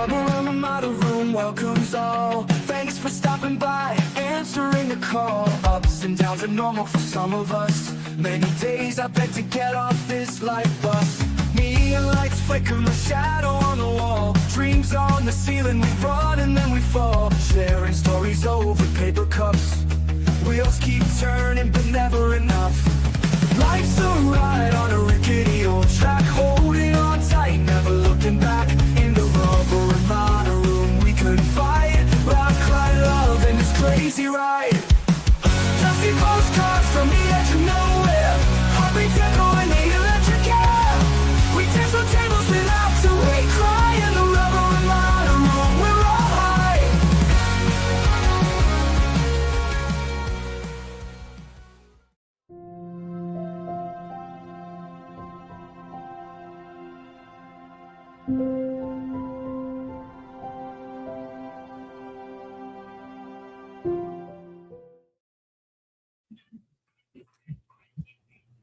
rubber and Ramada room welcomes all. Thanks for stopping by, answering the call. Ups and downs are normal for some of us. Many days I beg to get off this life bus. Neon lights flicker, my shadow on the wall. Dreams on the ceiling, we run and then we fall. Sharing stories over paper cups. Wheels keep turning but never enough. Life's a ride on a rickety old track. Holding on tight, never looking back. In the rubber Ramada room we confide. Laugh, cry, love in this crazy ride. Dusty postcards from the edge of nowhere. Heartbeats echo in the electric air. We dance on tables without to wait. Cry in the rubber Ramada room, we're all high.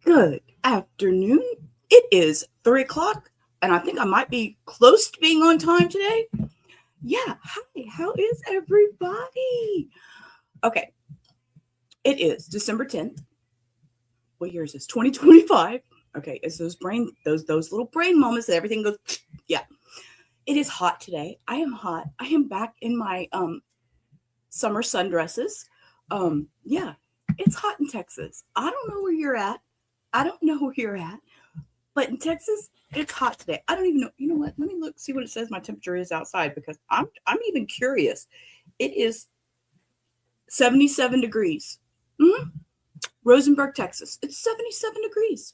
Good afternoon. It is 3 o'clock, and I think I might be close to being on time today. Yeah. Hi. How is everybody? Okay. It is December 10th. What year is this? 2025. Okay. It's those little brain moments that everything goes. Yeah. It is hot today. I am hot. I am back in my summer sundresses. Yeah. It's hot in Texas. I don't know where you're at. But in Texas, it's hot today. I don't even know. You know what? Let me look, see what it says my temperature is outside, because I'm even curious. It is 77 degrees. Rosenberg, Texas. It's 77 degrees.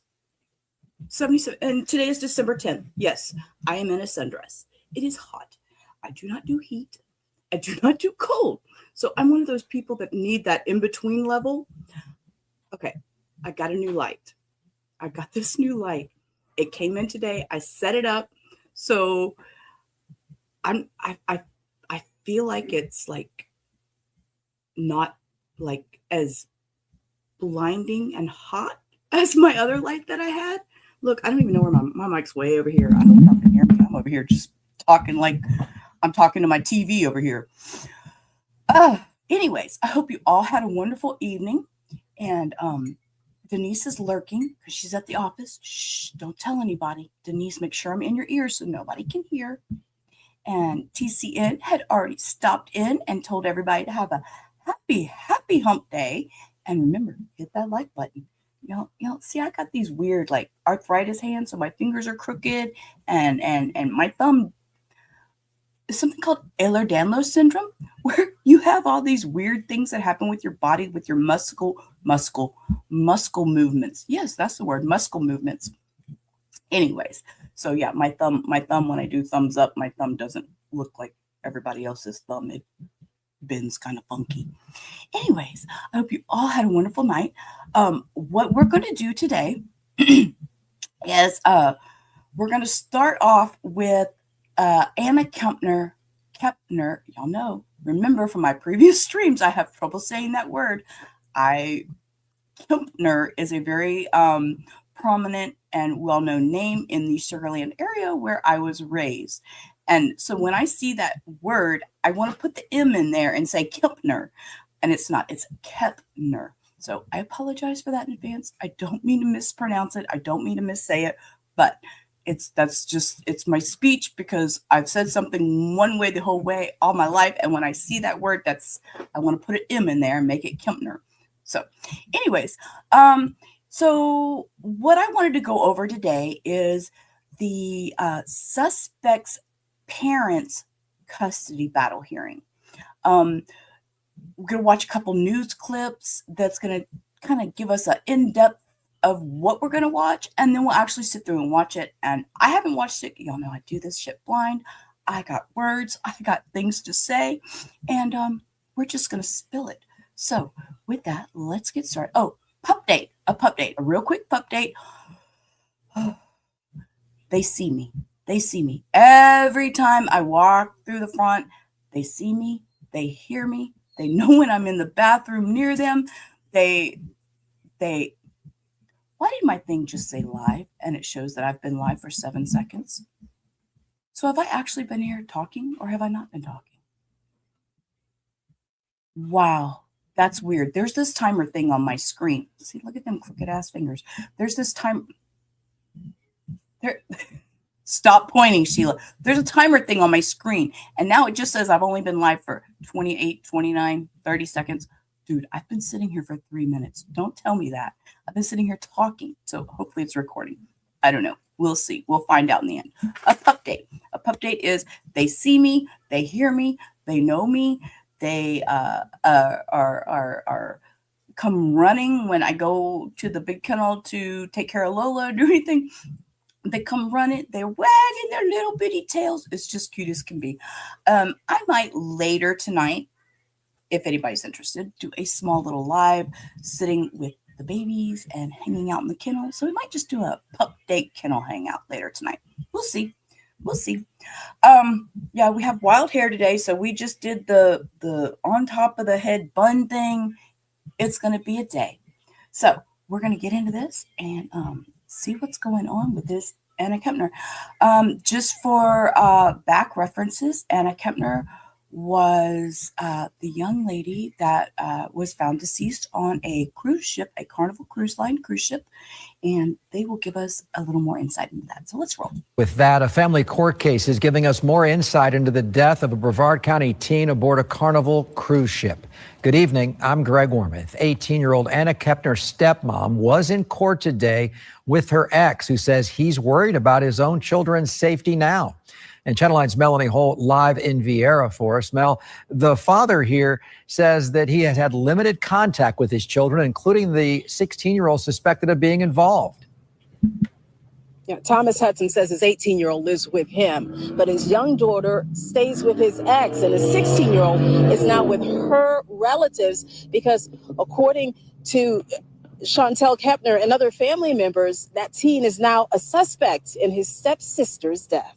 77. And today is December 10th. Yes, I am in a sundress. It is hot. I do not do heat. I do not do cold. So I'm one of those people that need that in-between level. Okay, I got a new light. I got this new light. It came in today. I set it up. So I feel like it's like not like as blinding and hot as my other light that I had. Look, I don't even know where my mic's way over here. I hope y'all can hear me. I'm over here just talking like I'm talking to my TV over here. Anyways, I hope you all had a wonderful evening. And Denise is lurking because she's at the office. Shh, don't tell anybody. Denise, make sure I'm in your ears so nobody can hear. And TCN had already stopped in and told everybody to have a happy hump day. And remember, hit that like button. You know, see, I got these weird like arthritis hands, so my fingers are crooked, and my thumb is something called Ehlers-Danlos syndrome, where you have all these weird things that happen with your body, with your muscle movements. Yes, that's the word, muscle movements. Anyways, so yeah, my thumb, when I do thumbs up, my thumb doesn't look like everybody else's thumb. It bends kind of funky. Anyways, I hope you all had a wonderful night. What we're going to do today is we're going to start off with Anna Kepner. Y'all know, remember from my previous streams, I have trouble saying that word. Kepner is a very prominent and well-known name in the Sugar Land area where I was raised. And so when I see that word, I want to put the M in there and say Kepner. And it's not, it's Kepner. So I apologize for that in advance. I don't mean to mispronounce it. I don't mean to missay it, but it's my speech, because I've said something one way the whole way all my life. And when I see that word, I want to put an M in there and make it Kepner. So anyways, so what I wanted to go over today is the suspect's parents' custody battle hearing. We're going to watch a couple news clips that's going to kind of give us an in-depth of what we're going to watch, and then we'll actually sit through and watch it. And I haven't watched it. Y'all know I do this shit blind. I got words. I got things to say, and we're just going to spill it. So with that, let's get started. Oh, a real quick pup date. They see me. Every time I walk through the front, they see me, they hear me, they know when I'm in the bathroom near them. Why did my thing just say live and it shows that I've been live for 7 seconds? So have I actually been here talking or have I not been talking? Wow, that's weird. There's this timer thing on my screen. See, look at them crooked ass fingers. There's this time there. Stop pointing, Sheila. There's a timer thing on my screen, and now it just says I've only been live for 28, 29, 30 seconds. Dude, I've been sitting here for 3 minutes. Don't tell me that. I've been sitting here talking, so hopefully it's recording. I don't know. We'll see. We'll find out in the end. A pup date. A pup date is they see me, they hear me, they know me, they are come running when I go to the big kennel to take care of Lola or do anything. They come running, they're wagging their little bitty tails. It's just cute as can be. I might later tonight, if anybody's interested, do a small little live sitting with the babies and hanging out in the kennel. So we might just do a pup date kennel hangout later tonight. We'll see. We'll see. Yeah, we have wild hair today. So we just did the on top of the head bun thing. It's going to be a day. So we're going to get into this and see what's going on with this Anna Kepner. Just for back references, Anna Kepner was the young lady that was found deceased on a cruise ship, a Carnival Cruise Line cruise ship, and they will give us a little more insight into that. So let's roll. With that, a family court case is giving us more insight into the death of a Brevard County teen aboard a Carnival cruise ship. Good evening. I'm Greg Wormuth. 18-year-old Anna Kepner's stepmom was in court today with her ex, who says he's worried about his own children's safety now. And Channel 9's Melanie Holt live in Viera for us. Mel, the father here says that he has had limited contact with his children, including the 16-year-old suspected of being involved. Yeah, Thomas Hudson says his 18-year-old lives with him, but his young daughter stays with his ex, and his 16-year-old is now with her relatives because, according to Chantel Kepner and other family members, that teen is now a suspect in his stepsister's death.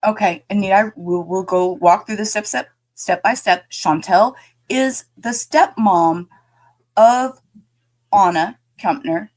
Okay, Anita, we'll go walk through the step by step. Chantel is the stepmom of Anna Kepner,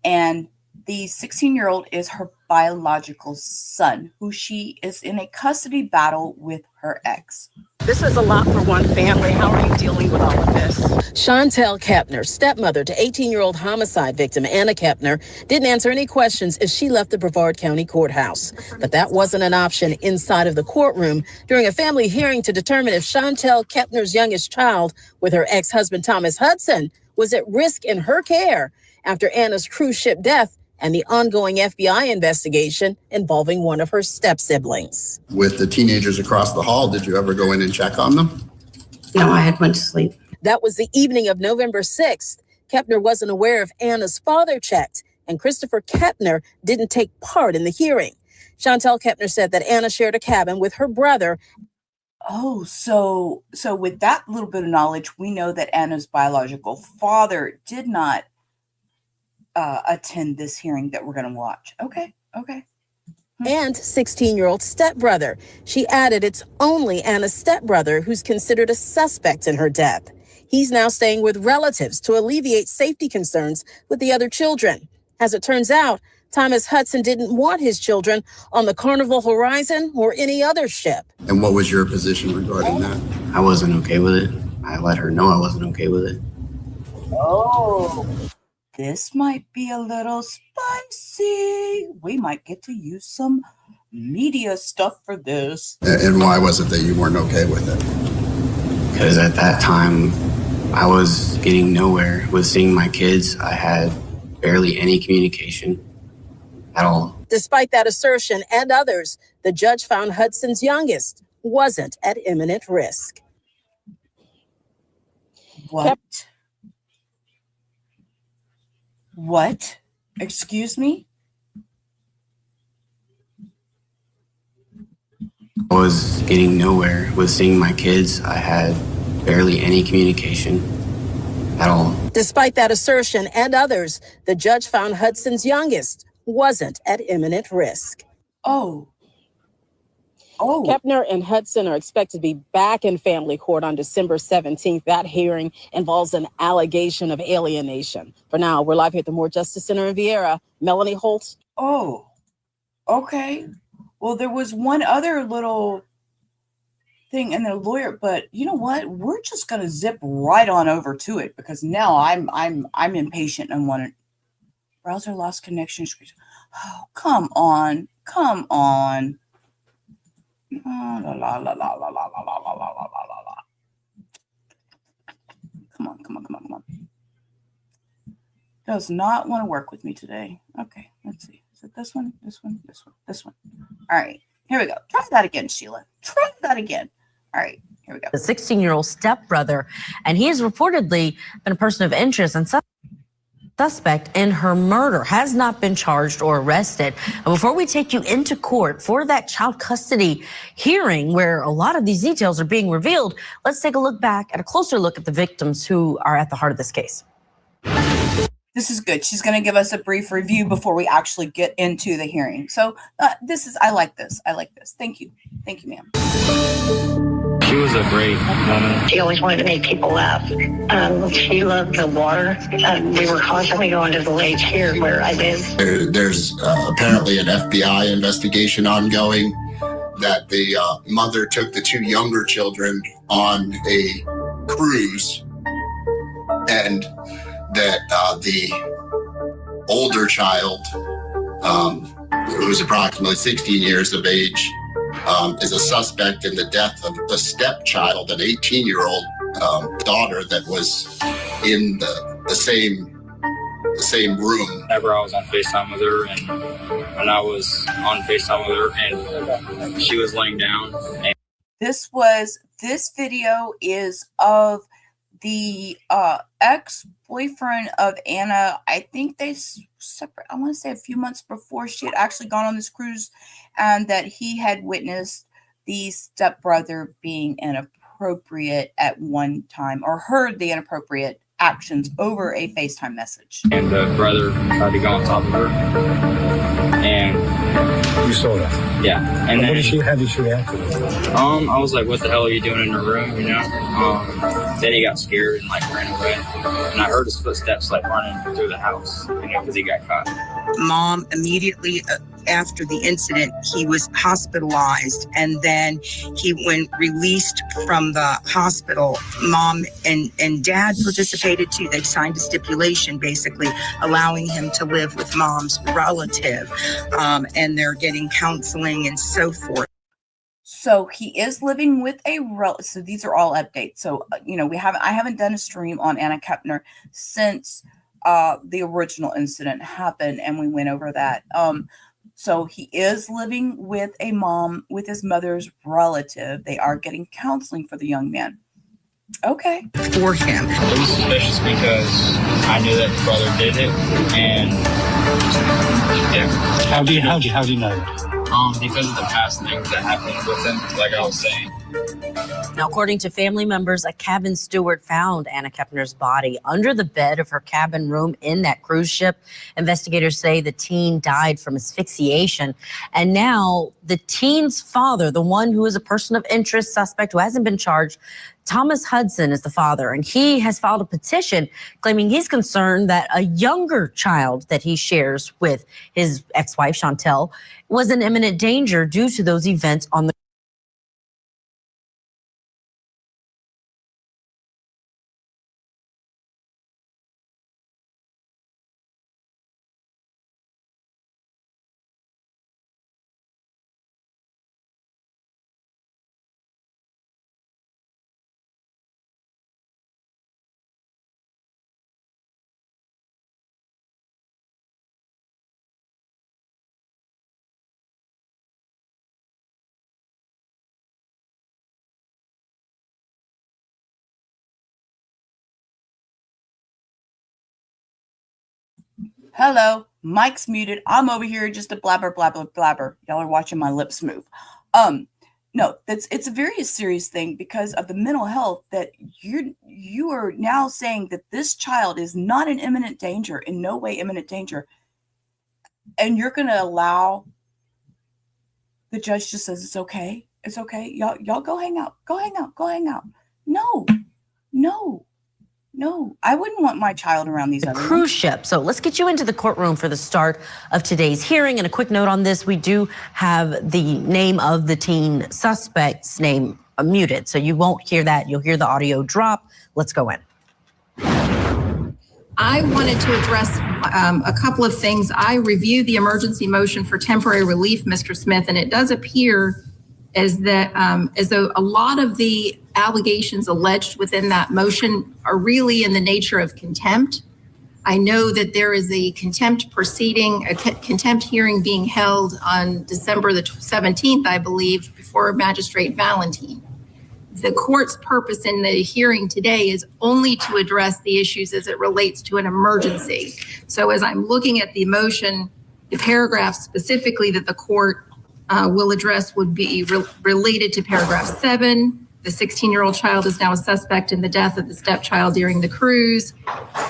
and the 16-year-old is her biological son, who she is in a custody battle with her ex. This is a lot for one family. How are you dealing with all of this? Chantel Kepner, stepmother to 18-year-old homicide victim Anna Kepner, didn't answer any questions as she left the Brevard County Courthouse. But that wasn't an option inside of the courtroom during a family hearing to determine if Chantel Kepner's youngest child, with her ex-husband Thomas Hudson, was at risk in her care after Anna's cruise ship death and the ongoing FBI investigation involving one of her step-siblings. With the teenagers across the hall, did you ever go in and check on them? No, I had went to sleep. That was the evening of November 6th. Kepner wasn't aware if Anna's father checked, and Christopher Kepner didn't take part in the hearing. Chantel Kepner said that Anna shared a cabin with her brother. Oh, so with that little bit of knowledge, we know that Anna's biological father did not attend this hearing that we're going to watch. Okay. And 16-year-old stepbrother. She added it's only Anna's stepbrother who's considered a suspect in her death. He's now staying with relatives to alleviate safety concerns with the other children. As it turns out, Thomas Hudson didn't want his children on the Carnival Horizon or any other ship. And what was your position regarding that? I wasn't okay with it. I let her know I wasn't okay with it. Oh, this might be a little spicy. We might get to use some media stuff for this. And why was it that you weren't okay with it? Because at that time, I was getting nowhere with seeing my kids. I had barely any communication at all. Despite that assertion and others, the judge found Hudson's youngest wasn't at imminent risk. What? Excuse me? I was getting nowhere with seeing my kids. I had barely any communication at all. Despite that assertion and others, the judge found Hudson's youngest wasn't at imminent risk. Oh. Kepner and Hudson are expected to be back in family court on December 17th. That hearing involves an allegation of alienation. For now, we're live here at the More Justice Center in Viera. Melanie Holt. Oh, okay. Well, there was one other little thing in the lawyer, but you know what? We're just gonna zip right on over to it because now I'm impatient and want to browser lost connection. Oh, come on. Oh, la, la, la, la, la, la, la, la, la, la, la, la. Come on. Does not want to work with me today. Okay, let's see. Is it this one? This one. All right, here we go. Try that again, Sheila. Try that again. All right, here we go. The 16-year-old stepbrother, and he has reportedly been a person of interest and suspect in her murder, has not been charged or arrested. And before we take you into court for that child custody hearing where a lot of these details are being revealed, let's take a closer look at the victims who are at the heart of this case. This is good. She's going to give us a brief review before we actually get into the hearing. So I like this. Thank you, ma'am. She was a great woman. She always wanted to make people laugh. She loved the water. We were constantly going to the lake here where I live. There's apparently an FBI investigation ongoing that the mother took the two younger children on a cruise, and that the older child, who was approximately 16 years of age, is a suspect in the death of the stepchild, an 18-year-old daughter that was in the same room. Whenever I was on FaceTime with her, and when I was on FaceTime with her, and she was laying down. And This video is of the ex-boyfriend of Anna. I think they separate, I want to say a few months before she had actually gone on this cruise, and that he had witnessed the stepbrother being inappropriate at one time, or heard the inappropriate actions over a FaceTime message. And the brother tried to go on top of her. And you saw that? Yeah. And then how did she react to that? I was like, what the hell are you doing in her room, you know? Then he got scared and like ran away. And I heard his footsteps like running through the house, you know, because he got caught. Mom, immediately after the incident, he was hospitalized, and then when released from the hospital, Mom and Dad participated too. They signed a stipulation basically allowing him to live with Mom's relative, and they're getting counseling and so forth. So he is living with a relative. So these are all updates. So you know, I haven't done a stream on Anna Kepner since the original incident happened, and we went over that. So he is living with with his mother's relative. They are getting counseling for the young man. Okay. For him. It was suspicious because I knew that the brother did it, and yeah. How do you know that? Because of the past things that happened with him, like I was saying. Now, according to family members, a cabin steward found Anna Kepner's body under the bed of her cabin room in that cruise ship. Investigators say the teen died from asphyxiation. And now the teen's father, the one who is a person of interest suspect who hasn't been charged, Thomas Hudson is the father, and he has filed a petition claiming he's concerned that a younger child that he shares with his ex-wife, Chantel, was in imminent danger due to those events on the Hello, Mike's muted. I'm over here just a blabber. Y'all are watching my lips move. No, it's a very serious thing because of the mental health that you are now saying that this child is not in imminent danger, in no way imminent danger, and you're going to allow the judge just says it's okay. Y'all go hang out. No. No, I wouldn't want my child around these other cruise ship. So let's get you into the courtroom for the start of today's hearing. And a quick note on this, we do have the name of the teen suspect's name muted. So you won't hear that. You'll hear the audio drop. Let's go in. I wanted to address a couple of things. I reviewed the emergency motion for temporary relief, Mr. Smith, and it does appear as though a lot of the allegations alleged within that motion are really in the nature of contempt. I know that there is a contempt proceeding, a contempt hearing being held on December the 17th, I believe, before Magistrate Valentine. The court's purpose in the hearing today is only to address the issues as it relates to an emergency. So as I'm looking at the motion, the paragraph specifically that the court will address would be related to paragraph 7. The 16-year-old child is now a suspect in the death of the stepchild during the cruise.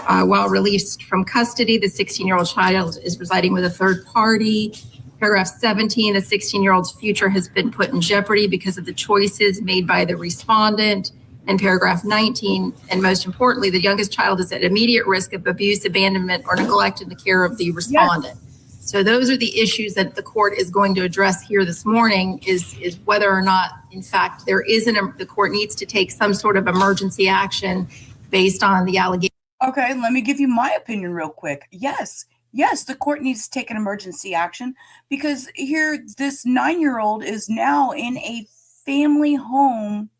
While released from custody, the 16-year-old child is residing with a third party. Paragraph 17, the 16-year-old's future has been put in jeopardy because of the choices made by the respondent. And paragraph 19, and most importantly, the youngest child is at immediate risk of abuse, abandonment, or neglect in the care of the respondent. Yes. So those are the issues that the court is going to address here this morning is whether or not, in fact, the court needs to take some sort of emergency action based on the allegation. Okay, let me give you my opinion real quick. Yes, the court needs to take an emergency action because here this 9-year-old is now in a family home.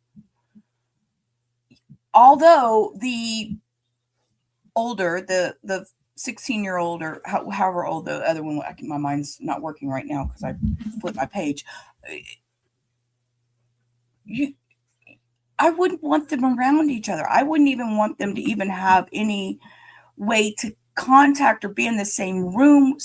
Although the older, the 16-year-old or however old the other one, my mind's not working right now because I flipped my page. I wouldn't want them around each other. I wouldn't even want them to even have any way to contact or be in the same room.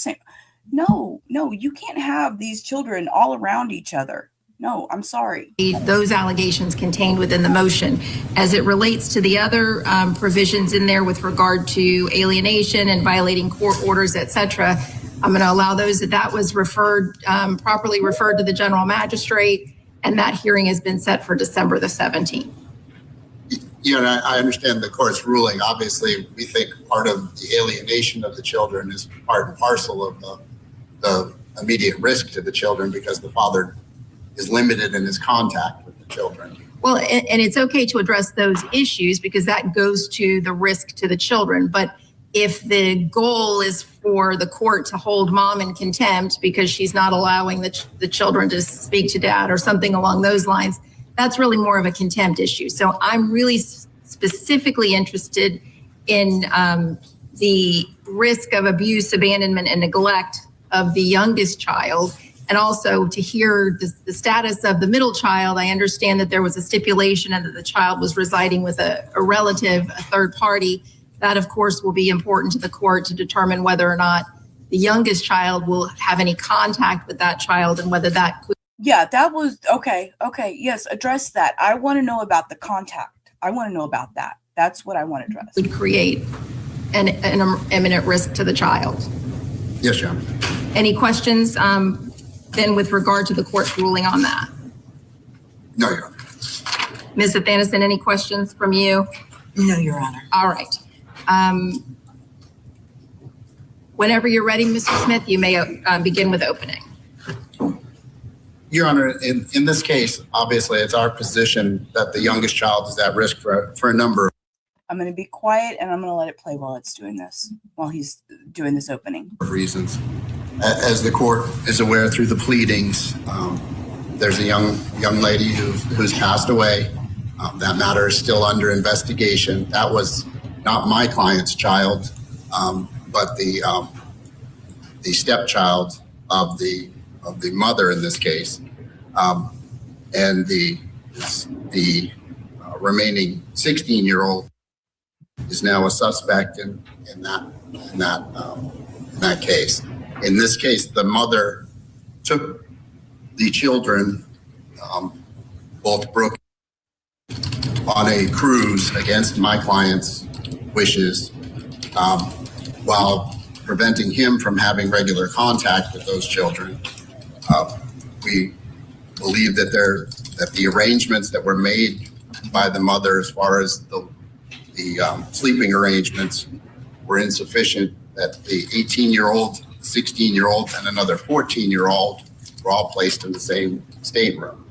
No, you can't have these children all around each other. No, I'm sorry. Those allegations contained within the motion. As it relates to the other provisions in there with regard to alienation and violating court orders, etc., I'm going to allow those that was properly referred to the general magistrate, and that hearing has been set for December the 17th. Yeah, and I understand the court's ruling. Obviously, we think part of the alienation of the children is part and parcel of the immediate risk to the children because the father is limited in his contact with the children. Well, and it's okay to address those issues because that goes to the risk to the children. But if the goal is for the court to hold mom in contempt because she's not allowing the children to speak to dad or something along those lines, that's really more of a contempt issue. So I'm really specifically interested in the risk of abuse, abandonment, and neglect of the youngest child. And also to hear the status of the middle child. I understand that there was a stipulation and that the child was residing with a relative, a third party. That, of course, will be important to the court to determine whether or not the youngest child will have any contact with that child and whether that could. Yeah, that was okay. Yes, address that. I want to know about the contact. I want to know about that. That's what I want to address. Would create an imminent risk to the child. Yes, John. Any questions? Then with regard to the court's ruling on that? No, Your Honor. Ms. Athanasson, any questions from you? No, Your Honor. All right. Whenever you're ready, Mr. Smith, you may begin with opening. Your Honor, in this case, obviously, it's our position that the youngest child is at risk for a number of. I'm going to be quiet and I'm going to let it play while he's doing this opening. Reasons. As the court is aware through the pleadings, there's a young lady who's passed away. That matter is still under investigation. That was not my client's child, but the stepchild of the mother in this case, and the remaining 16-year-old is now a suspect in that case. In this case, the mother took the children, both Brooke, on a cruise against my client's wishes, while preventing him from having regular contact with those children. We believe that the arrangements that were made by the mother as far as the the sleeping arrangements were insufficient, that the 18-year-old, 16-year-old, and another 14-year-old were all placed in the same stateroom.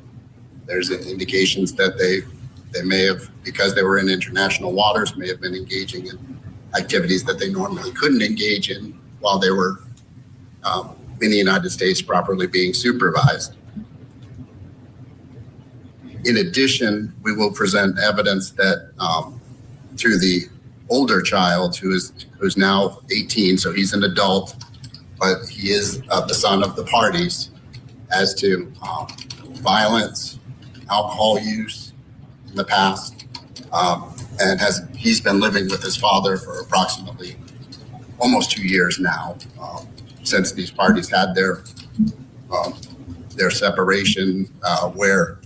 There's indications that they may have, because they were in international waters, may have been engaging in activities that they normally couldn't engage in while they were in the United States properly being supervised. In addition, we will present evidence that through the older child who's now 18, so he's an adult, but he is the son of the parties, as to violence, alcohol use in the past, and he's been living with his father for approximately almost 2 years now, since these parties had their separation, where,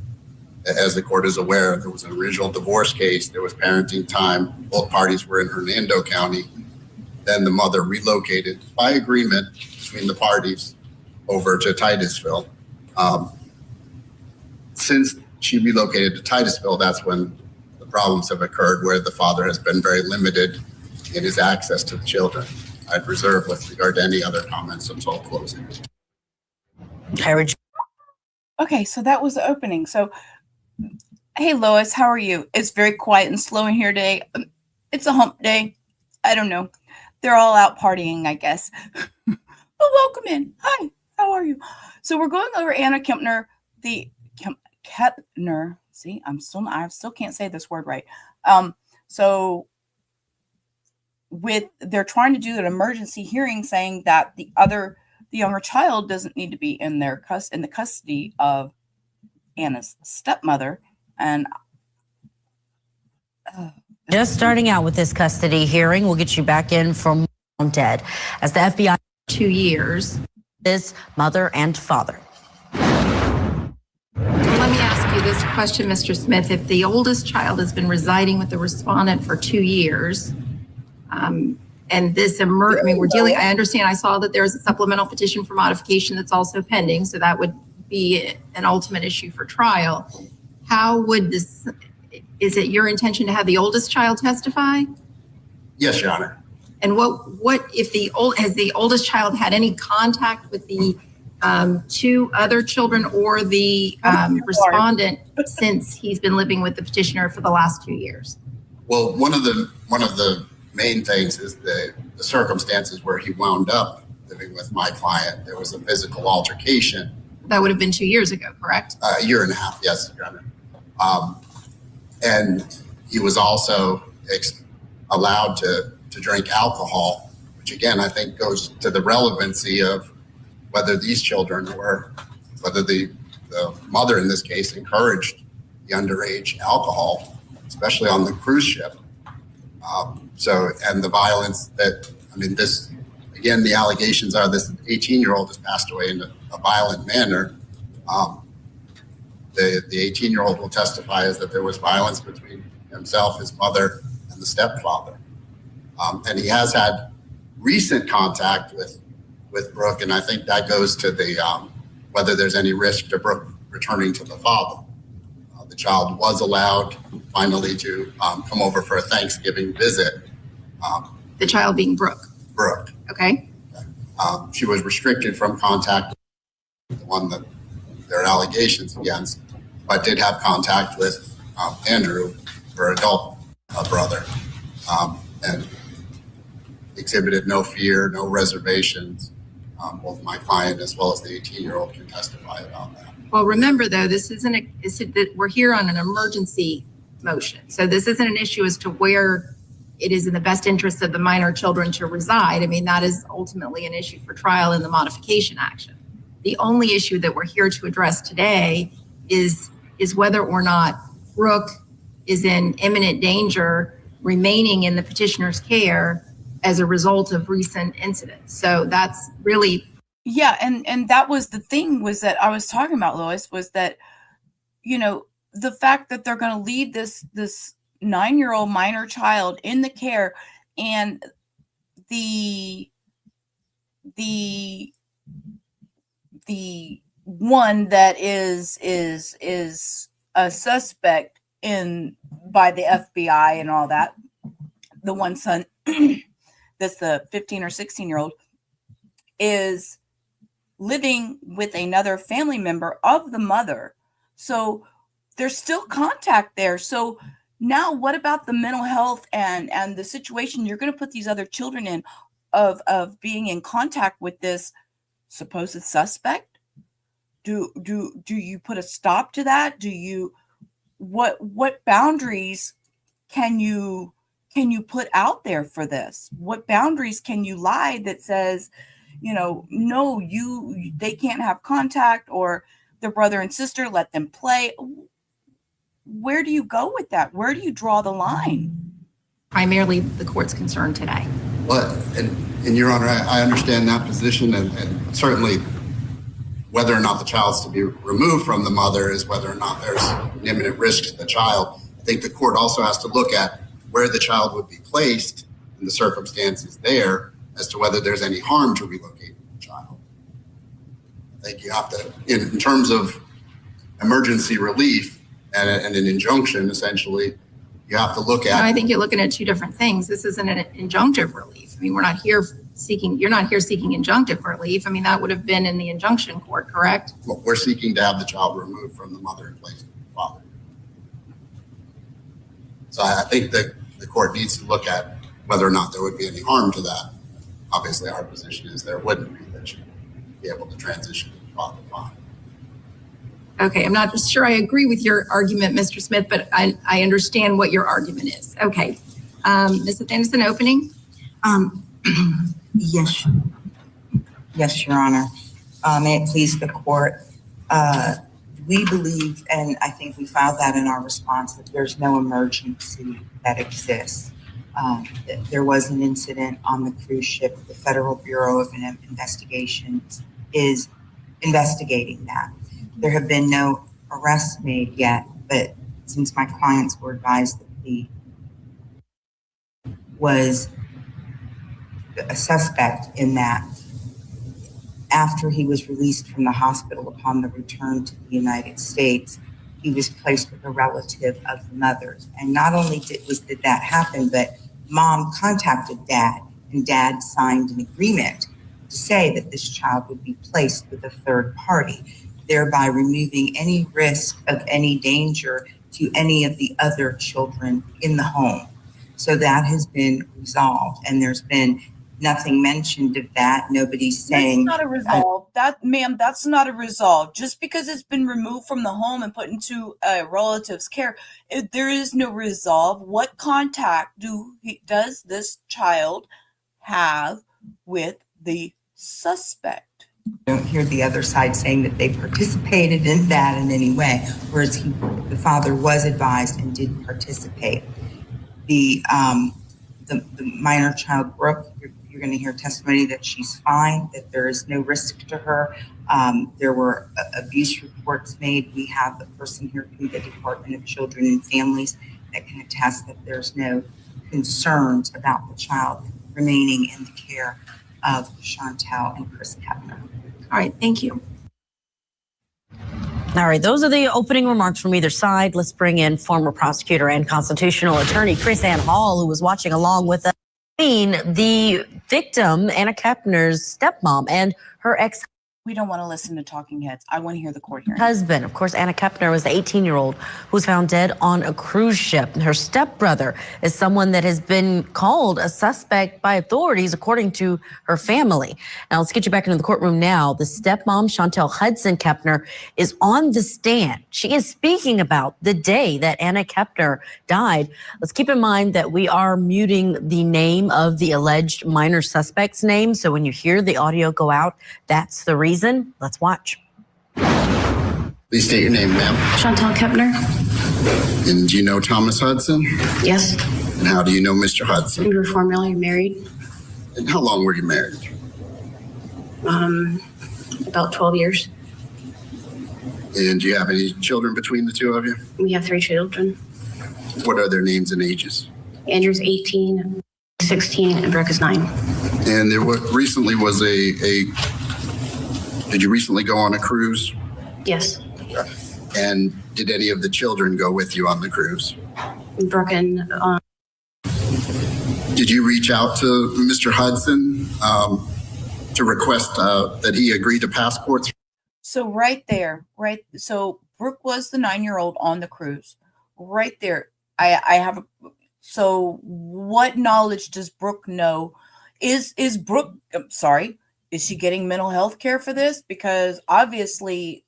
as the court is aware, there was an original divorce case, there was parenting time, both parties were in Hernando County. Then the mother relocated by agreement between the parties over to Titusville. Since she relocated to Titusville, that's when the problems have occurred, where the father has been very limited in his access to the children. I'd reserve with regard to any other comments until closing. Okay, so that was the opening. So, hey, Lois, how are you? It's very quiet and slow in here today. It's a hump day. I don't know. They're all out partying, I guess. But welcome in. Hi, how are you? So we're going over Anna Kepner, Kepner. See, I still can't say this word right. So they're trying to do an emergency hearing, saying that the younger child doesn't need to be in the custody of Anna's stepmother. And just starting out with this custody hearing, we'll get you back in from dead as the FBI 2 years. This mother and father. Let me ask you this question, Mr. Smith. If the oldest child has been residing with the respondent for 2 years, and this I understand, I saw that there's a supplemental petition for modification that's also pending, so that would be an ultimate issue for trial. How would this, is it your intention to have the oldest child testify? Yes, Your Honor. And what if has the oldest child had any contact with the two other children or the respondent since he's been living with the petitioner for the last 2 years? Well, one of the main things is the circumstances where he wound up living with my client. There was a physical altercation. That would have been 2 years ago, correct? A year and a half, yes, Your Honor. And he was also allowed to drink alcohol, which again, I think goes to the relevancy of whether these children whether the mother in this case encouraged the underage alcohol, especially on the cruise ship. And the violence the allegations are this 18-year-old has passed away in a violent manner. The 18-year-old will testify is that there was violence between himself, his mother, and the stepfather. And he has had recent contact with Brooke, and I think that goes to the whether there's any risk to Brooke returning to the father. The child was allowed finally to come over for a Thanksgiving visit. The child being Brooke. Brooke. Okay. She was restricted from contact with the one that there are allegations against, but did have contact with Andrew, her adult brother, and exhibited no fear, no reservations. Both my client as well as the 18-year-old can testify about that. Well, remember though, we're here on an emergency motion. So this isn't an issue as to where it is in the best interest of the minor children to reside. I mean, that is ultimately an issue for trial in the modification action. The only issue that we're here to address today is whether or not Brooke is in imminent danger remaining in the petitioner's care as a result of recent incidents. So that's really... Yeah, and that was the thing was that I was talking about, Lois, was that, the fact that they're going to leave this 9-year-old minor child in the care, and the one that is a suspect by the FBI and all that, the one son, that's the 15 or 16-year-old, is living with another family member of the mother. So there's still contact there. So now what about the mental health and the situation you're going to put these other children in of being in contact with this supposed suspect? Do you put a stop to that? Do you what boundaries can you put out there for this? What boundaries can you lie that says, no, they can't have contact, or their brother and sister, let them play? Where do you go with that? Where do you draw the line? Primarily the court's concern today. Well, and Your Honor, I understand that position, and certainly whether or not the child's to be removed from the mother is whether or not there's an imminent risk to the child. I think the court also has to look at where the child would be placed and the circumstances there as to whether there's any harm to relocating the child. I think you have to, in terms of emergency relief and an injunction, essentially, you have to look at. I think you're looking at two different things. This isn't an injunctive relief. I mean, you're not here seeking injunctive relief. I mean, that would have been in the injunction court, correct? Well, we're seeking to have the child removed from the mother and placed with the father. So I think that the court needs to look at whether or not there would be any harm to that. Obviously, our position is there wouldn't be, that you'd be able to transition to the father fine. Okay, I'm not sure I agree with your argument, Mr. Smith, but I understand what your argument is. Okay, Ms. Anderson, opening? Yes, Your Honor. May it please the court. We believe, and I think we filed that in our response, that there's no emergency that exists. There was an incident on the cruise ship. The Federal Bureau of Investigations is investigating that. There have been no arrests made yet, but since my clients were advised that he was a suspect in that, after he was released from the hospital upon the return to the United States, he was placed with a relative of the mother's. And not only did that happen, but mom contacted dad, and dad signed an agreement to say that this child would be placed with a third party, thereby removing any risk of any danger to any of the other children in the home. So that has been resolved, and there's been nothing mentioned of that. Nobody's saying that's not a resolve. That's not a resolve. Just because it's been removed from the home and put into a relative's care, there is no resolve. What contact does this child have with the suspect? I don't hear the other side saying that they participated in that in any way, whereas the father was advised and did participate. The minor child, Brooke, you're going to hear testimony that she's fine, that there is no risk to her. There were abuse reports made. We have a person here from the Department of Children and Families that can attest that there's no concerns about the child remaining in the care of Chantel and Chris Kepner. All right, thank you. All right, those are the opening remarks from either side. Let's bring in former prosecutor and constitutional attorney Chris Ann Hall, who was watching along with us. The victim, Anna Kepner's stepmom, and her ex. We don't want to listen to talking heads. I want to hear the court hearing. Husband, of course, Anna Kepner was the 18-year-old who was found dead on a cruise ship. Her stepbrother is someone that has been called a suspect by authorities, according to her family. Now, let's get you back into the courtroom now. The stepmom, Chantel Hudson Kepner, is on the stand. She is speaking about the day that Anna Kepner died. Let's keep in mind that we are muting the name of the alleged minor suspect's name. So when you hear the audio go out, that's the reason. Let's watch. Please state your name, ma'am. Chantel Kepner. And do you know Thomas Hudson? Yes. And how do you know Mr. Hudson? We were formerly married. And how long were you married? About 12 years. And do you have any children between the two of you? We have 3 children. What are their names and ages? Andrew's 18, 16, and Brooke is 9. And there recently was did you recently go on a cruise? Yes. And did any of the children go with you on the cruise? Brooke and Did you reach out to Mr. Hudson to request that he agree to passports? So right there, so Brooke was the 9-year-old on the cruise. Right there, I have. So what knowledge does Brooke know? Is Brooke? Is she getting mental health care for this? Because obviously,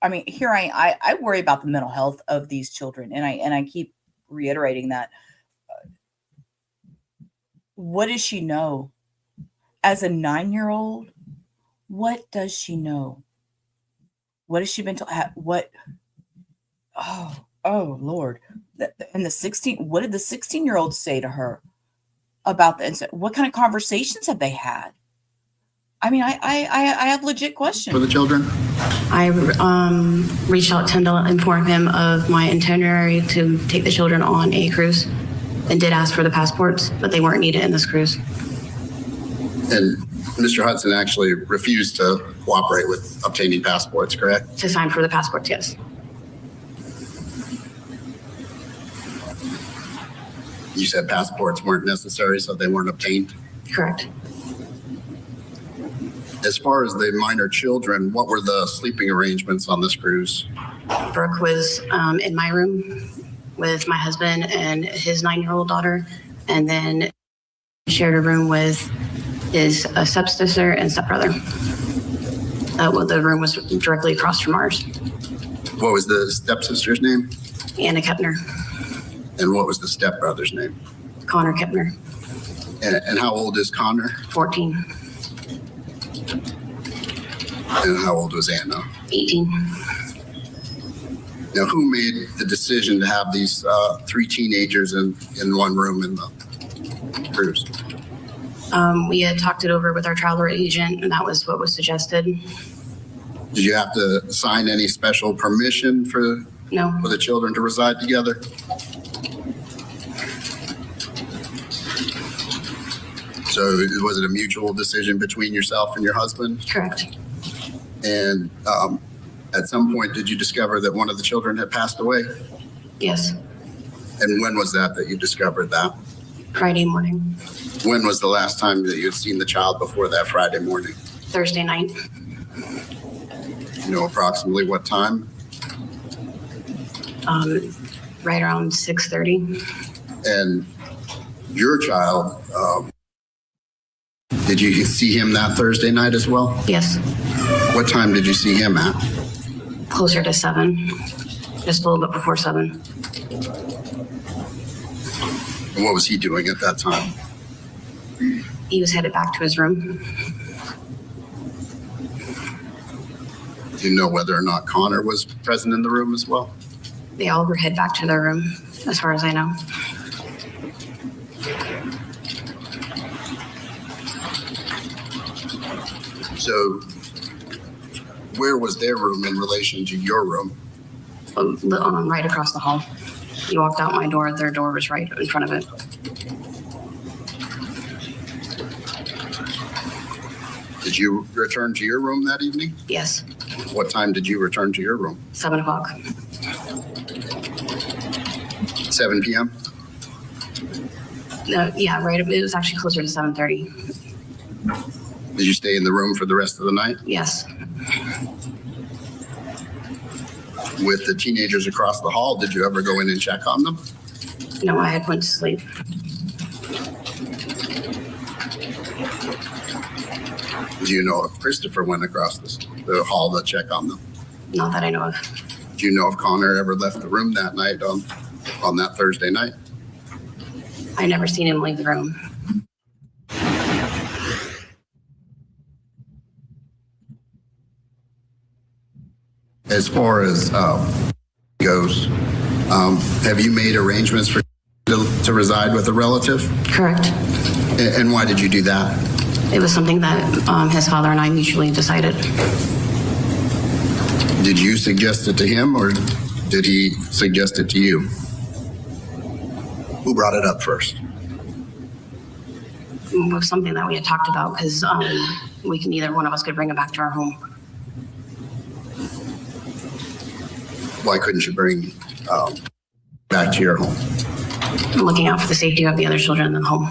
I mean, here I worry about the mental health of these children, and I keep reiterating that. What does she know? As a 9-year-old, what does she know? What has she been told? What? Oh, Lord. And what did the 16-year-old say to her about the incident? What kind of conversations have they had? I mean, I have legit questions. For the children? I reached out to inform him of my itinerary to take the children on a cruise and did ask for the passports, but they weren't needed in this cruise. And Mr. Hudson actually refused to cooperate with obtaining passports, correct? To sign for the passports, yes. You said passports weren't necessary, so they weren't obtained? Correct. As far as the minor children, what were the sleeping arrangements on this cruise? Brooke was in my room with my husband and his 9-year-old daughter, and then shared a room with his stepsister and stepbrother. The room was directly across from ours. What was the stepsister's name? Anna Kepner. And what was the stepbrother's name? Connor Kepner. And how old is Connor? 14. And how old was Anna? 18. Now, who made the decision to have these 3 teenagers in one room in the cruise? We had talked it over with our traveler agent, and that was what was suggested. Did you have to sign any special permission for the children to reside together? So was it a mutual decision between yourself and your husband? Correct. And at some point, did you discover that one of the children had passed away? Yes. And when was that you discovered that? Friday morning. When was the last time that you had seen the child before that Friday morning? Thursday night. You know approximately what time? Right around 6:30. And your child, did you see him that Thursday night as well? Yes. What time did you see him at? Closer to 7. Just a little bit before 7. And what was he doing at that time? He was headed back to his room. Do you know whether or not Connor was present in the room as well? They all were headed back to their room, as far as I know. So where was their room in relation to your room? Right across the hall. You walked out my door, their door was right in front of it. Did you return to your room that evening? Yes. What time did you return to your room? 7 o'clock. 7 p.m.? Yeah, right. It was actually closer to 7:30. Did you stay in the room for the rest of the night? Yes. With the teenagers across the hall, did you ever go in and check on them? No, I had went to sleep. Do you know if Christopher went across the hall to check on them? Not that I know of. Do you know if Connor ever left the room that night on that Thursday night? I never seen him leave the room. As far as goes, have you made arrangements for to reside with a relative? Correct. And why did you do that? It was something that his father and I mutually decided. Did you suggest it to him, or did he suggest it to you? Who brought it up first? It was something that we had talked about because either one of us could bring it back to our home. Why couldn't you bring back to your home? I'm looking out for the safety of the other children in the home.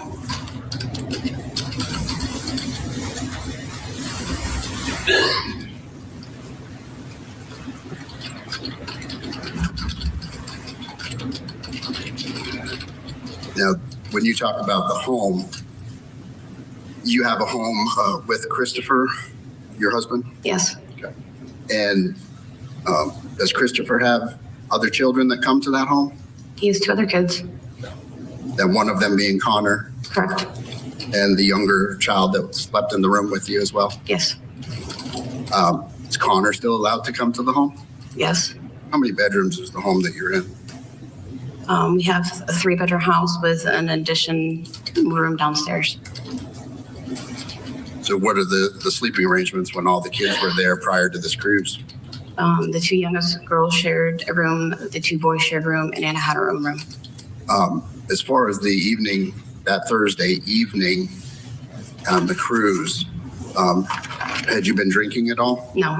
Now, when you talk about the home, you have a home with Christopher, your husband? Yes. Okay. And does Christopher have other children that come to that home? He has 2 other kids. And one of them being Connor? Correct. And the younger child that slept in the room with you as well? Yes. Is Connor still allowed to come to the home? Yes. How many bedrooms is the home that you're in? We have a 3-bedroom house with an addition room downstairs. So what are the sleeping arrangements when all the kids were there prior to this cruise? The 2 youngest girls shared a room, the 2 boys shared a room, and Anna had her own room. As far as the evening, that Thursday evening on the cruise, had you been drinking at all? No.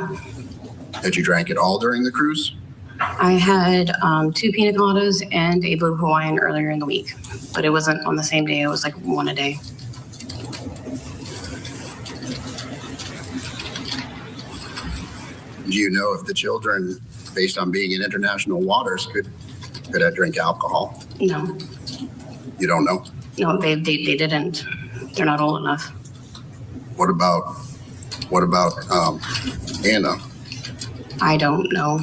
Had you drank at all during the cruise? I had 2 pina coladas and a blue Hawaiian earlier in the week, but it wasn't on the same day. It was like 1 a day. Do you know if the children, based on being in international waters, could have drink alcohol? No. You don't know? No, they didn't. They're not old enough. What about Anna? I don't know.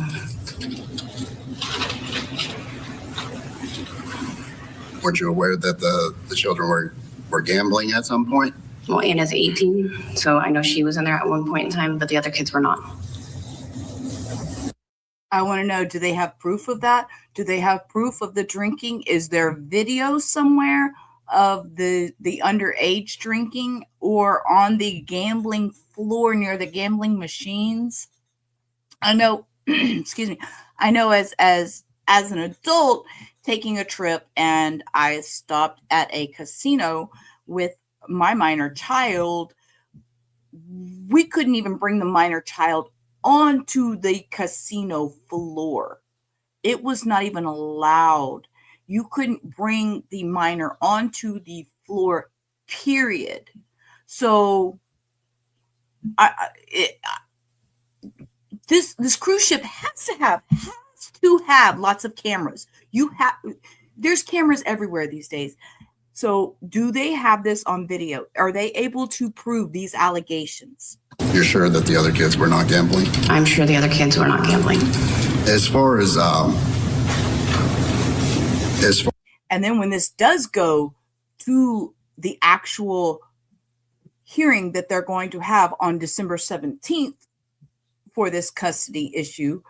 Weren't you aware that the children were gambling at some point? Well, Anna's 18, so I know she was in there at one point in time, but the other kids were not. I want to know, do they have proof of that? Do they have proof of the drinking? Is there video somewhere of the underage drinking or on the gambling floor near the gambling machines? I know, excuse me, I know as an adult taking a trip and I stopped at a casino with my minor child, we couldn't even bring the minor child onto the casino floor. It was not even allowed. You couldn't bring the minor onto the floor, period. So this cruise ship has to have lots of cameras. There's cameras everywhere these days. So do they have this on video? Are they able to prove these allegations? You're sure that the other kids were not gambling? I'm sure the other kids were not gambling. And then when this does go to the actual hearing that they're going to have on December 17th for this custody issue,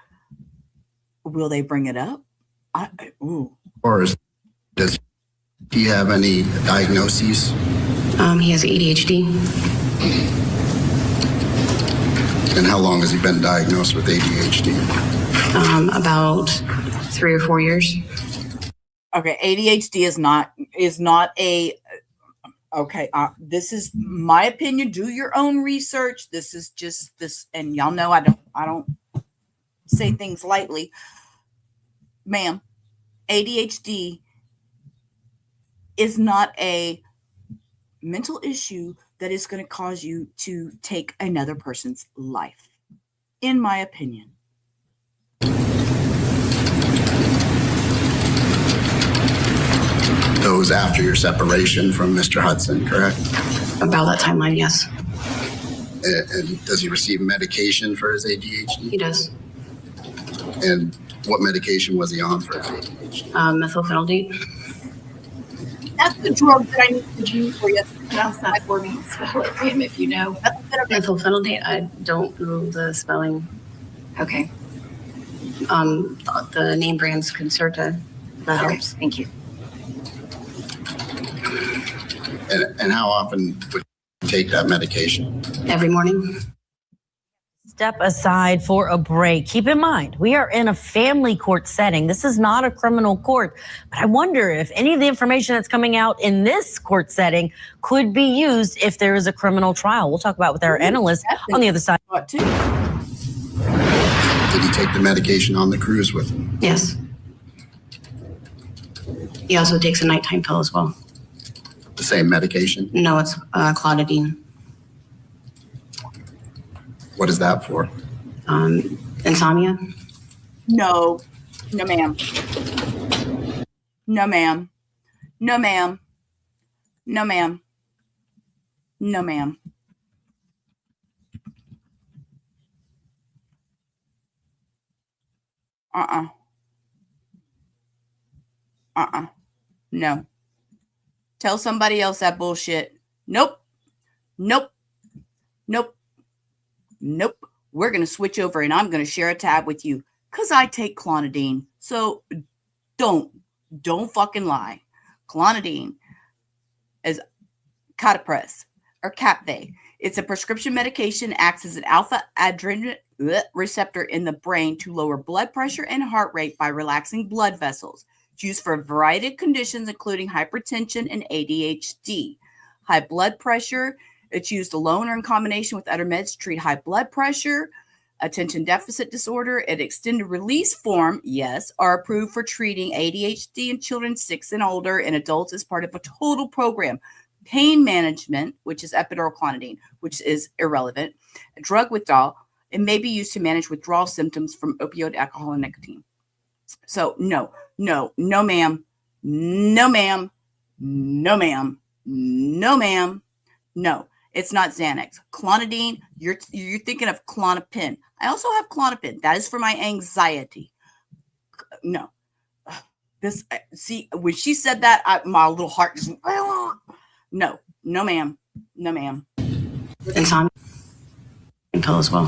will they bring it up? Or does he have any diagnoses? He has ADHD. And how long has he been diagnosed with ADHD? About 3 or 4 years. Okay, ADHD is not a okay. This is my opinion. Do your own research. This is just this, and y'all know I don't say things lightly, ma'am. ADHD is not a mental issue that is going to cause you to take another person's life, in my opinion. Those after your separation from Mr. Hudson, correct? About that timeline, yes. And does he receive medication for his ADHD? He does. And what medication was he on for his ADHD? Methylphenidate. That's the drug that I need to do for you. Pronounce that for me. Spell it, Pam, if you know. Methylphenidate. I don't know the spelling. Okay. The name brand's Concerta. That helps. Thank you. And how often would you take that medication? Every morning. Step aside for a break. Keep in mind, we are in a family court setting. This is not a criminal court. But I wonder if any of the information that's coming out in this court setting could be used if there is a criminal trial. We'll talk about with our analyst on the other side. Did he take the medication on the cruise with him? Yes. He also takes a nighttime pill as well. The same medication? No, it's clonidine. What is that for? Insomnia. No, no, ma'am. No, ma'am. No, ma'am. No, ma'am. No, ma'am. No. Tell somebody else that bullshit. Nope. Nope. Nope. Nope. We're going to switch over and I'm going to share a tab with you because I take clonidine. So don't fucking lie. Clonidine is Catapres or Capve. It's a prescription medication, acts as an alpha adrenaline receptor in the brain to lower blood pressure and heart rate by relaxing blood vessels. It's used for a variety of conditions, including hypertension and ADHD. High blood pressure, it's used alone or in combination with other meds to treat high blood pressure. Attention deficit disorder and extended release form, yes, are approved for treating ADHD in children 6 and older and adults as part of a total program. Pain management, which is epidural clonidine, which is irrelevant. Drug withdrawal, it may be used to manage withdrawal symptoms from opioid, alcohol, and nicotine. So no, ma'am. No, ma'am. No, ma'am. No, ma'am. No, it's not Xanax. Clonidine, you're thinking of Klonopin. I also have Klonopin. That is for my anxiety. No. This, see, when she said that, my little heart just, no, ma'am. No, ma'am. Insomnia. Pill as well.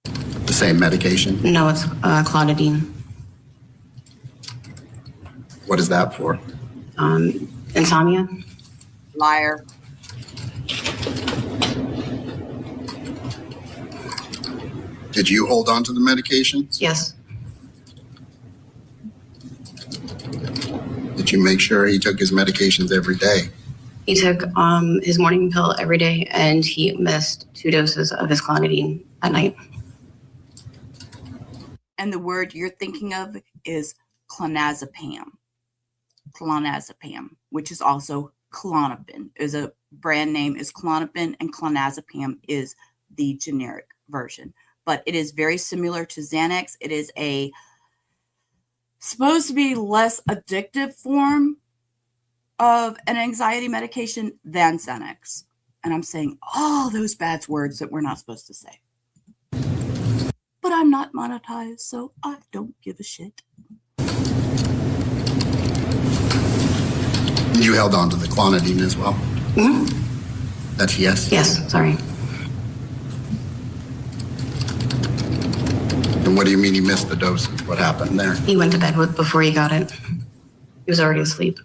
The same medication? No, it's clonidine. What is that for? Insomnia. Liar. Did you hold on to the medications? Yes. Did you make sure he took his medications every day? He took his morning pill every day, and he missed 2 doses of his clonidine at night. And the word you're thinking of is clonazepam. Clonazepam, which is also Klonopin, is a brand name is Klonopin, and clonazepam is the generic version. But it is very similar to Xanax. It is a supposed to be less addictive form of an anxiety medication than Xanax. And I'm saying all those bad words that we're not supposed to say. But I'm not monetized, so I don't give a shit. You held on to the clonidine as well? Mm-hmm. That's yes? Yes, sorry. And what do you mean he missed the doses? What happened there? He went to bed before he got it. He was already asleep.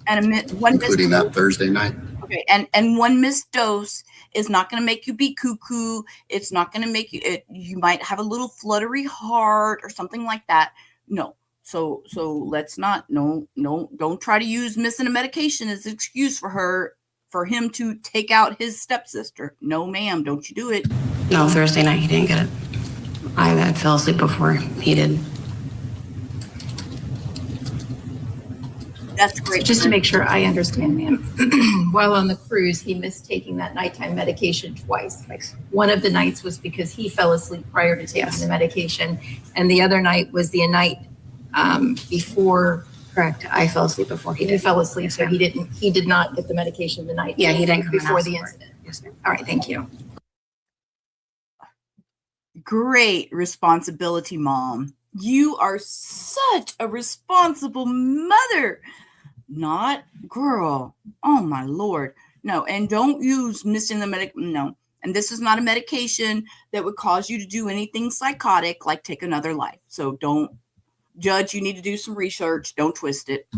And including that Thursday night? Okay, and one missed dose is not going to make you be cuckoo. It's not going to make you, you might have a little fluttery heart or something like that. No. So let's not, don't try to use missing a medication as an excuse for him to take out his stepsister. No, ma'am, don't you do it. No, Thursday night he didn't get it. I fell asleep before he did. That's great. Just to make sure I understand, ma'am, while on the cruise, he missed taking that nighttime medication twice. One of the nights was because he fell asleep prior to taking the medication, and the other night was the night before. Correct. I fell asleep before he did. He fell asleep, so he did not get the medication the night. Yeah, he didn't come before the for it. incident. Yes, ma'am. All right, thank you. Great responsibility, Mom. You are such a responsible mother. Not girl. Oh my Lord. No, and don't use missing the no. And this is not a medication that would cause you to do anything psychotic, like take another life. So don't judge. You need to do some research. Don't twist it.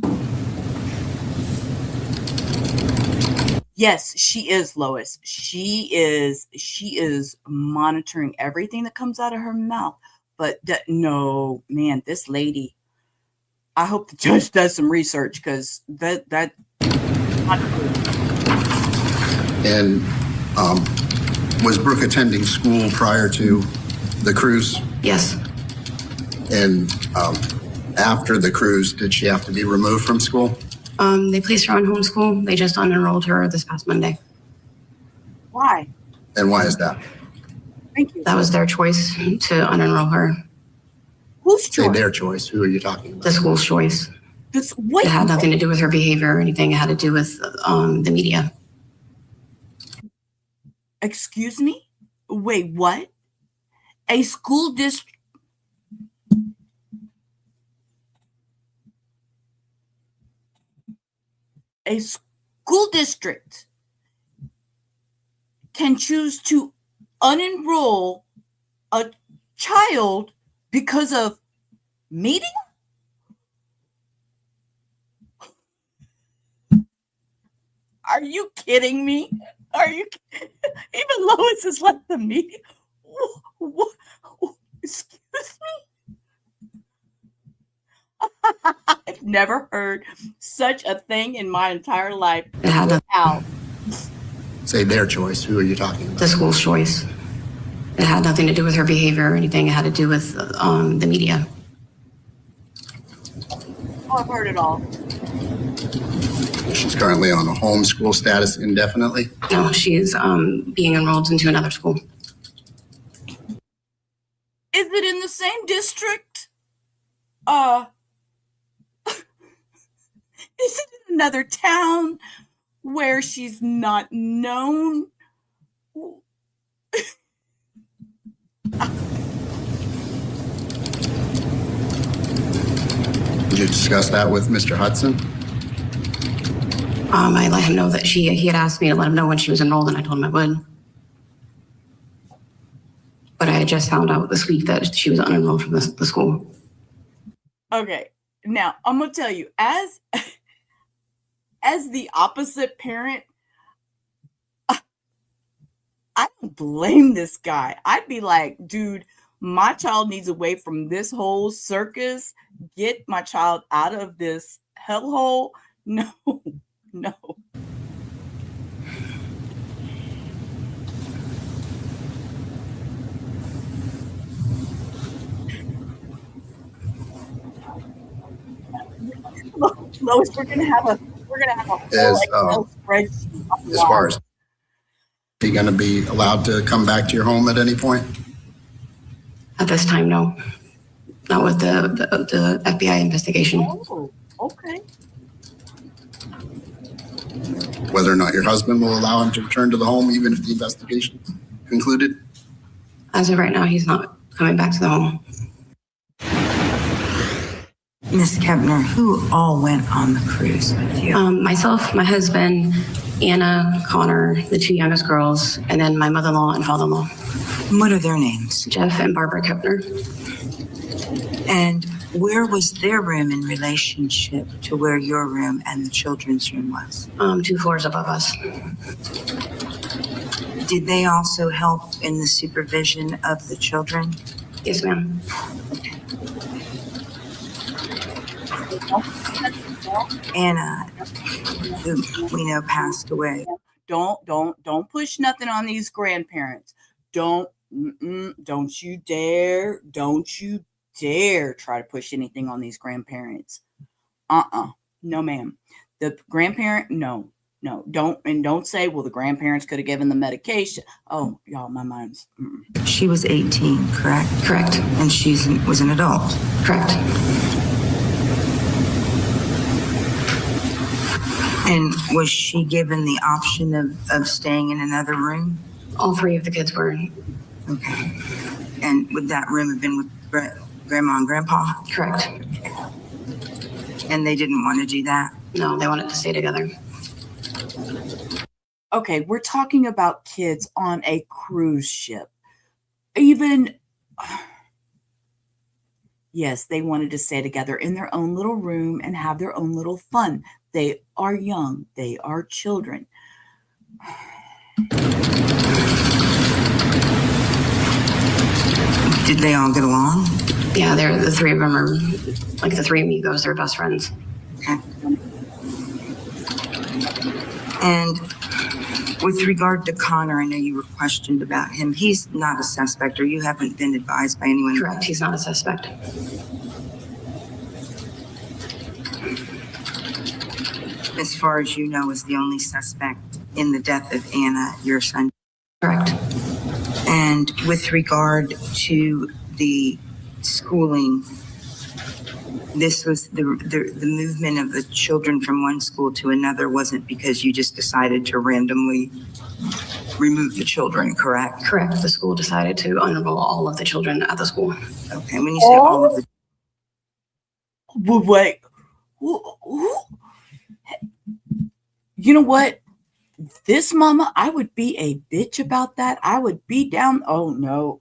Yes, she is, Lois. She is monitoring everything that comes out of her mouth. But no, man, this lady, I hope the judge does some research, because that not good. And was Brooke attending school prior to the cruise? Yes. And after the cruise, did she have to be removed from school? They placed her on homeschool. They just unenrolled her this past Monday. Why? And why is that? Thank you. That was their choice to unenroll her. Whose Say choice? their choice. Who are you talking about? The school's choice. What? It had nothing to do with her behavior or anything. It had to do with the media. Excuse me? Wait, what? A school district? A school district can choose to unenroll a child because of media? Are you kidding me? Are you? Even Lois is like the media. What? Excuse me? I've never heard such a thing in my entire life. Out. Say their choice. Who are you talking about? The school's choice. It had nothing to do with her behavior or anything. It had to do with the media. Oh, I've heard it all. She's currently on a homeschool status indefinitely. No, she's being enrolled into another school. Is it in the same district? Is it in another town where she's not known? Did you discuss that with Mr. Hudson? I let him know that he had asked me to let him know when she was enrolled, and I told him I would. But I had just found out this week that she was unenrolled from the school. Okay, now I'm gonna tell you, as the opposite parent, I don't blame this guy. I'd be like, dude, my child needs away from this whole circus. Get my child out of this hellhole. No. Lois, we're gonna have a whole Excel spreadsheet. As far as he going to be allowed to come back to your home at any point? At this time, no. Not with the FBI investigation. Oh, okay. Whether or not your husband will allow him to return to the home, even if the investigation is concluded? As of right now, he's not coming back to the home. Miss Kepner, who all went on the cruise with you? Myself, my husband, Anna, Connor, the two youngest girls, and then my mother-in-law and father-in-law. What are their names? Jeff and Barbara Kepner. And where was their room in relationship to where your room and the children's room was? 2 floors above us. Did they also help in the supervision of the children? Yes, ma'am. Anna, who we know passed away. Don't push nothing on these grandparents. Don't you dare try to push anything on these grandparents. No, ma'am. The grandparent, no. Don't say, well, the grandparents could have given the medication. Oh, y'all, my mind's. She was 18, correct? Correct. And she was an adult. Correct. And was she given the option of staying in another room? All 3 of the kids were. Okay. And would that room have been with Grandma and Grandpa? Correct. And they didn't want to do that? No, they wanted to stay together. Okay, we're talking about kids on a cruise ship. Even, yes, they wanted to stay together in their own little room and have their own little fun. They are young. They are children. Did they all get along? Yeah, the 3 of them are like the 3 amigos. They're best friends. Okay. And with regard to Connor, I know you were questioned about him. He's not a suspect, or you haven't been advised by anyone? Correct. He's not a suspect. As far as you know, is the only suspect in the death of Anna, your son? Correct. And with regard to the schooling, this was the movement of the children from one school to another wasn't because you just decided to randomly remove the children, correct? Correct. The school decided to unenroll all of the children at the school. Okay, when you say all of the... Wait, you know what? This mama, I would be a bitch about that. I would be down. Oh, no.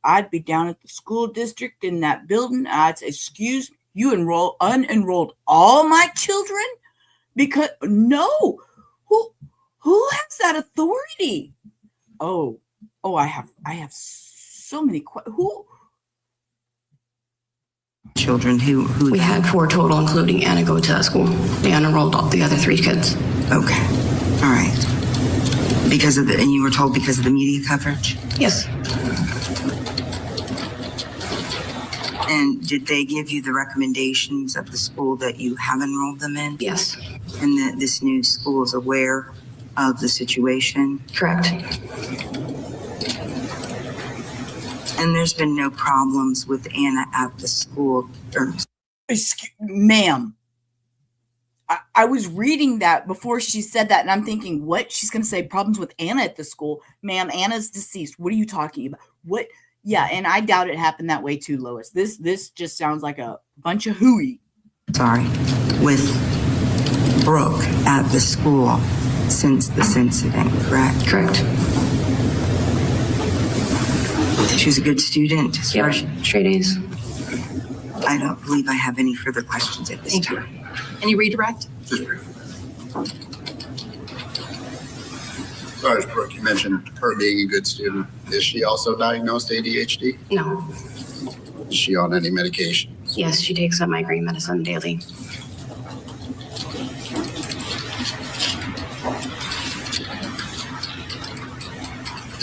I'd be down at the school district in that building. I'd say, excuse me, you unenrolled all my children? Because no, who has that authority? Oh, I have so many questions. Who? Children who We had 4 total, including Anna, go to that school. They unenrolled all the other 3 kids. Okay. All right. And you were told because of the media coverage? Yes. And did they give you the recommendations of the school that you have enrolled them in? Yes. And that this new school is aware of the situation? Correct. And there's been no problems with Anna at the school? Ma'am, I was reading that before she said that, and I'm thinking, what? She's going to say problems with Anna at the school. Ma'am, Anna's deceased. What are you talking about? What? Yeah, and I doubt it happened that way too, Lois. This just sounds like a bunch of hooey. Sorry. With Brooke at the school since this incident, correct? Correct. She was a good student. Yep. Straight A's. I don't believe I have any further questions at this time. Any redirect? Just briefly. Sorry, Brooke, you mentioned her being a good student. Is she also diagnosed ADHD? No. Is she on any medication? Yes, she takes up migraine medicine daily.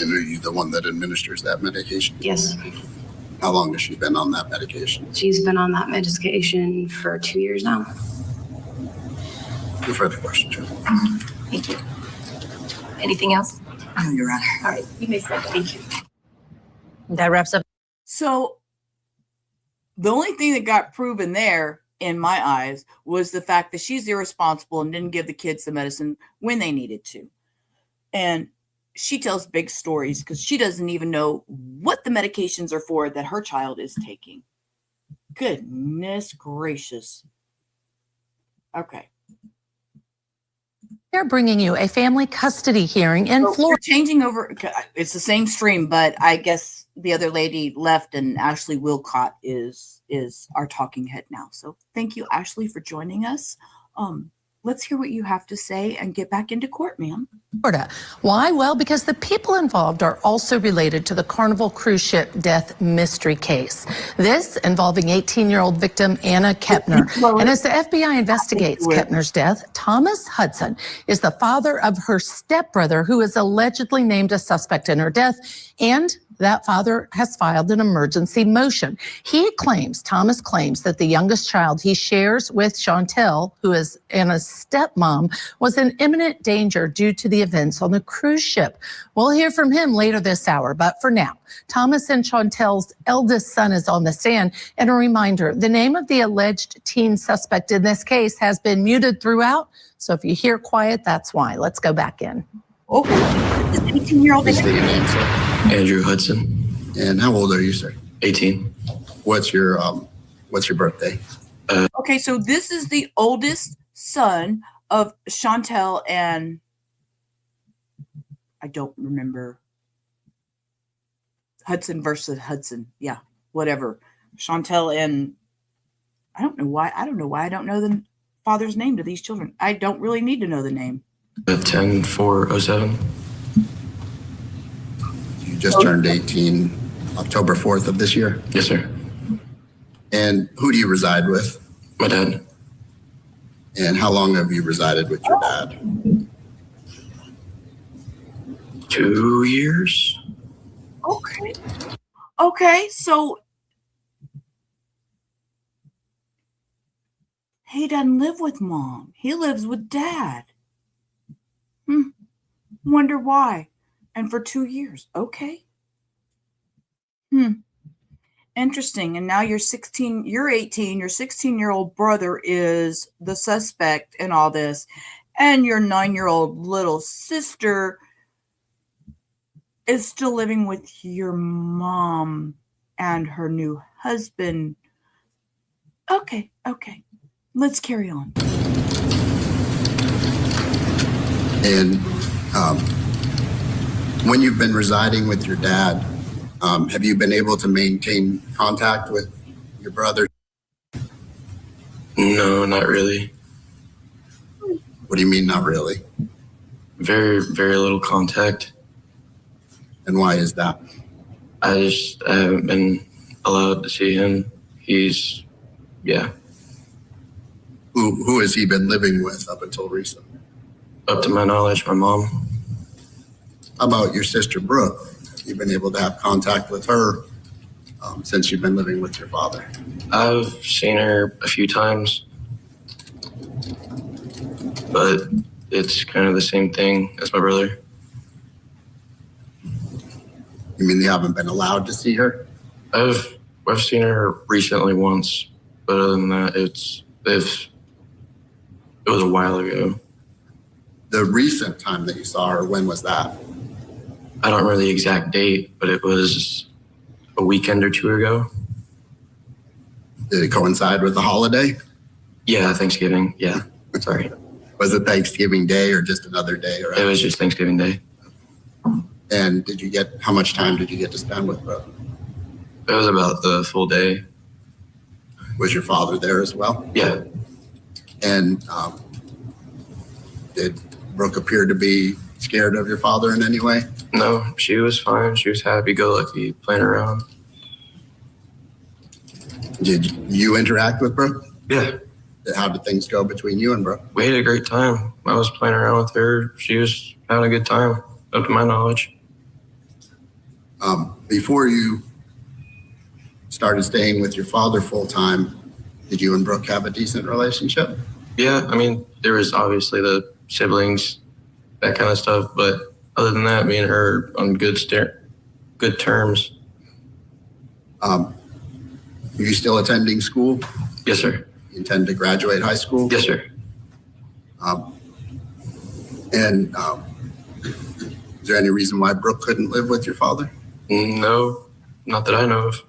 And are you the one that administers that medication? Yes. How long has she been on that medication? She's been on that medication for 2 years now. No further questions, Joe. Thank you. Anything else? No, Your Honor. All right, you may step down. Thank you. That wraps up. So the only thing that got proven there, in my eyes, was the fact that she's irresponsible and didn't give the kids the medicine when they needed to. And she tells big stories because she doesn't even know what the medications are for that her child is taking. Goodness gracious. Okay. They're bringing you a family custody hearing in Florida. We're changing over. It's the same stream, but I guess the other lady left, and Ashley Wilcott is our talking head now. So thank you, Ashley, for joining us. Let's hear what you have to say and get back into court, ma'am. Florida. Why? Well, because the people involved are also related to the Carnival cruise ship death mystery case. This involving 18-year-old victim Anna Kepner. And as the FBI investigates Kepner's death, Thomas Hudson is the father of her stepbrother, who is allegedly named a suspect in her death, and that father has filed an emergency motion. Thomas claims that the youngest child he shares with Chantel, who is Anna's stepmom, was in imminent danger due to the events on the cruise ship. We'll hear from him later this hour, but for now, Thomas and Chantel's eldest son is on the stand. And a reminder, the name of the alleged teen suspect in this case has been muted throughout, so if you hear quiet, that's why. Let's go back in. Okay. This 18-year-old. State your name, sir. Andrew Hudson, And how old are you, sir? 18. What's your birthday? Okay, so this is the oldest son of Chantel and I don't remember. Hudson versus Hudson. Yeah, whatever. Chantel and I don't know why I don't know the father's name to these children. I don't really need to know the name. 10/4/07. You just turned 18 October 4th of this year. Yes, sir. And who do you reside with? My dad. And how long have you resided with your dad? 2 years. Okay, so he doesn't live with mom. He lives with dad. Wonder why. And for 2 years. Okay. Interesting. And now you're 18, your 16-year-old brother is the suspect in all this. And your 9-year-old little sister is still living with your mom and her new husband. Okay. Let's carry on. And when you've been residing with your dad, have you been able to maintain contact with your brother? No, not really. What do you mean, not really? Very, very little contact. And why is that? I haven't been allowed to see him. Who has he been living with up until recently? Up to my knowledge, my mom. How about your sister, Brooke? Have you been able to have contact with her since you've been living with your father? I've seen her a few times, but it's kind of the same thing as my brother. You mean they haven't been allowed to see her? I've seen her recently once, but other than that, it was a while ago. The recent time that you saw her, when was that? I don't remember the exact date, but it was a weekend or two ago. Did it coincide with the holiday? Yeah, Thanksgiving. Yeah, sorry. Was it Thanksgiving Day or just another day? Or it was just Thanksgiving Day. And how much time did you get to spend with Brooke? It was about the full day. Was your father there as well? Yeah. And did Brooke appear to be scared of your father in any way? No, she was fine. She was happy-go-lucky, playing around. Did you interact with Brooke? Yeah. How did things go between you and Brooke? We had a great time. I was playing around with her. She was having a good time, up to my knowledge. Before you started staying with your father full-time, did you and Brooke have a decent relationship? Yeah, I mean, there was obviously the siblings, that kind of stuff, but other than that, me and her on good terms. Are you still attending school? Yes, sir. You intend to graduate high school? Yes, sir. And is there any reason why Brooke couldn't live with your father? No, not that I know of.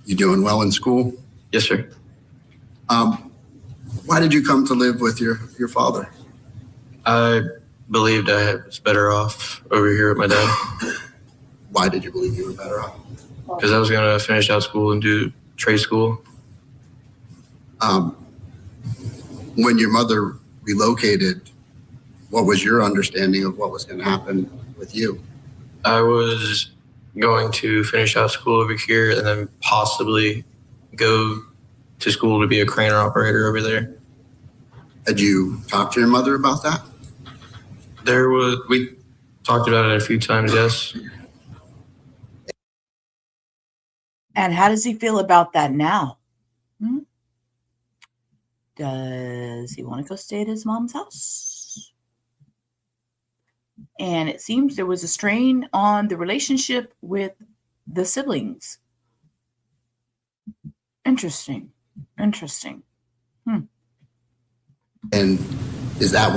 You doing well in school? Yes, sir. Why did you come to live with your father? I believed I was better off over here with my dad. Why did you believe you were better off? Because I was going to finish out school and do trade school. When your mother relocated, what was your understanding of what was going to happen with you? I was going to finish out school over here and then possibly go to school to be a crane operator over there. Had you talked to your mother about that? We talked about it a few times, yes. And how does he feel about that now? Does he want to go stay at his mom's house? And it seems there was a strain on the relationship with the siblings. Interesting. And is that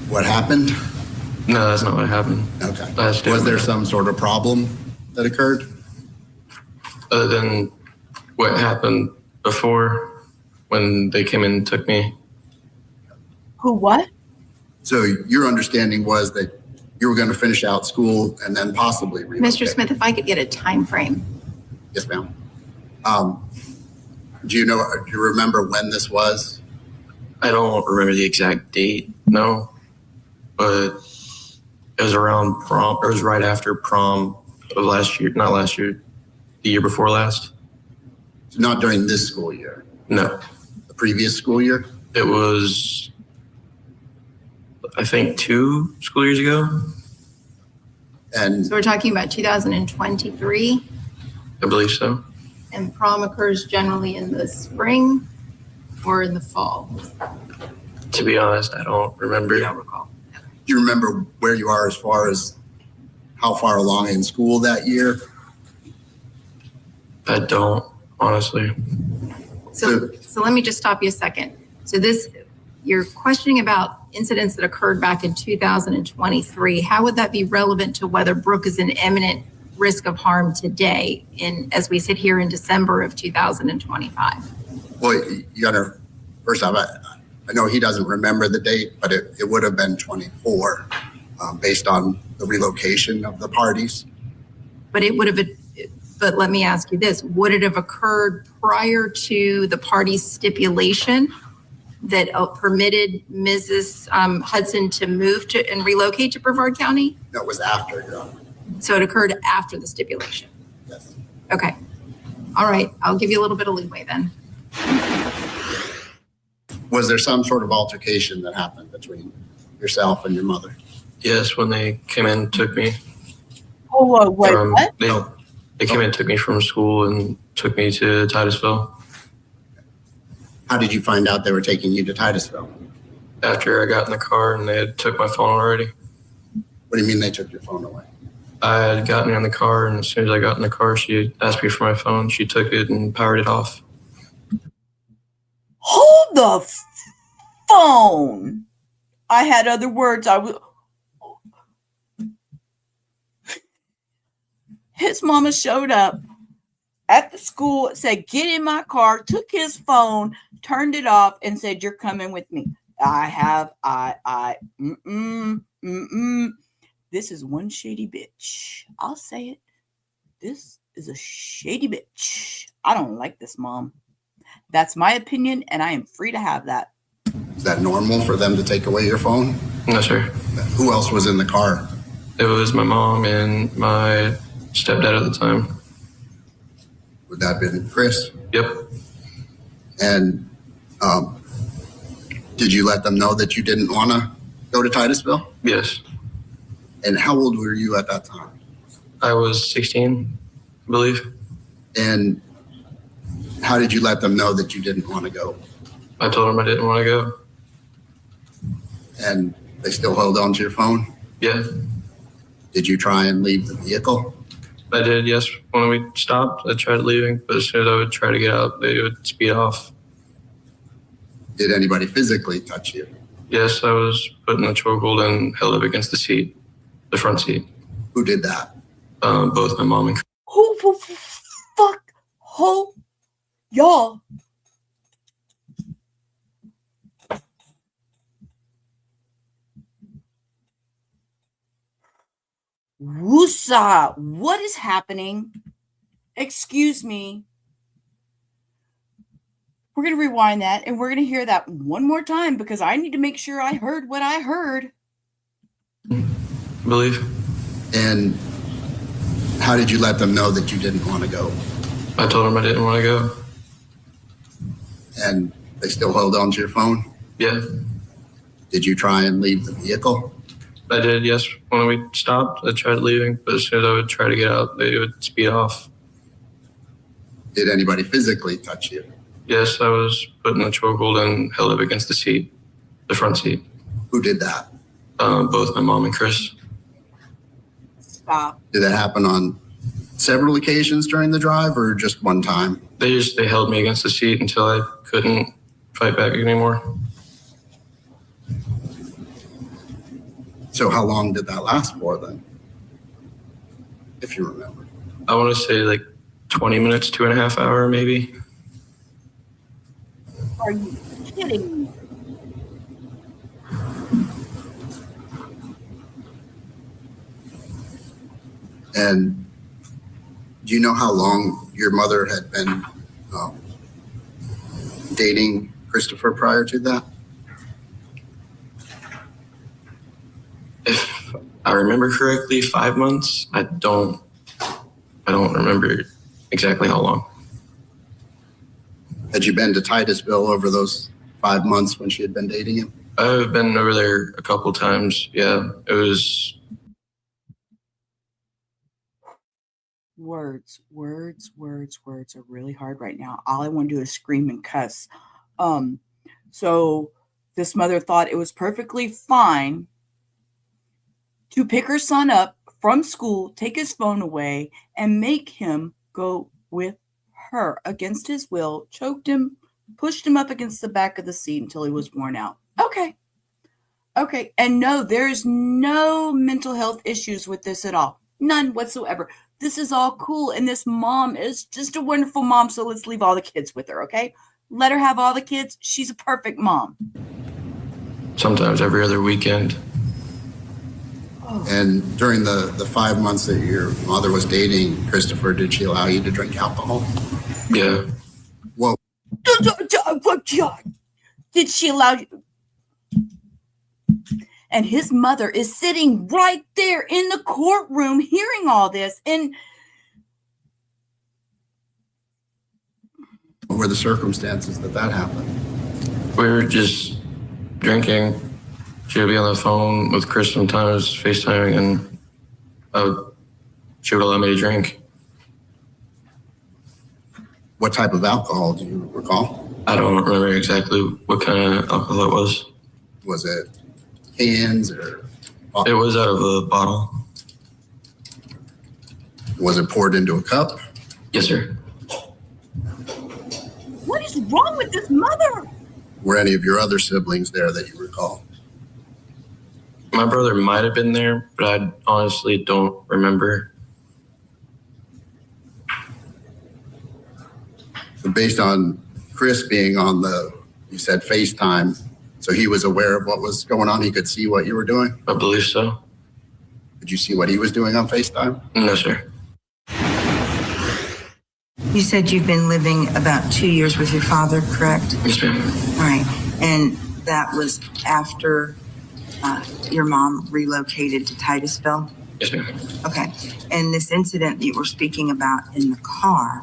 what happened? No, that's not what happened. Okay. Was there some sort of problem that occurred? Other than what happened before when they came in and took me. Who, what? So your understanding was that you were going to finish out school and then possibly relocate. Mr. Smith, if I could get a time frame. Yes, ma'am. Do you remember when this was? I don't remember the exact date, no. But it was around prom. It was right after prom of last year. Not last year. The year before last. So not during this school year? No. The previous school year? It was, I think, 2 school years ago. And So we're talking about 2023, I believe so. and prom occurs generally in the spring or in the fall. To be honest, I don't remember. You don't recall. Do you remember where you are as far as how far along in school that year? I don't, honestly. So let me just stop you a second. So you're questioning about incidents that occurred back in 2023. How would that be relevant to whether Brooke is in imminent risk of harm today, as we sit here in December of 2025? Well, you gotta, first off, I know he doesn't remember the date, but it would have been 24 based on the relocation of the parties. But but let me ask you this, would it have occurred prior to the party's stipulation that permitted Mrs. Hudson to move to and relocate to Brevard County? No, it was after, Your Honor. So it occurred after the stipulation? Yes. Okay. All right. I'll give you a little bit of leeway then. Was there some sort of altercation that happened between yourself and your mother? Yes, when they came in and took me. Oh, wait, what? They came in and took me from school and took me to Titusville. How did you find out they were taking you to Titusville? After I got in the car and they had took my phone already. What do you mean they took your phone away? I had gotten in the car, and as soon as I got in the car, she asked me for my phone. She took it and powered it off. Hold the phone. I had other words. His mama showed up at the school, said, get in my car, took his phone, turned it off, and said, you're coming with me. This is one shady bitch. I'll say it. This is a shady bitch. I don't like this mom. That's my opinion, and I am free to have that. Is that normal for them to take away your phone? No, sir. Who else was in the car? It was my mom and my stepdad at the time. Would that have been Chris? Yep. And did you let them know that you didn't want to go to Titusville? Yes. And how old were you at that time? I was 16, I believe. And how did you let them know that you didn't want to go? I told them I didn't want to go. And they still held on to your phone? Yeah. Did you try and leave the vehicle? I did, yes. When we stopped, I tried leaving, but as soon as I would try to get out, they would speed off. Did anybody physically touch you? Yes, I was put in a chokehold and held up against the seat, the front seat. Who did that? Both my mom and Who fuck? Ho, y'all. Woosa, what is happening? Excuse me. We're going to rewind that and we're going to hear that one more time because I need to make sure I heard what I heard. I believe. And how did you let them know that you didn't want to go? I told them I didn't want to go. And they still held on to your phone? Yeah. Did you try and leave the vehicle? I did, yes. When we stopped, I tried leaving, but as soon as I would try to get out, they would speed off. Did anybody physically touch you? Yes, I was put in a chokehold and held up against the seat, the front seat. Who did that? Both my mom and Chris. Stop. Did that happen on several occasions during the drive or just one time? They held me against the seat until I couldn't fight back anymore. So how long did that last for then? If you remember. I want to say like 20 minutes, 2.5 hours maybe. Are you kidding me? And do you know how long your mother had been dating Christopher prior to that? If I remember correctly, 5 months. I don't remember exactly how long. Had you been to Titusville over those 5 months when she had been dating him? I've been over there a couple times. Yeah, it was. Words are really hard right now. All I want to do is scream and cuss. So this mother thought it was perfectly fine to pick her son up from school, take his phone away, and make him go with her against his will, choked him, pushed him up against the back of the seat until he was worn out. Okay. And no, there's no mental health issues with this at all. None whatsoever. This is all cool. And this mom is just a wonderful mom. So let's leave all the kids with her. Okay. Let her have all the kids. She's a perfect mom. Sometimes every other weekend. And during the 5 months that your mother was dating Christopher, did she allow you to drink alcohol? Yeah. Whoa. Did she allow you? And his mother is sitting right there in the courtroom hearing all this. And What were the circumstances that happened? We were just drinking. She would be on the phone with Chris sometimes, FaceTiming, and she would allow me to drink. What type of alcohol do you recall? I don't remember exactly what kind of alcohol it was. Was it cans or? It was out of a bottle. Was it poured into a cup? Yes, sir. what is wrong with this mother? Were any of your other siblings there that you recall? My brother might have been there, but I honestly don't remember. So based on Chris being on you said FaceTime, so he was aware of what was going on? He could see what you were doing? I believe so. Did you see what he was doing on FaceTime? No, sir. You said you've been living about 2 years with your father, correct? Yes, ma'am. All right. And that was after your mom relocated to Titusville? Yes, ma'am. Okay. And this incident that you were speaking about in the car,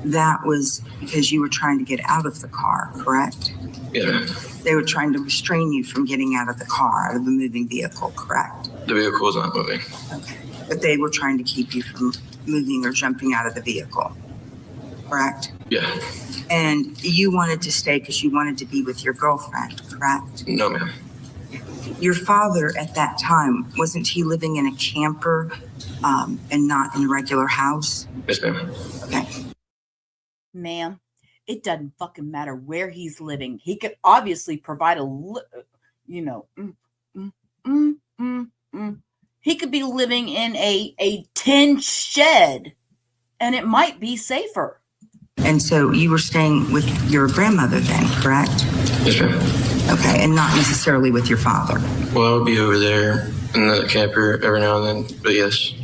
that was because you were trying to get out of the car, correct? Yes, ma'am. They were trying to restrain you from getting out of the car, out of the moving vehicle, correct? The vehicle was not moving. Okay. But they were trying to keep you from moving or jumping out of the vehicle, correct? Yeah. And you wanted to stay because you wanted to be with your girlfriend, correct? No, ma'am. Your father at that time, wasn't he living in a camper and not in a regular house? Yes, ma'am. Okay. Ma'am, it doesn't fucking matter where he's living. He could obviously provide he could be living in a tin shed and it might be safer. And so you were staying with your grandmother then, correct? Yes, ma'am. Okay, and not necessarily with your father. Well, I would be over there in the camper every now and then, but yes.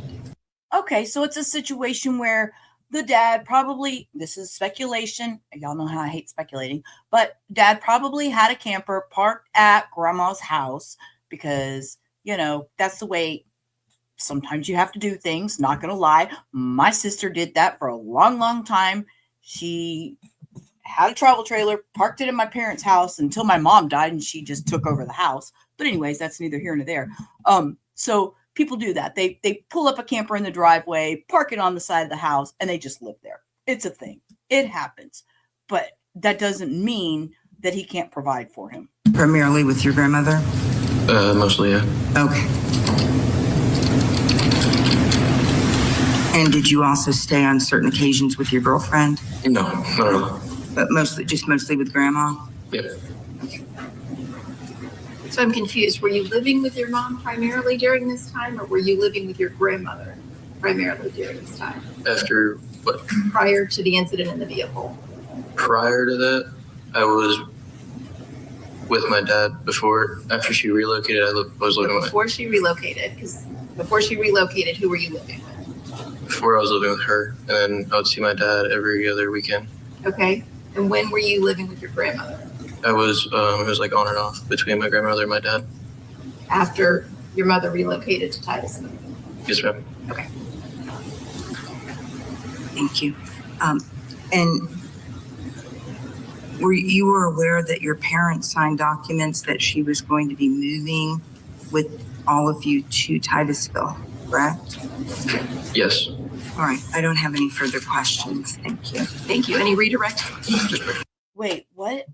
Okay, so it's a situation where the dad probably, this is speculation, y'all know how I hate speculating, but dad probably had a camper parked at grandma's house because, that's the way sometimes you have to do things, not going to lie. My sister did that for a long, long time. She had a travel trailer, parked it in my parents' house until my mom died and she just took over the house. But anyways, that's neither here nor there. So people do that. They pull up a camper in the driveway, park it on the side of the house, and they just live there. It's a thing. It happens. But that doesn't mean that he can't provide for him. Primarily with your grandmother? Mostly, yeah. Okay. And did you also stay on certain occasions with your girlfriend? No, not at all. But mostly with grandma? Yep. So I'm confused. Were you living with your mom primarily during this time, or were you living with your grandmother primarily during this time? After what? Prior to the incident in the vehicle. Prior to that, I was with my dad before. After she relocated, I was living with. Before she relocated, who were you living with? Before I was living with her, and then I would see my dad every other weekend. Okay. And when were you living with your grandmother? I was, it was like on and off between my grandmother and my dad. After your mother relocated to Titusville? Yes, ma'am. Okay. Thank you. And you were aware that your parents signed documents that she was going to be moving with all of you to Titusville, correct? Yes. All right. I don't have any further questions. Thank you. Thank you. Any redirect? Wait, what?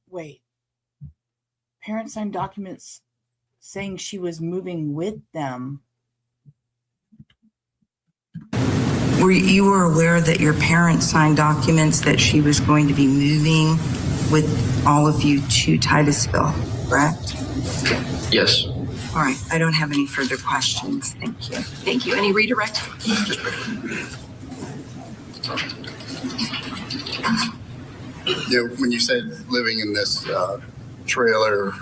Wait. Parents signed documents saying she was moving with them. You were aware that your parents signed documents that she was going to be moving with all of you to Titusville, correct? Yes. All right, I don't have any further questions. Thank you. Thank you. Any redirect? When you said living in this trailer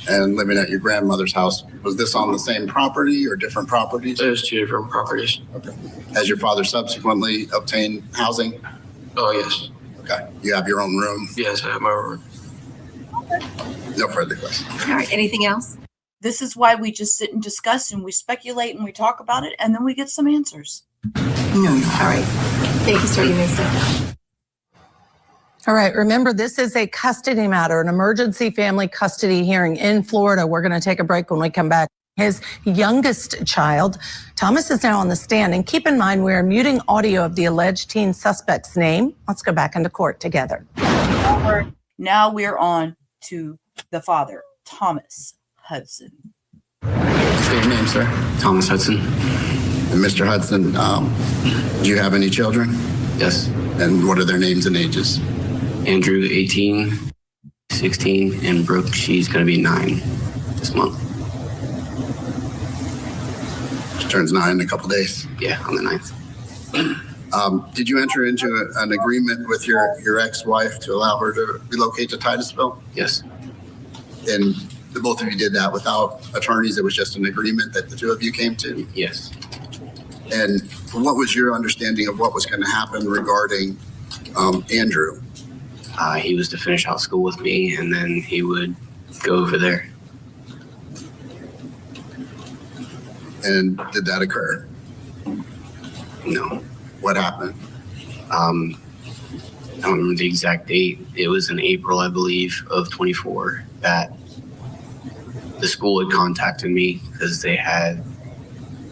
and living at your grandmother's house, was this on the same property or different properties? There's 2 different properties. Okay. Has your father subsequently obtained housing? Oh, yes. Okay. You have your own room? Yes, I have my room. No further questions. All right, anything else? This is why we just sit and discuss and we speculate and we talk about it and then we get some answers. No. All right. Thank you, sir. You may step down. All right, remember, this is a custody matter, an emergency family custody hearing in Florida. We're going to take a break. When we come back. His youngest child, Thomas, is now on the stand. And keep in mind, we are muting audio of the alleged teen suspect's name. Let's go back into court together. Now we're on to the father, Thomas Hudson. Say your name, sir. Thomas Hudson. And Mr. Hudson, do you have any children? Yes. And what are their names and ages? Andrew, 18, 16, and Brooke, she's going to be 9 this month. She turns 9 in a couple days. Yeah, on the 9th. Did you enter into an agreement with your ex-wife to allow her to relocate to Titusville? Yes. And the both of you did that without attorneys? It was just an agreement that the 2 of you came to? Yes. And what was your understanding of what was going to happen regarding Andrew? He was to finish out school with me, and then he would go over there. And did that occur? No. What happened? I don't remember the exact date. It was in April, I believe, of 24 that the school had contacted me because they had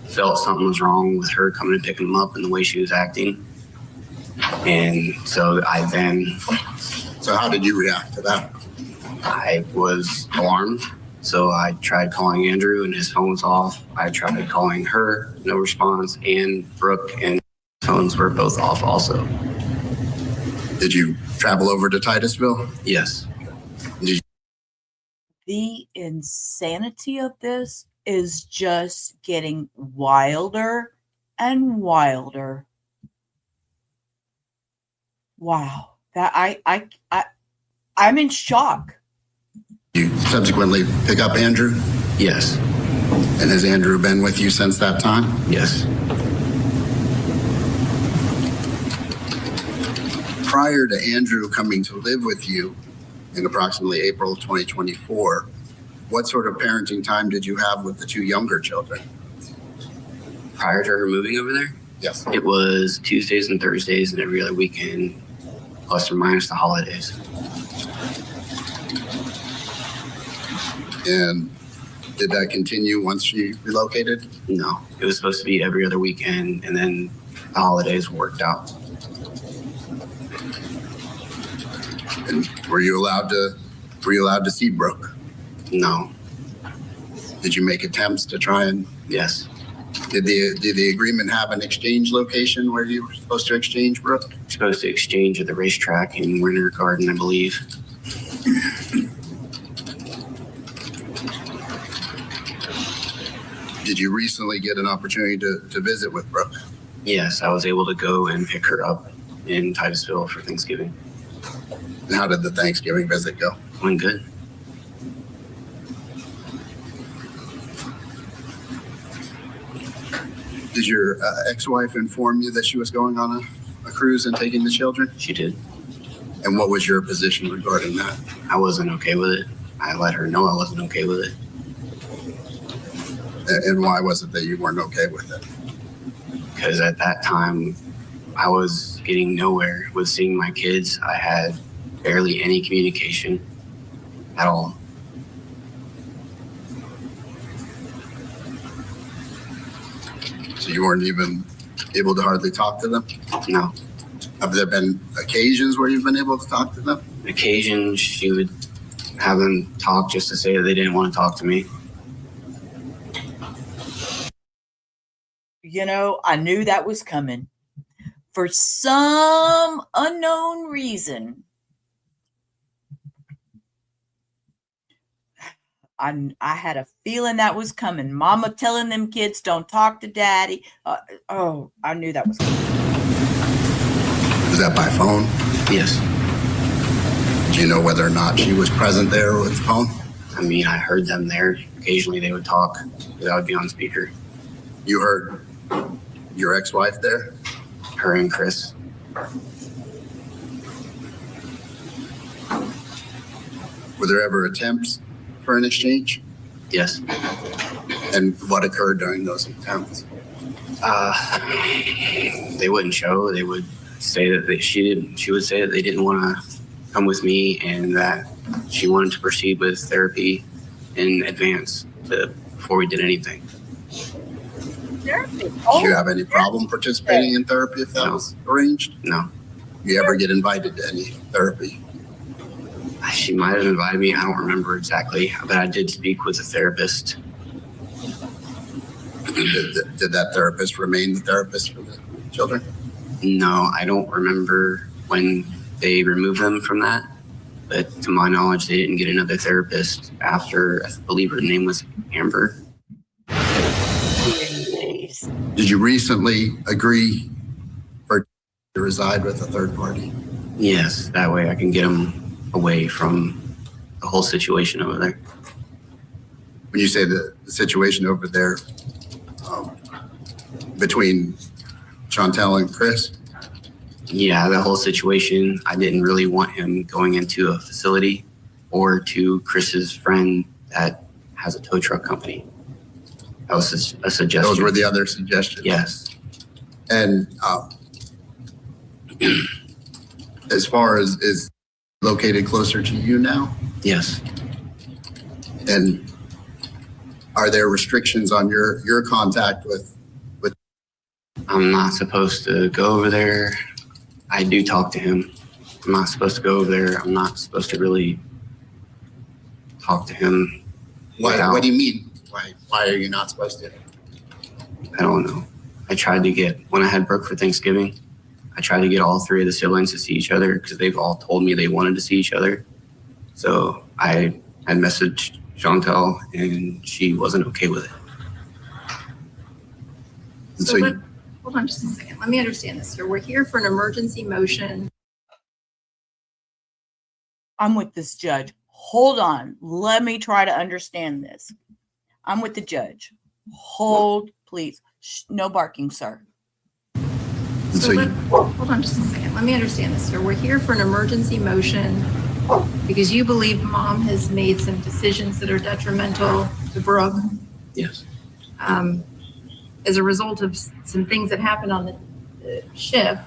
felt something was wrong with her coming and picking him up and the way she was acting. And so So how did you react to that? I was alarmed. So I tried calling Andrew and his phone was off. I tried calling her, no response, and Brooke and phones were both off also. Did you travel over to Titusville? Yes. The insanity of this is just getting wilder and wilder. Wow. That I'm in shock. You subsequently pick up Andrew? Yes. And has Andrew been with you since that time? Yes. Prior to Andrew coming to live with you in approximately April of 2024, what sort of parenting time did you have with the 2 younger children? Prior to her moving over there? Yes. It was Tuesdays and Thursdays and every other weekend, plus or minus the holidays. And did that continue once she relocated? No, it was supposed to be every other weekend, and then the holidays worked out. And were you allowed to see Brooke? No. Did you make attempts to try and? Yes. Did the agreement have an exchange location where you were supposed to exchange Brooke? You're supposed to exchange at the racetrack in Winter Garden, I believe. Did you recently get an opportunity to visit with Brooke? Yes, I was able to go and pick her up in Titusville for Thanksgiving. And how did the Thanksgiving visit go? Went good. Did your ex-wife inform you that she was going on a cruise and taking the children? She did. And what was your position regarding that? I wasn't okay with it. I let her know I wasn't okay with it. And why was it that you weren't okay with it? Because at that time, I was getting nowhere with seeing my kids. I had barely any communication at all. So you weren't even able to hardly talk to them? No. Have there been occasions where you've been able to talk to them? Occasions she would have them talk just to say that they didn't want to talk to me. You know, I knew that was coming. For some unknown reason, I had a feeling that was coming. Mama telling them kids don't talk to daddy. I knew that was coming. Was that by phone? Yes. Do you know whether or not she was present there with the phone? I mean, I heard them there. Occasionally they would talk, but I would be on speaker. You heard your ex-wife there? Her and Chris. Were there ever attempts for an exchange? Yes. And what occurred during those attempts? They wouldn't show. They would say that she would say that they didn't want to come with me and that she wanted to proceed with therapy in advance before we did anything. Did you have any problem participating in therapy if that was arranged? No. You ever get invited to any therapy? She might have invited me. I don't remember exactly, but I did speak with a therapist. Did that therapist remain the therapist for the children? No, I don't remember when they removed them from that. But to my knowledge, they didn't get another therapist after, I believe her name was Amber. Did you recently agree for to reside with a third party? Yes, that way I can get them away from the whole situation over there. When you say the situation over there between Chantel and Chris? Yeah, the whole situation, I didn't really want him going into a facility or to Chris's friend that has a tow truck company. That was a suggestion. Those were the other suggestions? Yes. And as far as is located closer to you now? Yes. And are there restrictions on your contact with? I'm not supposed to go over there. I do talk to him. I'm not supposed to go over there. I'm not supposed to really talk to him. What do you mean? Why are you not supposed to? I don't know. I tried to get, when I had Brooke for Thanksgiving, I tried to get all three of the siblings to see each other because they've all told me they wanted to see each other. So I had messaged Chantel and she wasn't okay with it. And so hold on just a second. Let me understand this, sir. We're here for an emergency motion. I'm with this judge. Hold on. Let me try to understand this. I'm with the judge. Hold, please. No barking, sir. Hold on just a second. Let me understand this, sir. We're here for an emergency motion because you believe mom has made some decisions that are detrimental to Brooke. Yes. As a result of some things that happened on the ship,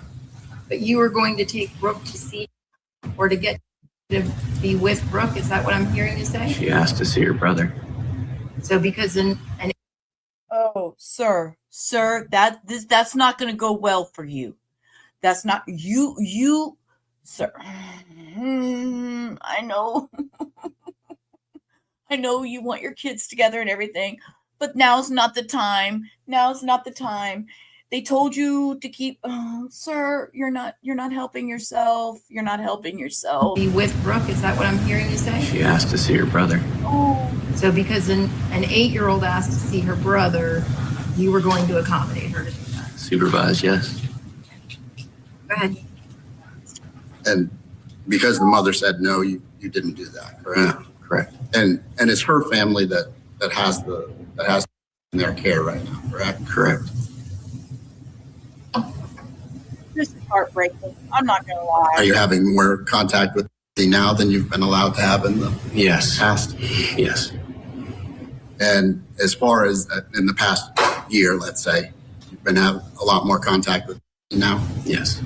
but you were going to take Brooke to see or to get to be with Brooke. Is that what I'm hearing you say? She asked to see her brother. So because Oh, sir, that's not going to go well for you. That's not you, sir. I know. I know you want your kids together and everything, but now's not the time. Now's not the time. They told you to keep, sir, you're not helping yourself. You're not helping yourself. Be with Brooke. Is that what I'm hearing you say? She asked to see her brother. Oh. So because an 8-year-old asked to see her brother, you were going to accommodate her to do that? Supervised, yes. Go ahead. And because the mother said no, you didn't do that, correct? No, correct. And it's her family that has in their care right now, correct? Correct. This is heartbreaking. I'm not going to lie. Are you having more contact with her now than you've been allowed to have in the past? Yes. And as far as in the past year, let's say, you've been having a lot more contact with her now? Yes.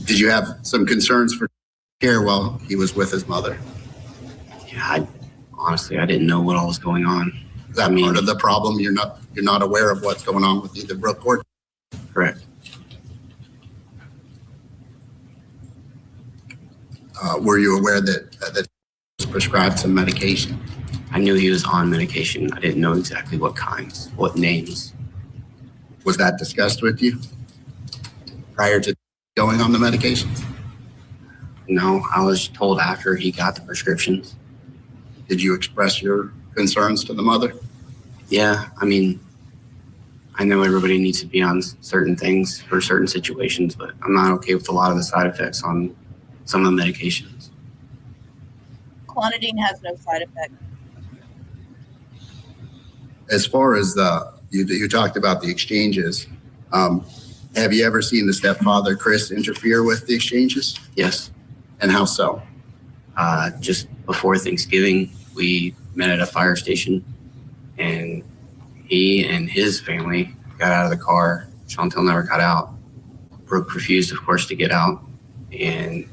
Did you have some concerns for care while he was with his mother? Yeah, honestly, I didn't know what all was going on. Is that part of the problem? You're not aware of what's going on with either Brooke or? Correct. Were you aware that he was prescribed some medication? I knew he was on medication. I didn't know exactly what kinds, what names. Was that discussed with you prior to going on the medication? No, I was told after he got the prescriptions. Did you express your concerns to the mother? Yeah, I mean, I know everybody needs to be on certain things for certain situations, but I'm not okay with a lot of the side effects on some of the medications. Clonidine has no side effect. As far as you talked about the exchanges, have you ever seen the stepfather, Chris, interfere with the exchanges? Yes. And how so? Just before Thanksgiving, we met at a fire station, and he and his family got out of the car. Chantel never got out. Brooke refused, of course, to get out. And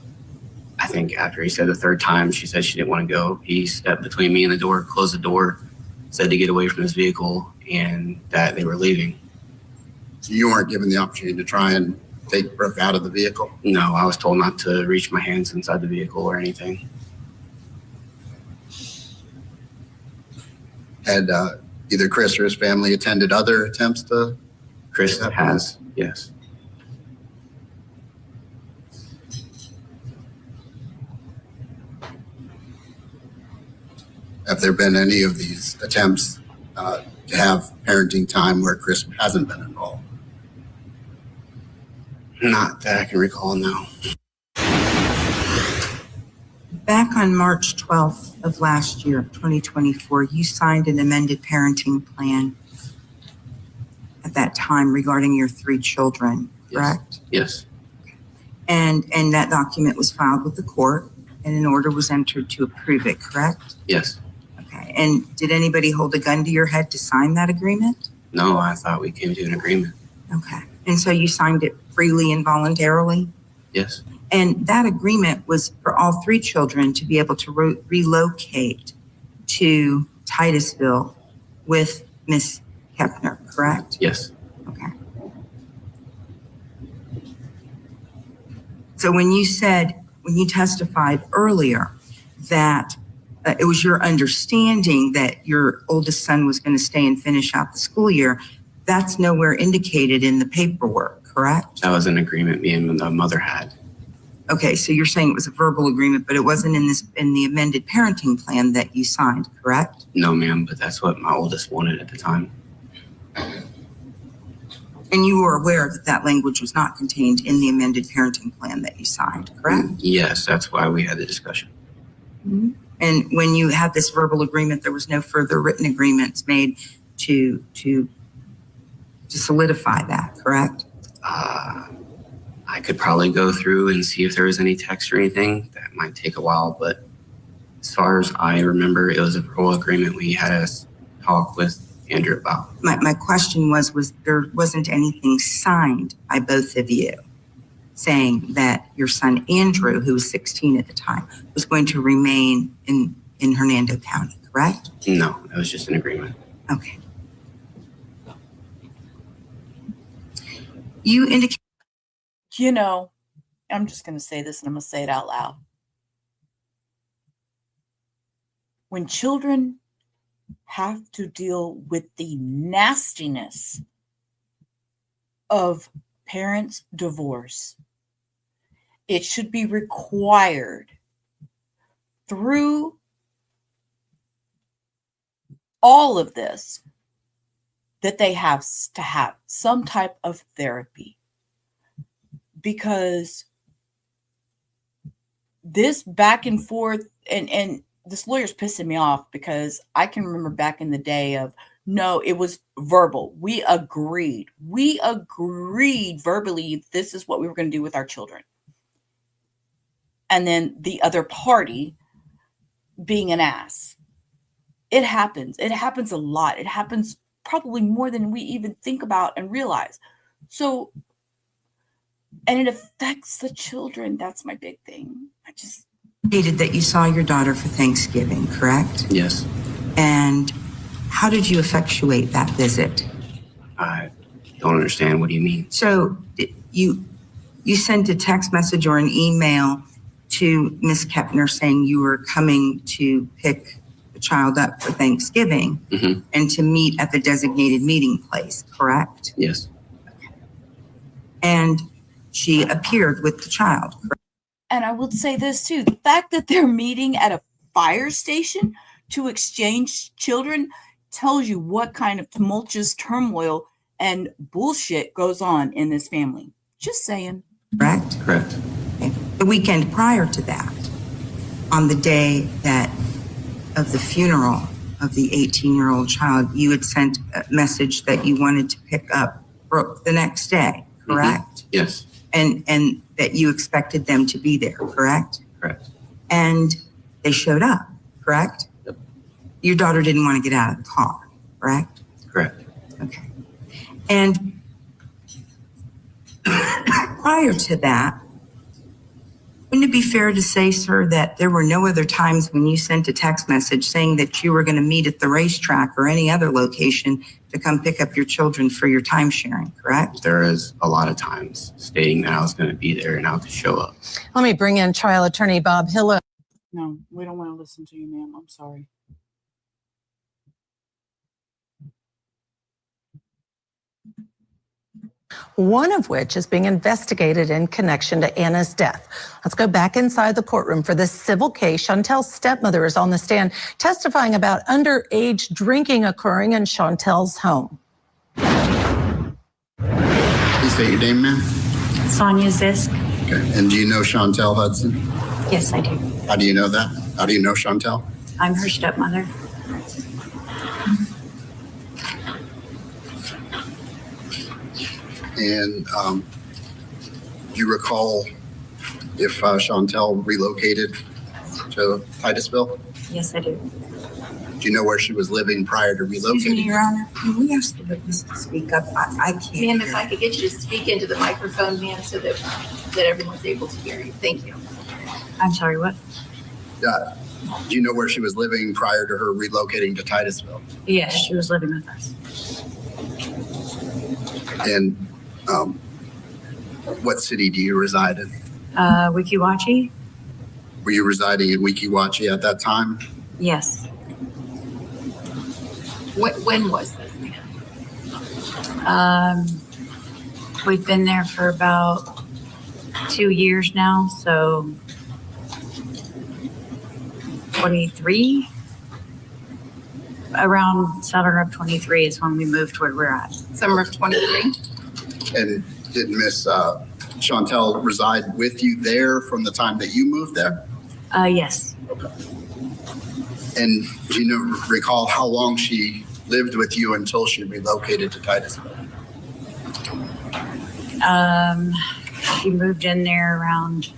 I think after he said the third time, she said she didn't want to go. He stepped between me and the door, closed the door, said to get away from his vehicle, and that they were leaving. So you weren't given the opportunity to try and take Brooke out of the vehicle? No, I was told not to reach my hands inside the vehicle or anything. Had either Chris or his family attended other attempts to? Chris has, yes. Have there been any of these attempts to have parenting time where Chris hasn't been involved? Not that I can recall, no. Back on March 12th of last year, 2024, you signed an amended parenting plan at that time regarding your 3 children, correct? Yes. And that document was filed with the court and an order was entered to approve it, correct? Yes. Okay. And did anybody hold a gun to your head to sign that agreement? No, I thought we came to an agreement. Okay. And so you signed it freely and voluntarily? Yes. And that agreement was for all 3 children to be able to relocate to Titusville with Miss Kepner, correct? Yes. Okay. So when you testified earlier that it was your understanding that your oldest son was going to stay and finish out the school year, that's nowhere indicated in the paperwork, correct? That was an agreement me and the mother had. Okay, so you're saying it was a verbal agreement, but it wasn't in the amended parenting plan that you signed, correct? No, ma'am, but that's what my oldest wanted at the time. And you were aware that that language was not contained in the amended parenting plan that you signed, correct? Yes, that's why we had the discussion. Mm-hmm. And when you had this verbal agreement, there was no further written agreements made to solidify that, correct? I could probably go through and see if there was any text or anything. That might take a while, but as far as I remember, it was a verbal agreement we had a talk with Andrew about. My question was there wasn't anything signed by both of you saying that your son Andrew, who was 16 at the time, was going to remain in Hernando County, correct? No, it was just an agreement. Okay. You indicate. You know, I'm just going to say this and I'm going to say it out loud. When children have to deal with the nastiness of parents' divorce, it should be required through all of this that they have to have some type of therapy. Because this back and forth, and this lawyer's pissing me off because I can remember back in the day of, no, it was verbal. We agreed verbally, this is what we were going to do with our children. And then the other party being an ass. It happens. It happens a lot. It happens probably more than we even think about and realize. So, and it affects the children. That's my big thing. I just stated that you saw your daughter for Thanksgiving, correct? Yes. And how did you effectuate that visit? I don't understand. What do you mean? So you sent a text message or an email to Miss Kepner saying you were coming to pick the child up for Thanksgiving and to meet at the designated meeting place, correct? Yes. And she appeared with the child, correct? And I will say this too, the fact that they're meeting at a fire station to exchange children tells you what kind of tumultuous turmoil and bullshit goes on in this family. Just saying. Correct? Correct. Okay. The weekend prior to that, on the day that of the funeral of the 18-year-old child, you had sent a message that you wanted to pick up Brooke the next day, correct? Yes. And that you expected them to be there, correct? Correct. And they showed up, correct? Yep. Your daughter didn't want to get out of the car, correct? Correct. Okay. And prior to that, wouldn't it be fair to say, sir, that there were no other times when you sent a text message saying that you were going to meet at the racetrack or any other location to come pick up your children for your time sharing, correct? There is a lot of times stating that I was going to be there and I would show up. Let me bring in trial attorney Bob Hilla. No, we don't want to listen to you, ma'am. I'm sorry. One of which is being investigated in connection to Anna's death. Let's go back inside the courtroom for this civil case. Chantel's stepmother is on the stand testifying about underage drinking occurring in Chantel's home. Please state your name, ma'am. Sonia Zisk. Okay. And do you know Chantel Hudson? Yes, I do. How do you know that? How do you know Chantel? I'm her stepmother. And do you recall if Chantel relocated to Titusville? Yes, I do. Do you know where she was living prior to relocating? Excuse me, Your Honor, can we ask the witness to speak up? I can't. Ma'am, hear. if I could get you to speak into the microphone, ma'am, so that everyone's able to hear you. Thank you. I'm sorry, what? Do you know where she was living prior to her relocating to Titusville? Yes, she was living with us. And what city do you reside in? Wikiwachi? Were you residing in Weekiwachi at that time? Yes. When was this, ma'am? We've been there for about 2 years now, so 23? Around summer of 23 is when we moved to where we're at. Summer of 23? And did Miss Chantel reside with you there from the time that you moved there? Yes. Okay. And do you recall how long she lived with you until she relocated to Titusville? She moved in there around,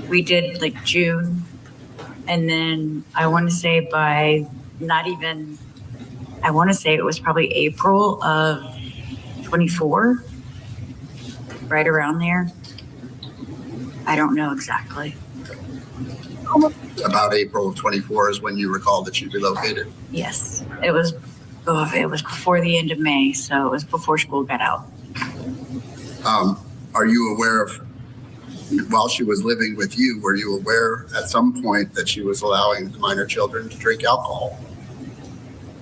we did like June. And then I want to say by I want to say it was probably April of 24, right around there. I don't know exactly. About April of 24 is when you recall that she relocated? Yes, it was before the end of May, so it was before school got out. Are you aware of, while she was living with you, were you aware at some point that she was allowing minor children to drink alcohol?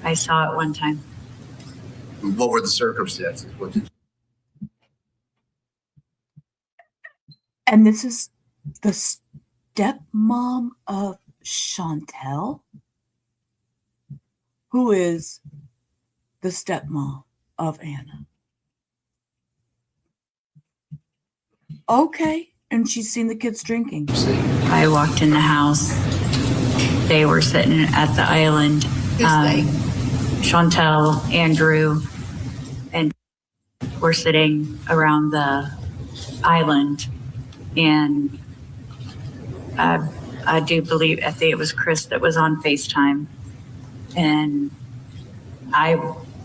I saw it one time. What were the circumstances? And this is the stepmom of Chantel, who is the stepmom of Anna. Okay. And she's seen the kids drinking. I walked in the house. They were sitting at the island. Who's they? Chantel, Andrew, and we're sitting around the island. And I do believe, I think it was Chris that was on FaceTime. And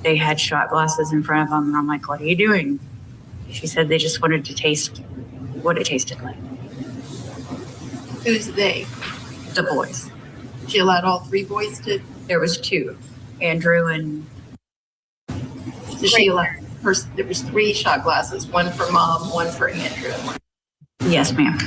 they had shot glasses in front of them. And I'm like, what are you doing? She said they just wanted to taste what it tasted like. Who's they? The boys. She allowed all 3 boys to? There was 2, Andrew and. So she allowed there was 3 shot glasses, one for mom, one for Andrew. Yes, ma'am.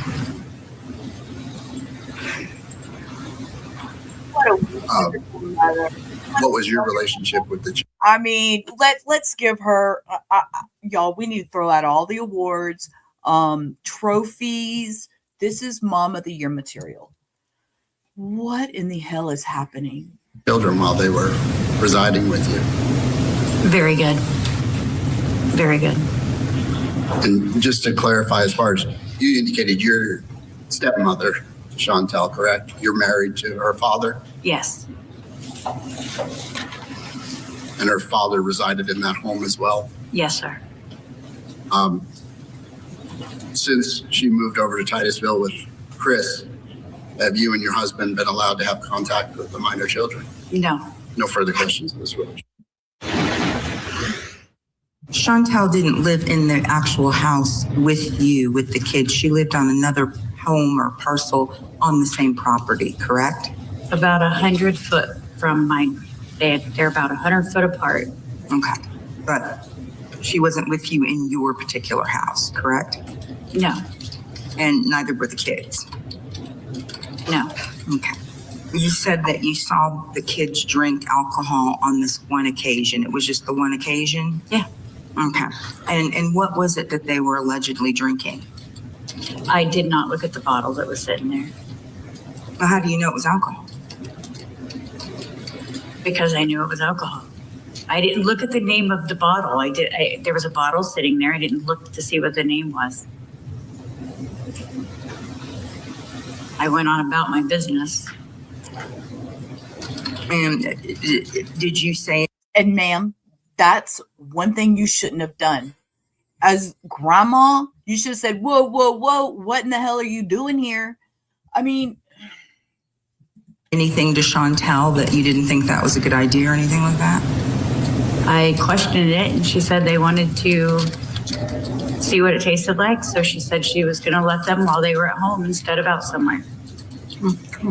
What was your relationship with the children? I mean, let's give her, y'all. We need to throw out all the awards, trophies. This is Mom of the Year material. What in the hell is happening? Children while they were residing with you. Very good. Very good. And just to clarify, as far as you indicated, your stepmother, Chantel, correct? You're married to her father, Yes. and her father resided in that home as well. Yes, sir. Since she moved over to Titusville with Chris, have you and your husband been allowed to have contact with the minor children? No. No further questions on this witness. Chantel didn't live in the actual house with you, with the kids. She lived on another home or parcel on the same property, correct? About 100 foot from mine. They're about 100 foot apart. Okay. But she wasn't with you in your particular house, correct? No. And neither were the kids? No. Okay. You said that you saw the kids drink alcohol on this one occasion. It was just the one occasion? Yeah. Okay. And what was it that they were allegedly drinking? I did not look at the bottle that was sitting there. Well, how do you know it was alcohol? Because I knew it was alcohol. I didn't look at the name of the bottle. There was a bottle sitting there. I didn't look to see what the name was. I went on about my business. And did you say? And ma'am, that's one thing you shouldn't have done. As grandma, you should have said, whoa, what in the hell are you doing here? I mean, Anything to Chantel that you didn't think that was a good idea or anything like that? I questioned it, and she said they wanted to see what it tasted like. So she said she was going to let them while they were at home instead of out somewhere. Okay.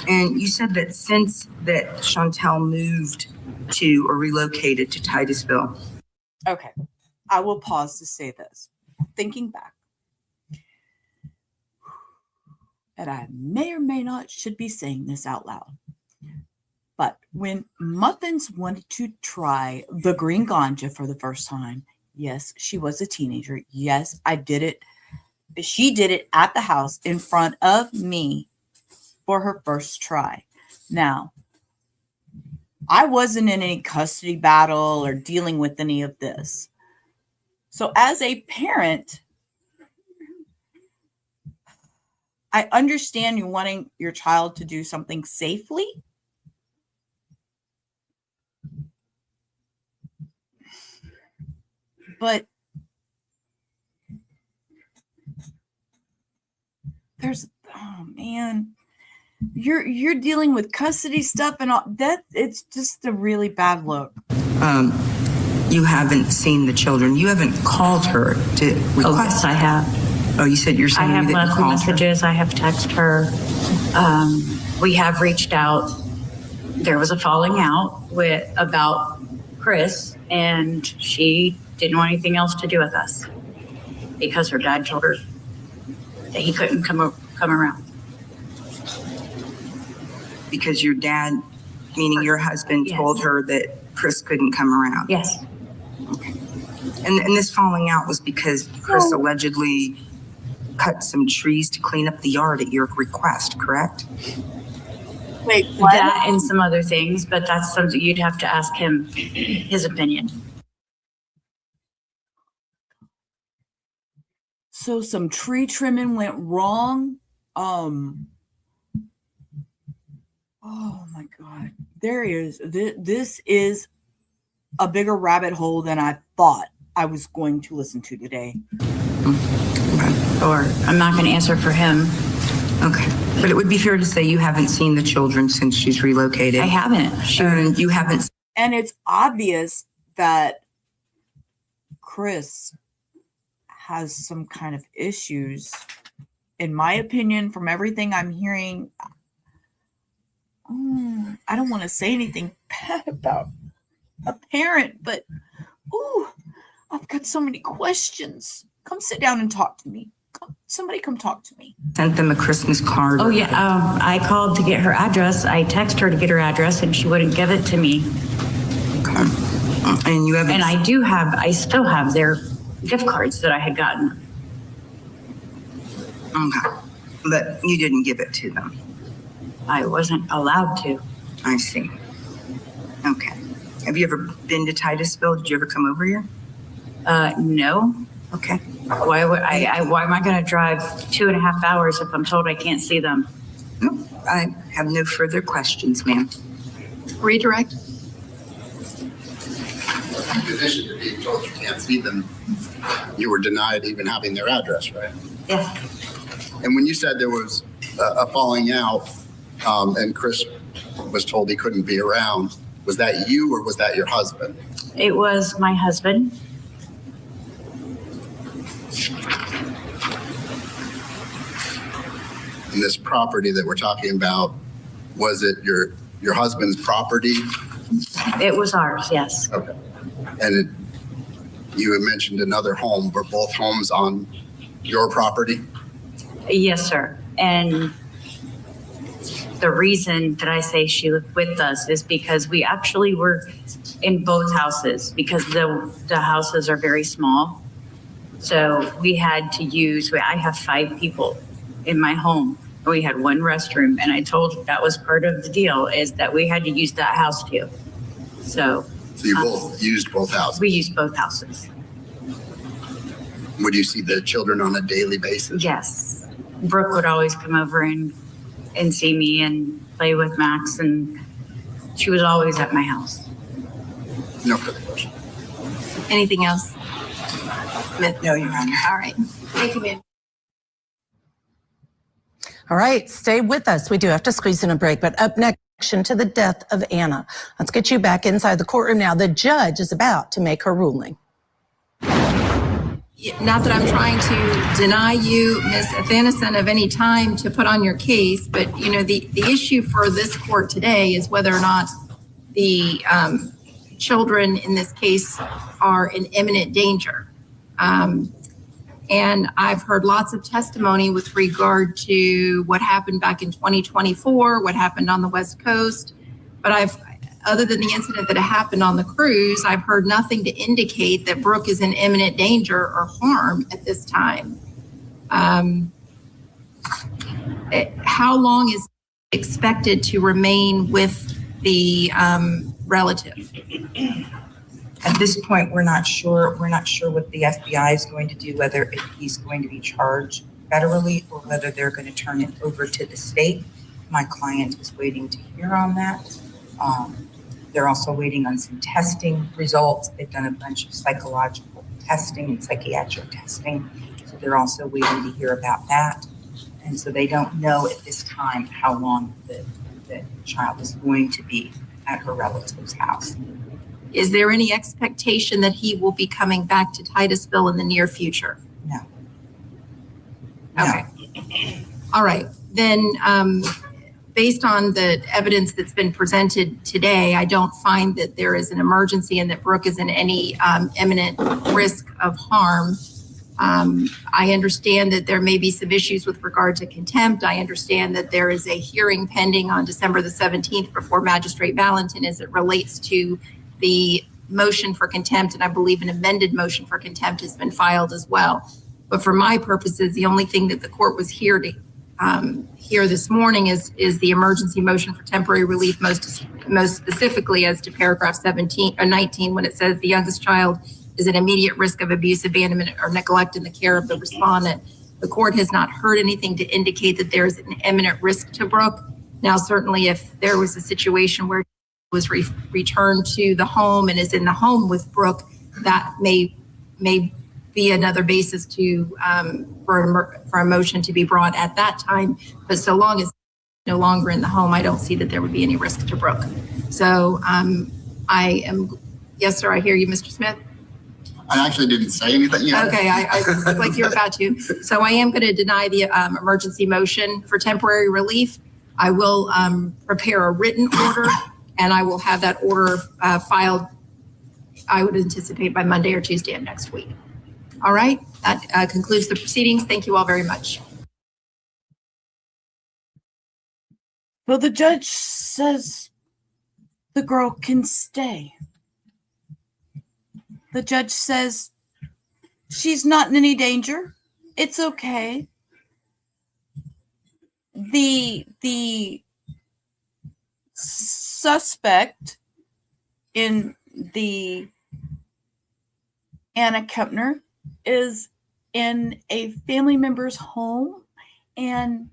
And you said that since that Chantel moved to or relocated to Titusville. okay, I will pause to say this. Thinking back, and I may or may not should be saying this out loud, but when Muffins wanted to try the green ganja for the first time, yes, she was a teenager. Yes, I did it. She did it at the house in front of me for her first try. Now, I wasn't in any custody battle or dealing with any of this. So as a parent, I understand you wanting your child to do something safely. But there's, oh man, you're dealing with custody stuff and all that. It's just a really bad look. You haven't seen the children. You haven't called her to request. Oh, yes, I have. Oh, you said you're saying I have that you left called messages. her. I have texted her. We have reached out. There was a falling out about Chris, and she didn't want anything else to do with us because her dad told her that he couldn't come around. Because your dad, meaning your husband, Yes. told her that Chris couldn't come around. Yes. Okay. And this falling out was because Chris allegedly cut some trees to clean up the yard at your request, correct? Wait, what? That and some other things, but that's something you'd have to ask him his opinion. So some tree trimming went wrong. Oh my God. This is a bigger rabbit hole than I thought I was going to listen to today. Or I'm not going to answer for him. Okay. But it would be fair to say you haven't seen the children since she's relocated. I haven't. And you haven't. And it's obvious that Chris has some kind of issues. In my opinion, from everything I'm hearing, I don't want to say anything bad about a parent, but I've got so many questions. Come sit down and talk to me. Come Somebody come talk to me. Sent them a Christmas card. Oh, yeah. I called to get her address. I texted her to get her address and she wouldn't give it to me. Okay. And you haven't. And I still have their gift cards that I had gotten. Okay. But you didn't give it to them. I wasn't allowed to. I see. Okay. Have you ever been to Titusville? Did you ever come over here? No. Okay. Why am I going to drive 2.5 hours if I'm told I can't see them? No, I have no further questions, ma'am. Redirect. In addition to being told you can't see them, you were denied even having their address, right? Yeah. And when you said there was a falling out, and Chris was told he couldn't be around, was that you or was that your husband? It was my husband. And this property that we're talking about, was it your husband's property? It was ours, yes. Okay. And you had mentioned another home. Were both homes on your property? Yes, sir. And the reason that I say she lived with us is because we actually were in both houses because the houses are very small. So we had to use, I have 5 people in my home. We had one restroom, and I told that was part of the deal is that we had to use that house too. So you both used both houses? We used both houses. Would you see the children on a daily basis? Yes. Brooke would always come over and see me and play with Max, and she was always at my house. No further questions. Anything else? No, Your Honor. All right. Thank you, ma'am. All right, stay with us. We do have to squeeze in a break, but up next, to the death of Anna. Let's get you back inside the courtroom now. The judge is about to make her ruling. Not that I'm trying to deny you, Ms. Athanasson, of any time to put on your case, but the issue for this court today is whether or not the children in this case are in imminent danger. And I've heard lots of testimony with regard to what happened back in 2024, what happened on the West Coast. But other than the incident that happened on the cruise, I've heard nothing to indicate that Brooke is in imminent danger or harm at this time. How long is expected to remain with the relative? At this point, we're not sure. We're not sure what the FBI is going to do, whether he's going to be charged federally or whether they're going to turn it over to the state. My client is waiting to hear on that. They're also waiting on some testing results. They've done a bunch of psychological testing and psychiatric testing. So they're also waiting to hear about that. And so they don't know at this time how long the child is going to be at her relative's house. Is there any expectation that he will be coming back to Titusville in the near future? No. Okay. All right. Then based on the evidence that's been presented today, I don't find that there is an emergency and that Brooke is in any imminent risk of harm. I understand that there may be some issues with regard to contempt. I understand that there is a hearing pending on December the 17th before Magistrate Valentin as it relates to the motion for contempt, and I believe an amended motion for contempt has been filed as well. But for my purposes, the only thing that the court was here to hear this morning is the emergency motion for temporary relief, most specifically as to paragraph 17 or 19, when it says the youngest child is at immediate risk of abuse, abandonment, or neglect in the care of the respondent. The court has not heard anything to indicate that there is an imminent risk to Brooke. Now, certainly if there was a situation where was returned to the home and is in the home with Brooke, that may be another basis to for a motion to be brought at that time. But so long as no longer in the home, I don't see that there would be any risk to Brooke. So yes, sir, I hear you, Mr. Smith. I actually didn't say anything yet. Okay, I look like you're about to. So I am going to deny the emergency motion for temporary relief. I will prepare a written order, and I will have that order filed, I would anticipate, by Monday or Tuesday of next week. All right, that concludes the proceedings. Thank you all very much. Well, the judge says the girl can stay. The judge says she's not in any danger. It's okay. The suspect in the Anna Kepner is in a family member's home, and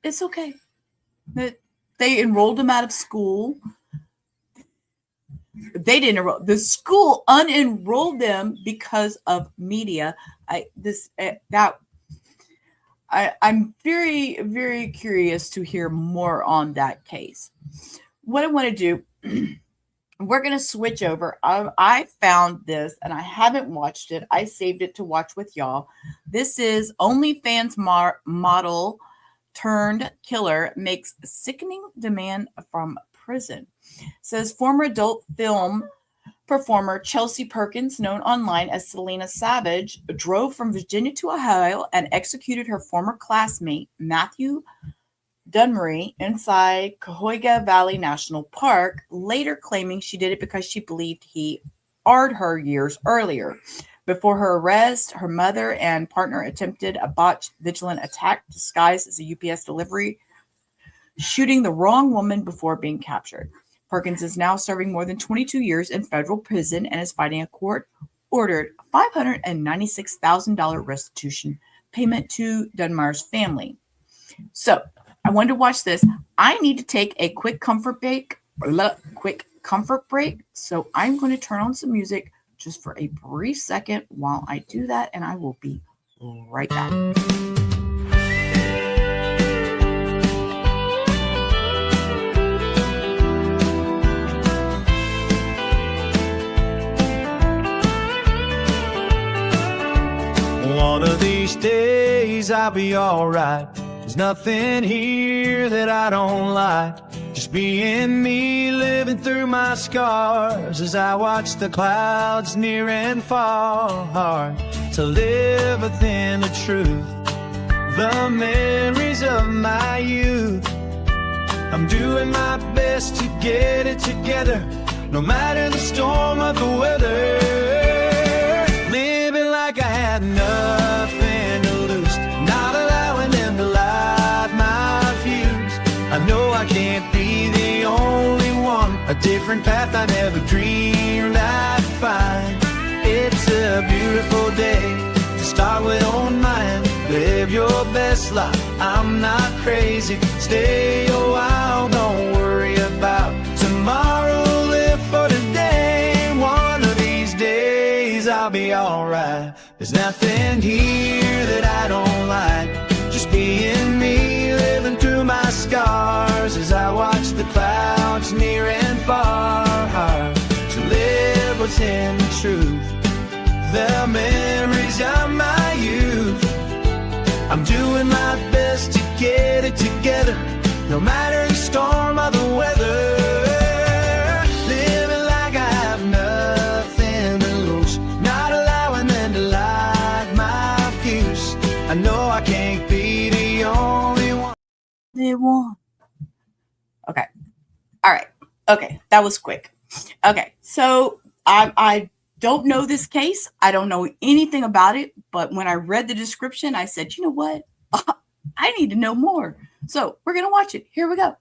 it's okay. They enrolled him out of school. They didn't enroll. The school unenrolled them because of media. I'm very, very curious to hear more on that case. What I want to do, we're going to switch over. I found this, and I haven't watched it. I saved it to watch with y'all. This is OnlyFans model turned killer makes sickening demand from prison. It says former adult film performer Chelsea Perkins, known online as Selena Savage, drove from Virginia to Ohio and executed her former classmate, Matthew Dunmire, inside Cuyahoga Valley National Park, later claiming she did it because she believed he AR'd her years earlier. Before her arrest, her mother and partner attempted a botched vigilant attack disguised as a UPS delivery, shooting the wrong woman before being captured. Perkins is now serving more than 22 years in federal prison and is fighting a court-ordered $596,000 restitution payment to Dunmire's family. So, I wanted to watch this. I need to take a quick comfort break. So, I'm going to turn on some music just for a brief second while I do that, and I will be right back. One of these days I'll be alright. There's nothing here that I don't like. Just being me, living through my scars as I watch the clouds near and far. Hard to live within the truth, the memories of my youth. I'm doing my best to get it together, no matter the storm or the weather. Living like I had nothing to lose, not allowing them to light my fuse. I know I can't be the only one, a different path I never dreamed I'd find. It's a beautiful day to start with own mind. Live your best life, I'm not crazy. Stay a while, don't worry about tomorrow. Live for today, one of these days I'll be alright. There's nothing here that I don't like. Just being me, living through my scars as I watch the clouds near and far. Hard to live what's in the truth, the memories of my youth. I'm doing my best to get it together, no matter the storm or the weather. Living like I have nothing to lose, not allowing them to light my fuse. I know I can't be the only one they want. Okay. All right. Okay. That was quick. Okay. So I don't know this case. I don't know anything about it. But when I read the description, I said, you know what? I need to know more. So we're going to watch it. Here we go.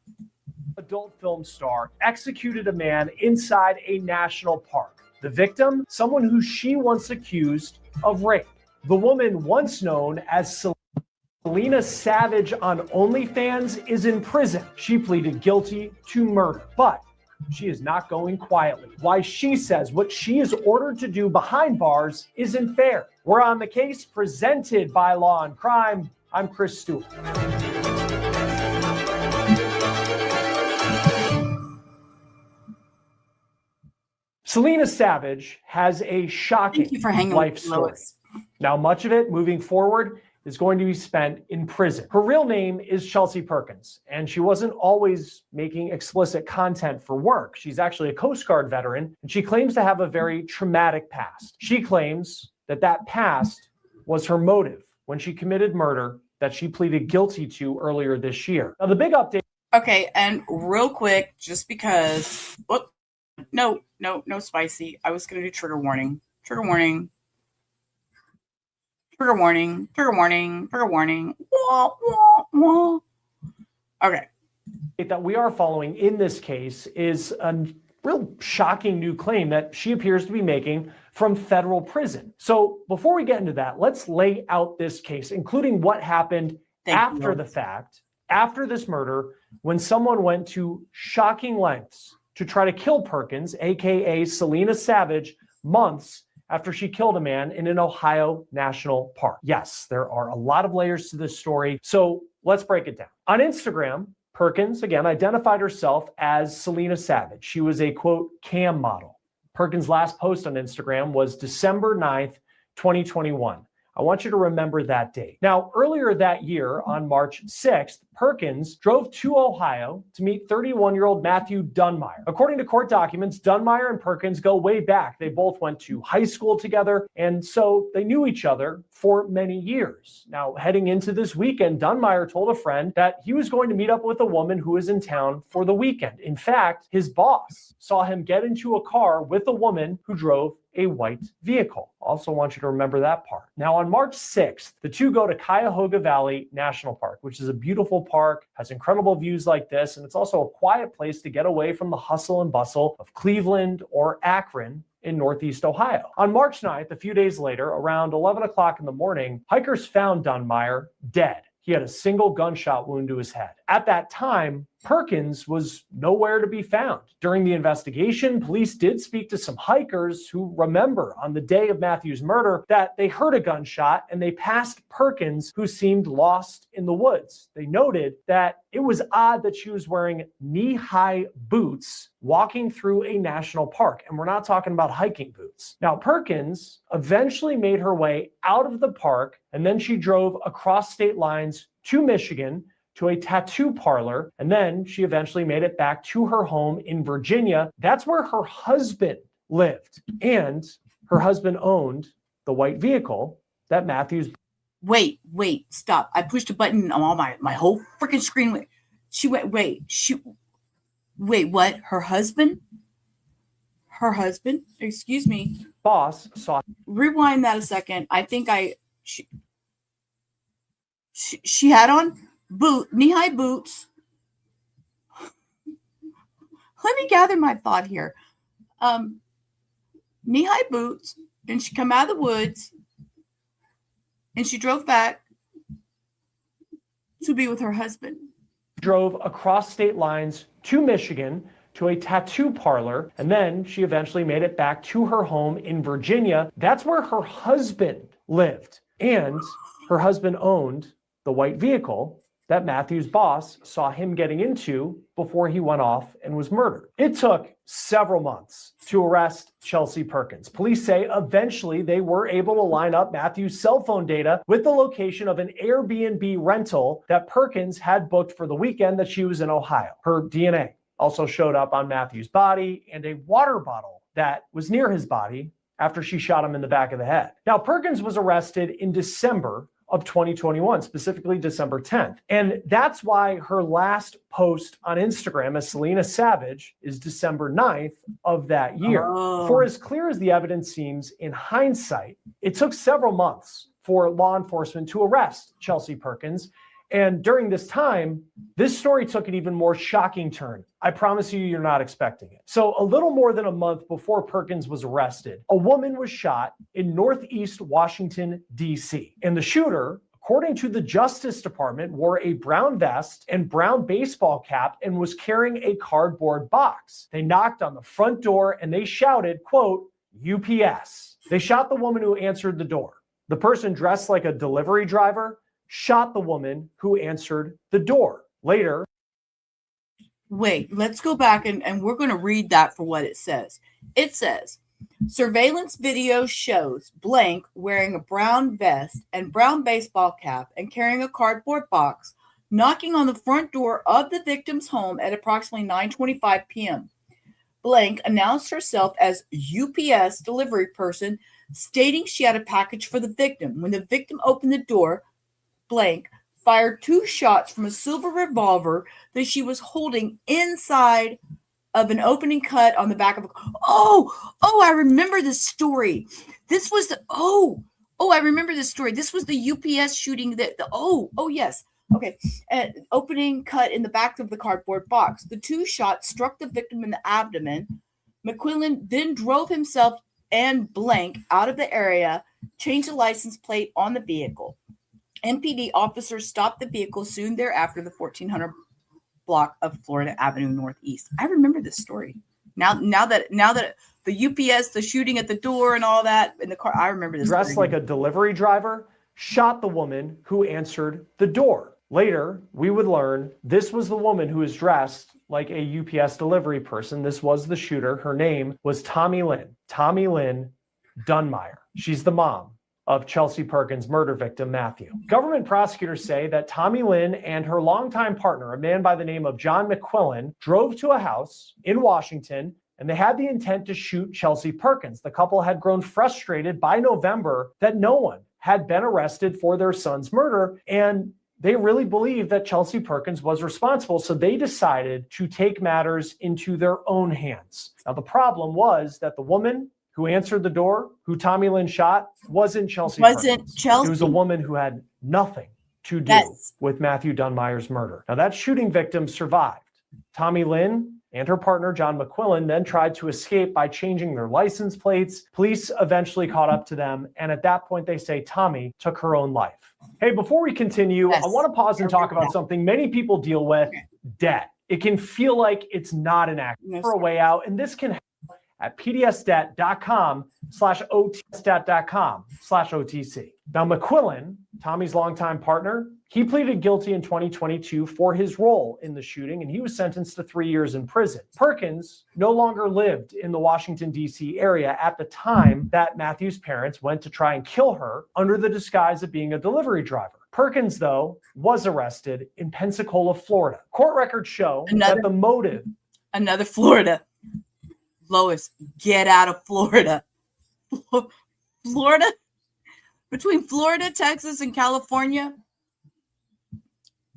Adult film star executed a man inside a national park. The victim, someone who she once accused of rape. The woman once known as Selena Savage on OnlyFans is in prison. She pleaded guilty to murder, but she is not going quietly. Why she says what she is ordered to do behind bars isn't fair. We're on the case presented by Law and Crime. I'm Chris Stewart. Selena Savage has a shocking life story. Now, much of it moving forward is going to be spent in prison. Her real name is Chelsea Perkins, and she wasn't always making explicit content for work. She's actually a Coast Guard veteran, and she claims to have a very traumatic past. She claims that past was her motive when she committed murder that she pleaded guilty to earlier this year. Now, the big update. Okay, and real quick, just because, no spicy. I was going to do trigger warning. Wah, wah, wah. Okay. That we are following in this case is a real shocking new claim that she appears to be making from federal prison. So before we get into that, let's lay out this case, including what happened after the fact, after this murder, when someone went to shocking lengths to try to kill Perkins, aka Selena Savage, months after she killed a man in an Ohio national park. Yes, there are a lot of layers to this story, so let's break it down. On Instagram, Perkins, again, identified herself as Selena Savage. She was a, quote, cam model. Perkins' last post on Instagram was December 9th, 2021. I want you to remember that date. Now, earlier that year, on March 6th, Perkins drove to Ohio to meet 31-year-old Matthew Dunmire. According to court documents, Dunmire and Perkins go way back. They both went to high school together, and so they knew each other for many years. Now, heading into this weekend, Dunmire told a friend that he was going to meet up with a woman who was in town for the weekend. In fact, his boss saw him get into a car with a woman who drove a white vehicle. Also want you to remember that part. Now, on March 6th, the two go to Cuyahoga Valley National Park, which is a beautiful park, has incredible views like this, and it's also a quiet place to get away from the hustle and bustle of Cleveland or Akron in Northeast Ohio. On March 9th, a few days later, around 11 o'clock in the morning, hikers found Dunmire dead. He had a single gunshot wound to his head. At that time, Perkins was nowhere to be found. During the investigation, police did speak to some hikers who remember on the day of Matthew's murder that they heard a gunshot and they passed Perkins, who seemed lost in the woods. They noted that it was odd that she was wearing knee-high boots walking through a national park. And we're not talking about hiking boots. Now, Perkins eventually made her way out of the park, and then she drove across state lines to Michigan to a tattoo parlor, and then she eventually made it back to her home in Virginia. That's where her husband lived, and her husband owned the white vehicle that Matthew's... Wait, stop. I pushed a button on all my whole freaking screen. Wait, what? Her husband? Excuse me. Boss saw... Rewind that a second. I think she had on knee-high boots. Let me gather my thought here. Knee-high boots, and she come out of the woods, and she drove back to be with her husband. Drove across state lines to Michigan to a tattoo parlor, and then she eventually made it back to her home in Virginia. That's where her husband lived, and her husband owned the white vehicle that Matthew's boss saw him getting into before he went off and was murdered. It took several months to arrest Chelsea Perkins. Police say eventually they were able to line up Matthew's cell phone data with the location of an Airbnb rental that Perkins had booked for the weekend that she was in Ohio. Her DNA also showed up on Matthew's body and a water bottle that was near his body after she shot him in the back of the head. Now, Perkins was arrested in December of 2021, specifically December 10th. And that's why her last post on Instagram as Selena Savage is December 9th of that year. For as clear as the evidence seems in hindsight, it took several months for law enforcement to arrest Chelsea Perkins. And during this time, this story took an even more shocking turn. I promise you're not expecting it. So a little more than a month before Perkins was arrested, a woman was shot in Northeast Washington, D.C. And the shooter, according to the Justice Department, wore a brown vest and brown baseball cap and was carrying a cardboard box. They knocked on the front door and they shouted, quote, UPS. They shot the woman who answered the door. The person dressed like a delivery driver shot the woman who answered the door. Later. Wait, let's go back and we're going to read that for what it says. It says, surveillance video shows blank wearing a brown vest and brown baseball cap and carrying a cardboard box, knocking on the front door of the victim's home at approximately 9:25 p.m. Blank announced herself as UPS delivery person, stating she had a package for the victim. When the victim opened the door, Blank fired 2 shots from a silver revolver that she was holding inside of an opening cut on the back of a car. I remember this story. This was I remember this story. This was the UPS shooting yes. Okay. An opening cut in the back of the cardboard box. The 2 shots struck the victim in the abdomen. McQuillan then drove himself and Blank out of the area, changed the license plate on the vehicle. MPD officers stopped the vehicle soon thereafter, the 1400 block of Florida Avenue Northeast. I remember this story. Now that the UPS, the shooting at the door and all that in the car, I remember this. Dressed like a delivery driver, shot the woman who answered the door. Later, we would learn this was the woman who was dressed like a UPS delivery person. This was the shooter. Her name was Tommy Lynn Dunmire. She's the mom of Chelsea Perkins' murder victim, Matthew. Government prosecutors say that Tommy Lynn and her longtime partner, a man by the name of John McQuillan, drove to a house in Washington, and they had the intent to shoot Chelsea Perkins. The couple had grown frustrated by November that no one had been arrested for their son's murder, and they really believed that Chelsea Perkins was responsible, so they decided to take matters into their own hands. Now, the problem was that the woman who answered the door, who Tommy Lynn shot, wasn't Chelsea Perkins. Chelsea. It was a woman who had nothing to do with Matthew Dunmire's murder. Now, that shooting victim survived. Tommy Lynn and her partner, John McQuillan, then tried to escape by changing their license plates. Police eventually caught up to them, and at that point, they say Tommy took her own life. Hey, before we continue, I want to pause and talk about something many people deal with, debt. It can feel like it's not an act for a way out, and this can happen at pdsdebt.com/otstat.com/OTC. Now, McQuillan, Tommy's longtime partner, he pleaded guilty in 2022 for his role in the shooting, and he was sentenced to 3 years in prison. Perkins no longer lived in the Washington, D.C. area at the time that Matthew's parents went to try and kill her under the disguise of being a delivery driver. Perkins, though, was arrested in Pensacola, Florida. Court records show that the motive... Another Florida. Lois, get out of Florida. Florida? Between Florida, Texas, and California?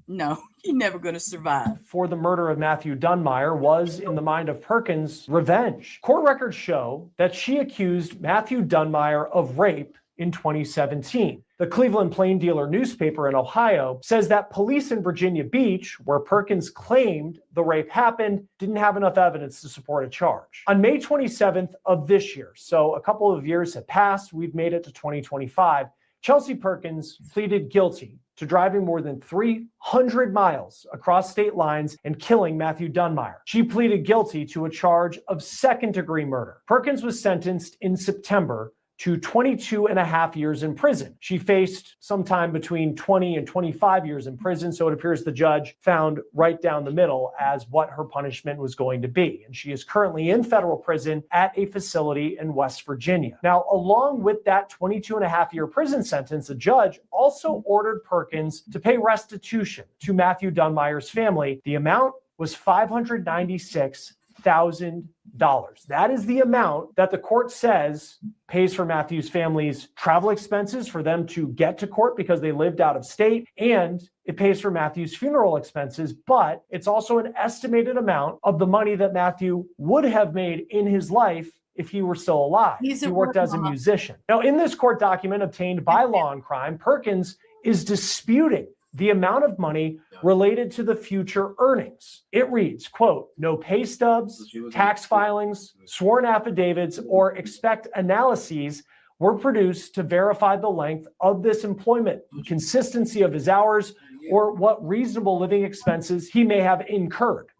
No, you're never going to survive. For the murder of Matthew Dunmire was, in the mind of Perkins, revenge. Court records show that she accused Matthew Dunmire of rape in 2017. The Cleveland Plain Dealer newspaper in Ohio says that police in Virginia Beach, where Perkins claimed the rape happened, didn't have enough evidence to support a charge. On May 27th of this year, so a couple of years have passed, we've made it to 2025, Chelsea Perkins pleaded guilty to driving more than 300 miles across state lines and killing Matthew Dunmire. She pleaded guilty to a charge of second-degree murder. Perkins was sentenced in September to 22 and a half years in prison. She faced sometime between 20 and 25 years in prison, so it appears the judge found right down the middle as what her punishment was going to be. And she is currently in federal prison at a facility in West Virginia. Now, along with that 22 and a half year prison sentence, the judge also ordered Perkins to pay restitution to Matthew Dunmire's family. The amount was $596,000. That is the amount that the court says pays for Matthew's family's travel expenses for them to get to court because they lived out of state, and it pays for Matthew's funeral expenses, but it's also an estimated amount of the money that Matthew would have made in his life if he were still alive. He worked as a musician. Now, in this court document obtained by Law and Crime, Perkins is disputing the amount of money related to the future earnings. It reads, quote, no pay stubs, tax filings, sworn affidavits, or expect analyses were produced to verify the length of this employment, consistency of his hours, or what reasonable living expenses he may have incurred.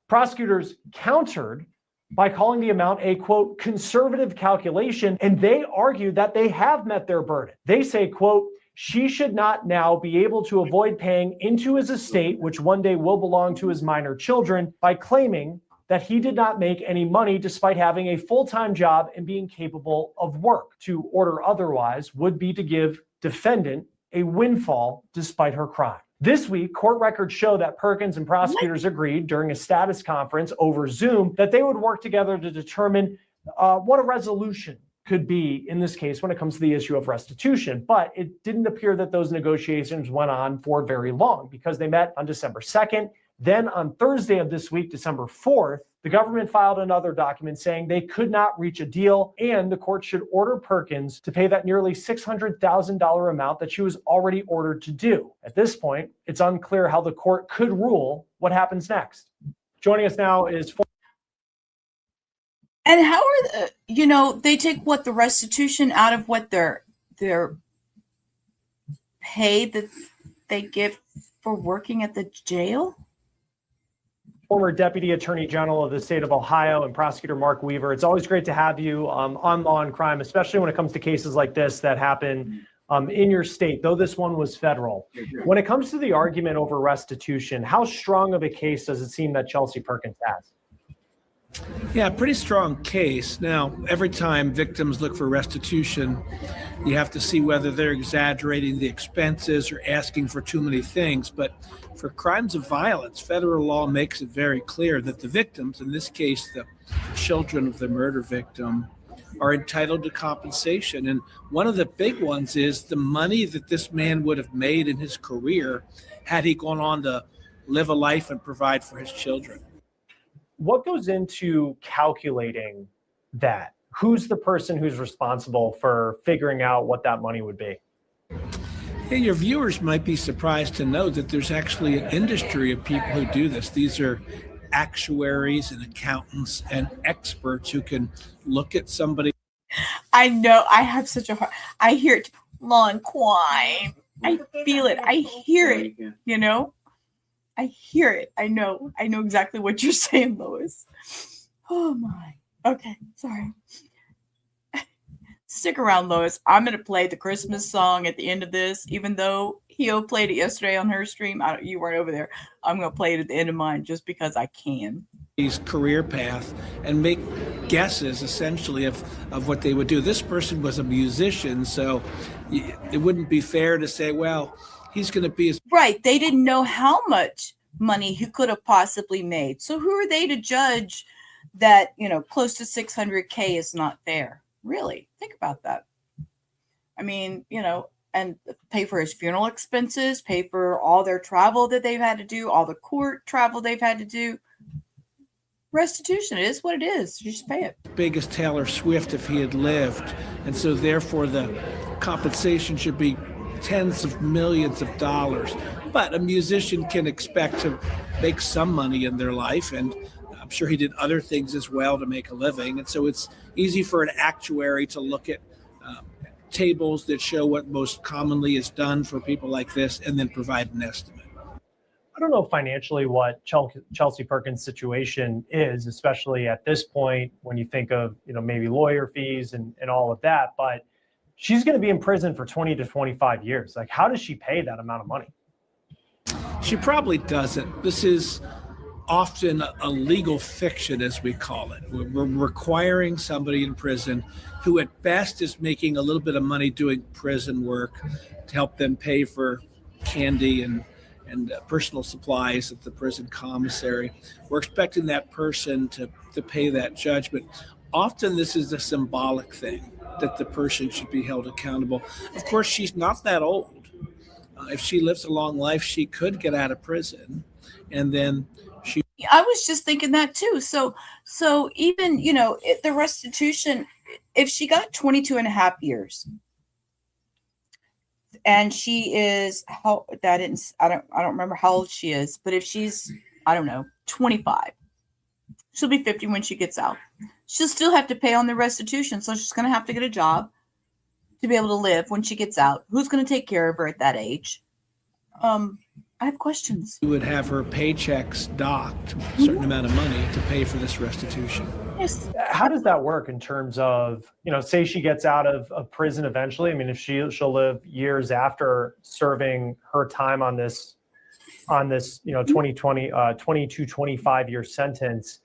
Prosecutors countered by calling the amount a, quote, conservative calculation, and they argue that they have met their burden. They say, quote, she should not now be able to avoid paying into his estate, which one day will belong to his minor children, by claiming that he did not make any money despite having a full-time job and being capable of work. To order otherwise would be to give defendant a windfall despite her crime. This week, court records show that Perkins and prosecutors agreed during a status conference over Zoom that they would work together to determine what a resolution could be in this case when it comes to the issue of restitution. But it didn't appear that those negotiations went on for very long, because they met on December 2nd. Then on Thursday of this week, December 4th, the government filed another document saying they could not reach a deal, and the court should order Perkins to pay that nearly $600,000 amount that she was already ordered to do. At this point, it's unclear how the court could rule what happens next. Joining us now is... And how are they take what, the restitution out of what their pay that they get for working at the jail? Former Deputy Attorney General of the state of Ohio and Prosecutor Mark Weaver. It's always great to have you on Law and Crime, especially when it comes to cases like this that happen in your state, though this one was federal. When it comes to the argument over restitution, how strong of a case does it seem that Chelsea Perkins has? Yeah, pretty strong case. Now, every time victims look for restitution, you have to see whether they're exaggerating the expenses or asking for too many things. But for crimes of violence, federal law makes it very clear that the victims, in this case, the children of the murder victim, are entitled to compensation. And one of the big ones is the money that this man would have made in his career had he gone on to live a life and provide for his children. What goes into calculating that? Who's the person who's responsible for figuring out what that money would be? Hey, your viewers might be surprised to know that there's actually an industry of people who do this. These are actuaries and accountants and experts who can look at somebody. I know, I have such a hard, I hear it, Law and Crime. I feel it, I hear it, I hear it. I know exactly what you're saying, Lois. Oh my. Okay, sorry. Stick around, Lois. I'm going to play the Christmas song at the end of this, even though Hio played it yesterday on her stream. You weren't over there. I'm going to play it at the end of mine just because I can. His career path and make guesses essentially of what they would do. This person was a musician, so it wouldn't be fair to say, well, he's going to be right. They didn't know how much money he could have possibly made. So who are they to judge that, close to $600K is not fair? Really? Think about that. I mean, and pay for his funeral expenses, pay for all their travel that they've had to do, all the court travel they've had to do. Restitution, it is what it is. You just pay it. Big as Taylor Swift if he had lived. And so therefore the compensation should be tens of millions of dollars. But a musician can expect to make some money in their life, and I'm sure he did other things as well to make a living. And so it's easy for an actuary to look at tables that show what most commonly is done for people like this and then provide an estimate. I don't know financially what Chelsea Perkins' situation is, especially at this point when you think of, maybe lawyer fees and all of that, but she's going to be in prison for 20 to 25 years. Like, how does she pay that amount of money? She probably doesn't. This is often a legal fiction, as we call it. We're requiring somebody in prison who at best is making a little bit of money doing prison work to help them pay for candy and personal supplies at the prison commissary. We're expecting that person to pay that judge, but often this is a symbolic thing that the person should be held accountable. Of course, she's not that old. If she lives a long life, she could get out of prison, and then I was just thinking that too. So even, the restitution, if she got 22 and a half years and she is, I don't remember how old she is, but if she's, 25, she'll be 50 when she gets out. She'll still have to pay on the restitution. So she's going to have to get a job to be able to live when she gets out. Who's going to take care of her at that age? I have questions. You would have her paychecks docked a certain amount of money to pay for this restitution. Yes. How does that work in terms of, say she gets out of prison eventually? I mean, if she'll live years after serving her time on this 20 to 25 year sentence,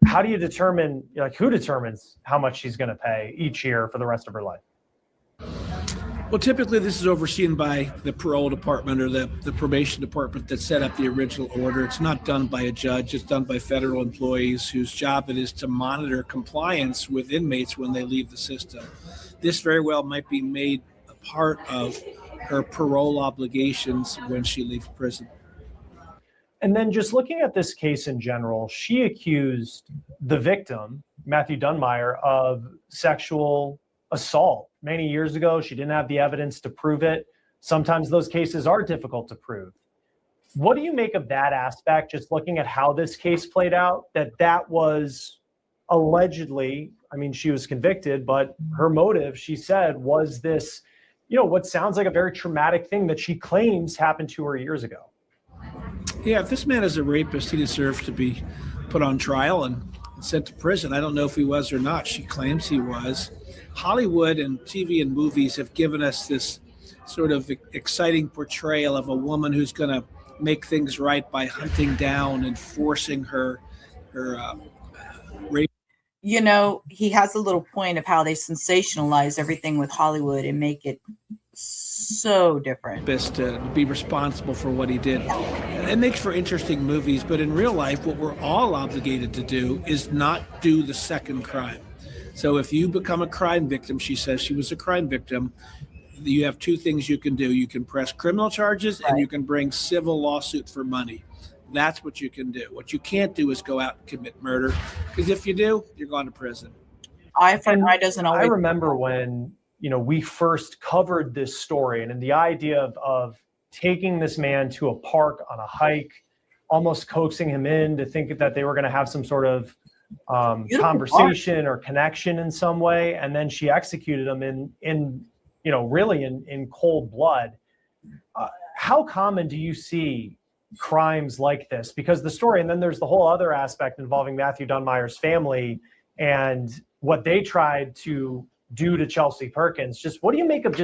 how do you determine, who determines how much she's going to pay each year for the rest of her life? Well, typically this is overseen by the parole department or the probation department that set up the original order. It's not done by a judge. It's done by federal employees whose job it is to monitor compliance with inmates when they leave the system. This very well might be made a part of her parole obligations when she leaves prison. And then just looking at this case in general, she accused the victim, Matthew Dunmire, of sexual assault many years ago. She didn't have the evidence to prove it. Sometimes those cases are difficult to prove. What do you make of that aspect, just looking at how this case played out, that was allegedly, I mean, she was convicted, but her motive, she said, was this, what sounds like a very traumatic thing that she claims happened to her years ago? Yeah, if this man is a rapist, he deserves to be put on trial and sent to prison. I don't know if he was or not. She claims he was. Hollywood and TV and movies have given us this sort of exciting portrayal of a woman who's going to make things right by hunting down and forcing her rape. He has a little point of how they sensationalize everything with Hollywood and make it so different. To be responsible for what he did. It makes for interesting movies, but in real life, what we're all obligated to do is not do the second crime. So if you become a crime victim, she says she was a crime victim, you have two things you can do. You can press criminal charges and you can bring civil lawsuit for money. That's what you can do. What you can't do is go out and commit murder, because if you do, you're going to prison. I remember when we first covered this story, and the idea of taking this man to a park on a hike, almost coaxing him in to think that they were going to have some sort of conversation or connection in some way, and then she executed him in cold blood. How common do you see crimes like this? Because the story, and then there's the whole other aspect involving Matthew Dunmire's family and what they tried to do to Chelsea Perkins. Just what do you make of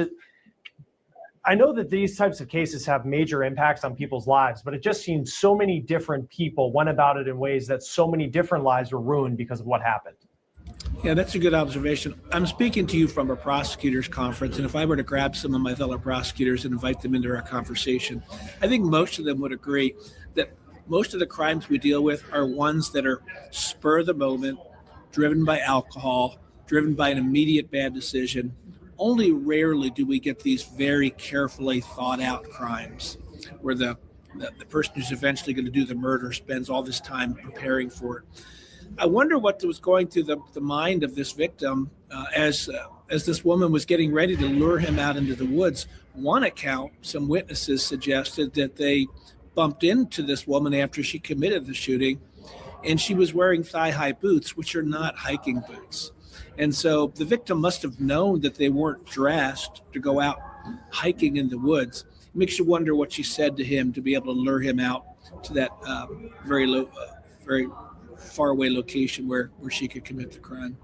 I know that these types of cases have major impacts on people's lives, but it just seems so many different people went about it in ways that so many different lives were ruined because of what happened. Yeah, that's a good observation. I'm speaking to you from a prosecutors conference, and if I were to grab some of my fellow prosecutors and invite them into our conversation, I think most of them would agree that most of the crimes we deal with are ones that are spur of the moment, driven by alcohol, driven by an immediate bad decision. Only rarely do we get these very carefully thought out crimes where the person who's eventually going to do the murder spends all this time preparing for it. I wonder what was going through the mind of this victim as this woman was getting ready to lure him out into the woods. One account, some witnesses suggested that they bumped into this woman after she committed the shooting, and she was wearing thigh-high boots, which are not hiking boots. And so the victim must have known that they weren't dressed to go out hiking in the woods. It makes you wonder what she said to him to be able to lure him out to that very far away location where she could commit the crime.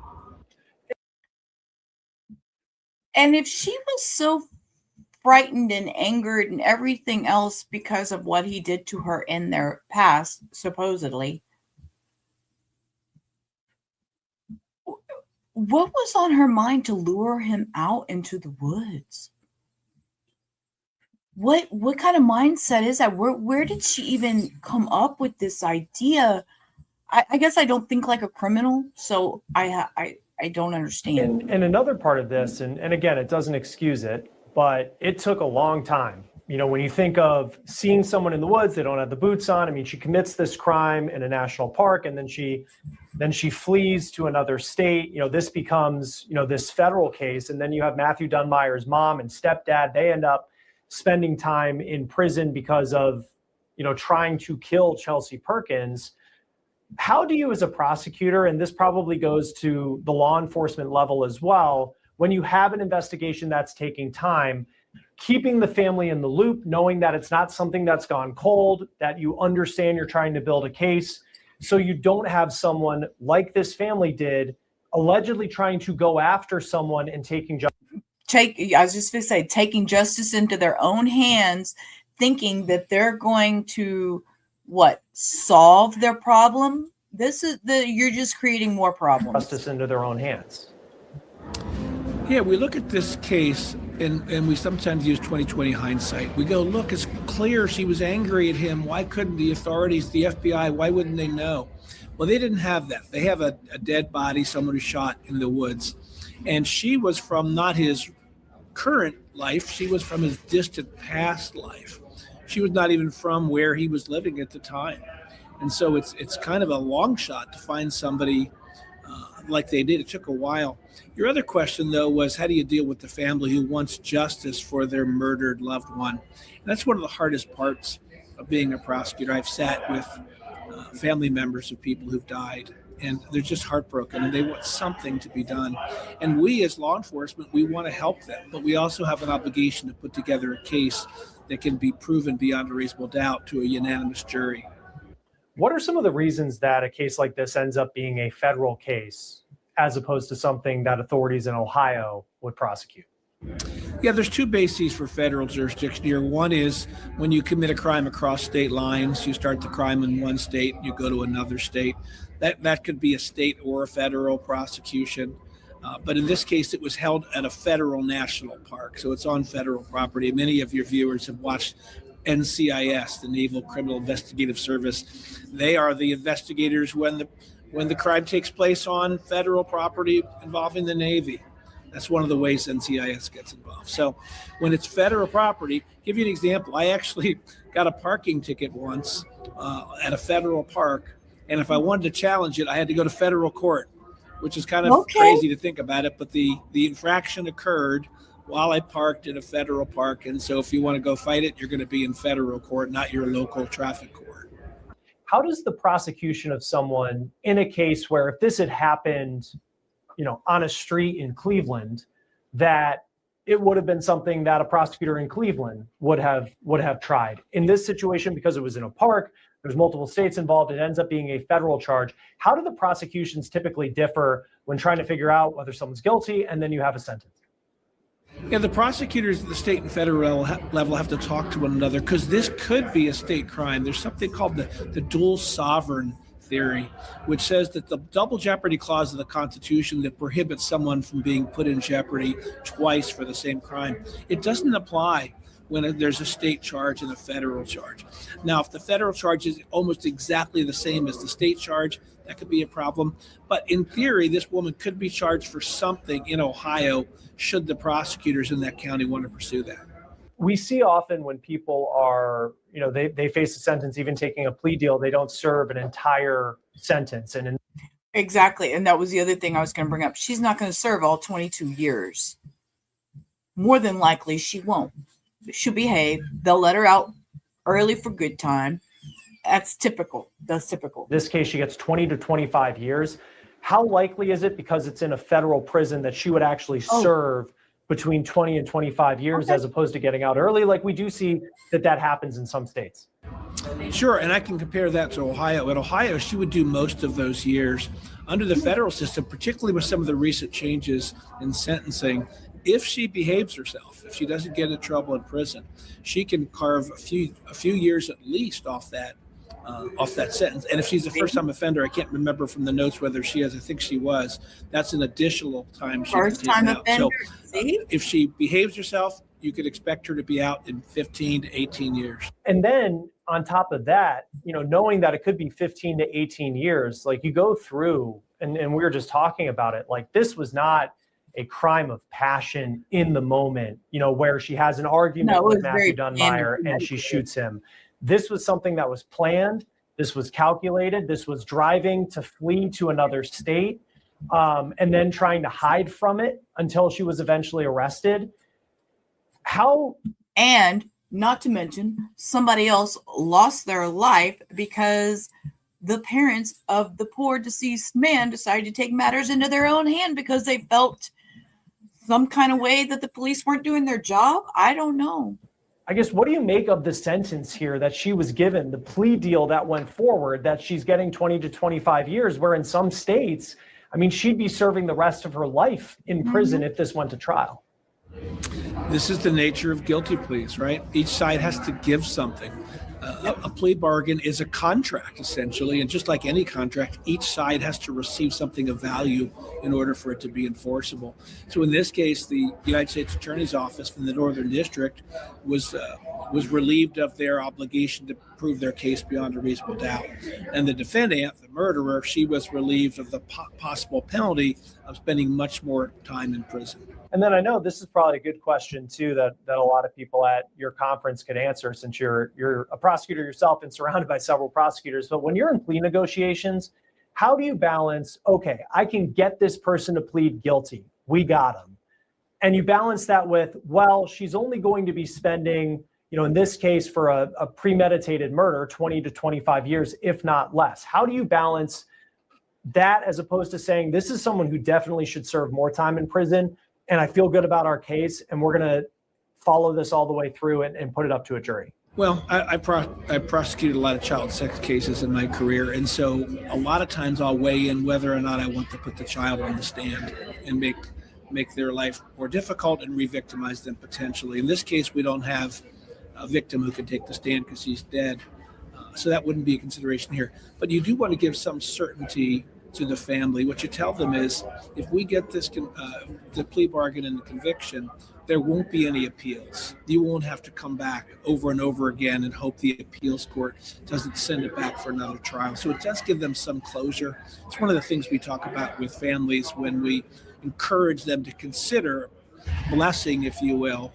And if she was so frightened and angered and everything else because of what he did to her in their past, supposedly, what was on her mind to lure him out into the woods? What kind of mindset is that? Where did she even come up with this idea? I guess I don't think like a criminal, so I don't understand. And another part of this, and again, it doesn't excuse it, but it took a long time. When you think of seeing someone in the woods, they don't have the boots on. I mean, she commits this crime in a national park, and then she flees to another state. This becomes, this federal case. And then you have Matthew Dunmire's mom and stepdad. They end up spending time in prison because of, trying to kill Chelsea Perkins. How do you as a prosecutor, and this probably goes to the law enforcement level as well, when you have an investigation that's taking time, keeping the family in the loop, knowing that it's not something that's gone cold, that you understand you're trying to build a case, so you don't have someone like this family did, allegedly trying to go after someone and taking justice. I was just going to say, taking justice into their own hands, thinking that they're going to solve their problem. You're just creating more problems. Justice into their own hands. Yeah, we look at this case and we sometimes use 20/20 hindsight. We go, look, it's clear she was angry at him. Why couldn't the authorities, the FBI, why wouldn't they know? Well, they didn't have that. They have a dead body, someone who shot in the woods. And she was from not his current life, she was from his distant past life. She was not even from where he was living at the time. And so it's kind of a long shot to find somebody like they did. It took a while. Your other question, though, was how do you deal with the family who wants justice for their murdered loved one? And that's one of the hardest parts of being a prosecutor. I've sat with family members of people who've died, and they're just heartbroken, and they want something to be done. And we, as law enforcement, we want to help them, but we also have an obligation to put together a case that can be proven beyond a reasonable doubt to a unanimous jury. What are some of the reasons that a case like this ends up being a federal case as opposed to something that authorities in Ohio would prosecute? Yeah, there's two bases for federal jurisdiction here. One is when you commit a crime across state lines, you start the crime in one state, you go to another state. That could be a state or a federal prosecution. But in this case, it was held at a federal national park, so it's on federal property. Many of your viewers have watched NCIS, the Naval Criminal Investigative Service. They are the investigators when the crime takes place on federal property involving the Navy. That's one of the ways NCIS gets involved. So when it's federal property, give you an example. I actually got a parking ticket once at a federal park, and if I wanted to challenge it, I had to go to federal court, which is kind of crazy to think about it, but the infraction occurred while I parked in a federal park. And so if you want to go fight it, you're going to be in federal court, not your local traffic court. How does the prosecution of someone in a case where if this had happened, on a street in Cleveland, that it would have been something that a prosecutor in Cleveland would have tried? In this situation, because it was in a park, there's multiple states involved, it ends up being a federal charge. How do the prosecutions typically differ when trying to figure out whether someone's guilty and then you have a sentence? Yeah, the prosecutors at the state and federal level have to talk to one another because this could be a state crime. There's something called the dual sovereign theory, which says that the double jeopardy clause of the Constitution that prohibits someone from being put in jeopardy twice for the same crime, it doesn't apply when there's a state charge and a federal charge. Now, if the federal charge is almost exactly the same as the state charge, that could be a problem. But in theory, this woman could be charged for something in Ohio should the prosecutors in that county want to pursue that. We see often when people are, they face a sentence, even taking a plea deal, they don't serve an entire sentence. Exactly. And that was the other thing I was going to bring up. She's not going to serve all 22 years. More than likely, she won't. She'll behave. They'll let her out early for good time. That's typical. This case, she gets 20 to 25 years. How likely is it, because it's in a federal prison, that she would actually serve between 20 and 25 years as opposed to getting out early? Like we do see that happens in some states. Sure, and I can compare that to Ohio. In Ohio, she would do most of those years. Under the federal system, particularly with some of the recent changes in sentencing, if she behaves herself, if she doesn't get in trouble in prison, she can carve a few years at least off that sentence. And if she's a first-time offender, I can't remember from the notes whether she is. I think she was. That's an additional time she can take out. So if she behaves herself, you could expect her to be out in 15 to 18 years. And then on top of that, knowing that it could be 15 to 18 years, like you go through, and we were just talking about it, like this was not a crime of passion in the moment, where she has an argument with Matthew Dunmire and she shoots him. This was something that was planned. This was calculated. This was driving to flee to another state and then trying to hide from it until she was eventually arrested. And not to mention, somebody else lost their life because the parents of the poor deceased man decided to take matters into their own hand because they felt some kind of way that the police weren't doing their job. I don't know. I guess, what do you make of the sentence here that she was given, the plea deal that went forward, that she's getting 20 to 25 years, where in some states, she'd be serving the rest of her life in prison if this went to trial? This is the nature of guilty pleas, right? Each side has to give something. A plea bargain is a contract, essentially, and just like any contract, each side has to receive something of value in order for it to be enforceable. So in this case, the United States Attorney's Office from the Northern District was relieved of their obligation to prove their case beyond a reasonable doubt. And the defendant, the murderer, she was relieved of the possible penalty of spending much more time in prison. And then I know this is probably a good question too that a lot of people at your conference could answer, since you're a prosecutor yourself and surrounded by several prosecutors. But when you're in plea negotiations, how do you balance, okay, I can get this person to plead guilty, we got him, and you balance that with, well, she's only going to be spending, in this case for a premeditated murder, 20 to 25 years, if not less. How do you balance that as opposed to saying, this is someone who definitely should serve more time in prison, and I feel good about our case, and we're going to follow this all the way through and put it up to a jury? Well, I prosecuted a lot of child sex cases in my career, and so a lot of times I'll weigh in whether or not I want to put the child on the stand and make their life more difficult and re-victimize them potentially. In this case, we don't have a victim who can take the stand because he's dead, so that wouldn't be a consideration here. But you do want to give some certainty to the family. What you tell them is, if we get this the plea bargain and the conviction, there won't be any appeals. You won't have to come back over and over again and hope the appeals court doesn't send it back for another trial. So it does give them some closure. It's one of the things we talk about with families when we encourage them to consider blessing, if you will,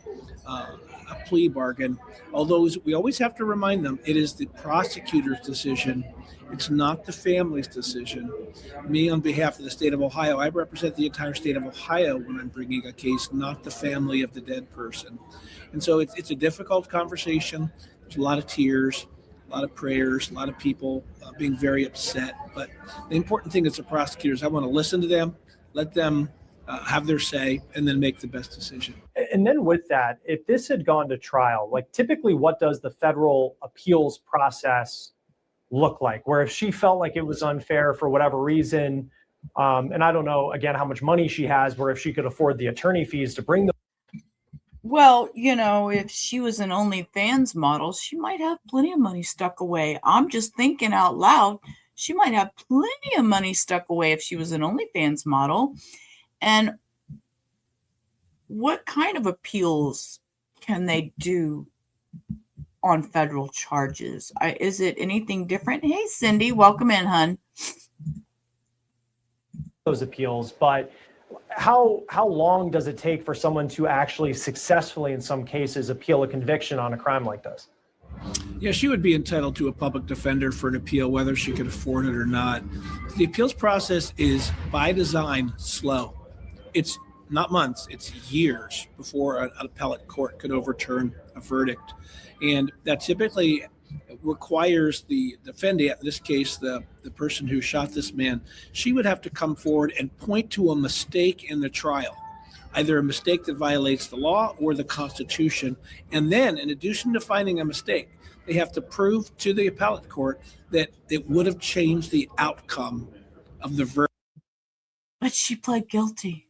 a plea bargain. Although we always have to remind them, it is the prosecutor's decision. It's not the family's decision. Me, on behalf of the state of Ohio, I represent the entire state of Ohio when I'm bringing a case, not the family of the dead person. And so it's a difficult conversation. There's a lot of tears, a lot of prayers, a lot of people being very upset. But the important thing as a prosecutor is I want to listen to them, let them have their say, and then make the best decision. And then with that, if this had gone to trial, like typically what does the federal appeals process look like? Where if she felt like it was unfair for whatever reason, and I don't know, again, how much money she has, where if she could afford the attorney fees to bring them. Well, if she was an OnlyFans model, she might have plenty of money stuck away. I'm just thinking out loud. She might have plenty of money stuck away if she was an OnlyFans model. And what kind of appeals can they do on federal charges? Is it anything different? Hey, Cindy, welcome in, hun. Those appeals, but how long does it take for someone to actually successfully, in some cases, appeal a conviction on a crime like this? Yeah, she would be entitled to a public defender for an appeal, whether she could afford it or not. The appeals process is, by design, slow. It's not months, it's years before an appellate court could overturn a verdict. And that typically requires the defendant, in this case, the person who shot this man, she would have to come forward and point to a mistake in the trial, either a mistake that violates the law or the Constitution. And then, in addition to finding a mistake, they have to prove to the appellate court that it would have changed the outcome of the verdict. But she pled guilty.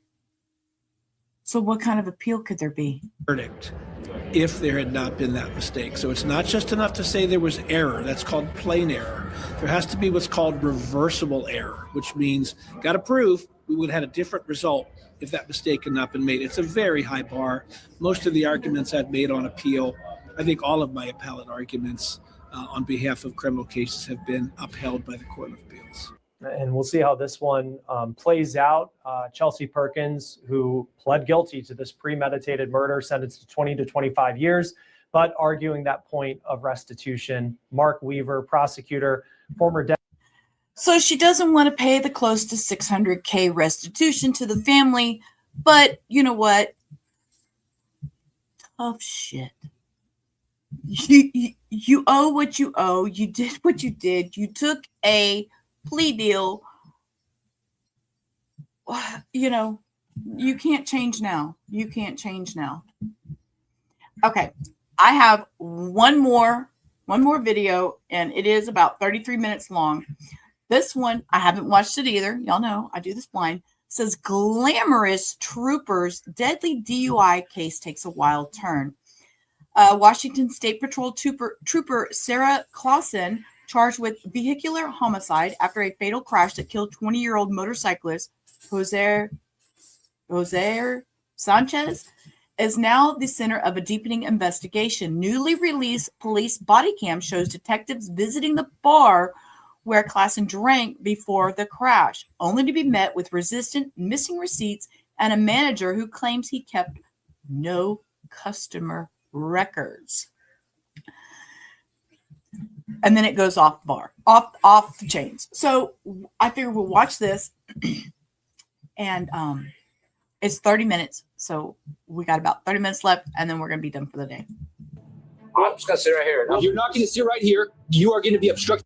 So what kind of appeal could there be? Verdict, if there had not been that mistake. So it's not just enough to say there was error. That's called plain error. There has to be what's called reversible error, which means got to prove we would have had a different result if that mistake had not been made. It's a very high bar. Most of the arguments I've made on appeal, I think all of my appellate arguments on behalf of criminal cases have been upheld by the Court of Appeals. And we'll see how this one plays out. Chelsea Perkins, who pled guilty to this premeditated murder, sentenced to 20 to 25 years, but arguing that point of restitution. Mark Weaver, prosecutor, former So she doesn't want to pay the close to $600K restitution to the family, but you know what? Tough shit. You owe what you owe. You did what you did. You took a plea deal. You can't change now. You can't change now. Okay, I have one more video, and it is about 33 minutes long. This one, I haven't watched it either. Y'all know I do this blind. It says glamorous troopers, deadly DUI case takes a wild turn. Washington State Patrol Trooper Sarah Clasen charged with vehicular homicide after a fatal crash that killed 20-year-old motorcyclist Jhoser Sanchez, is now the center of a deepening investigation. Newly released police body cam shows detectives visiting the bar where Clasen drank before the crash, only to be met with resistant, missing receipts, and a manager who claims he kept no customer records. And then it goes off the chains. So I figured we'll watch this, and it's 30 minutes. So we got about 30 minutes left, and then we're going to be done for the day. I'm just going to sit right here. You're not going to sit right here. You are going to be obstructing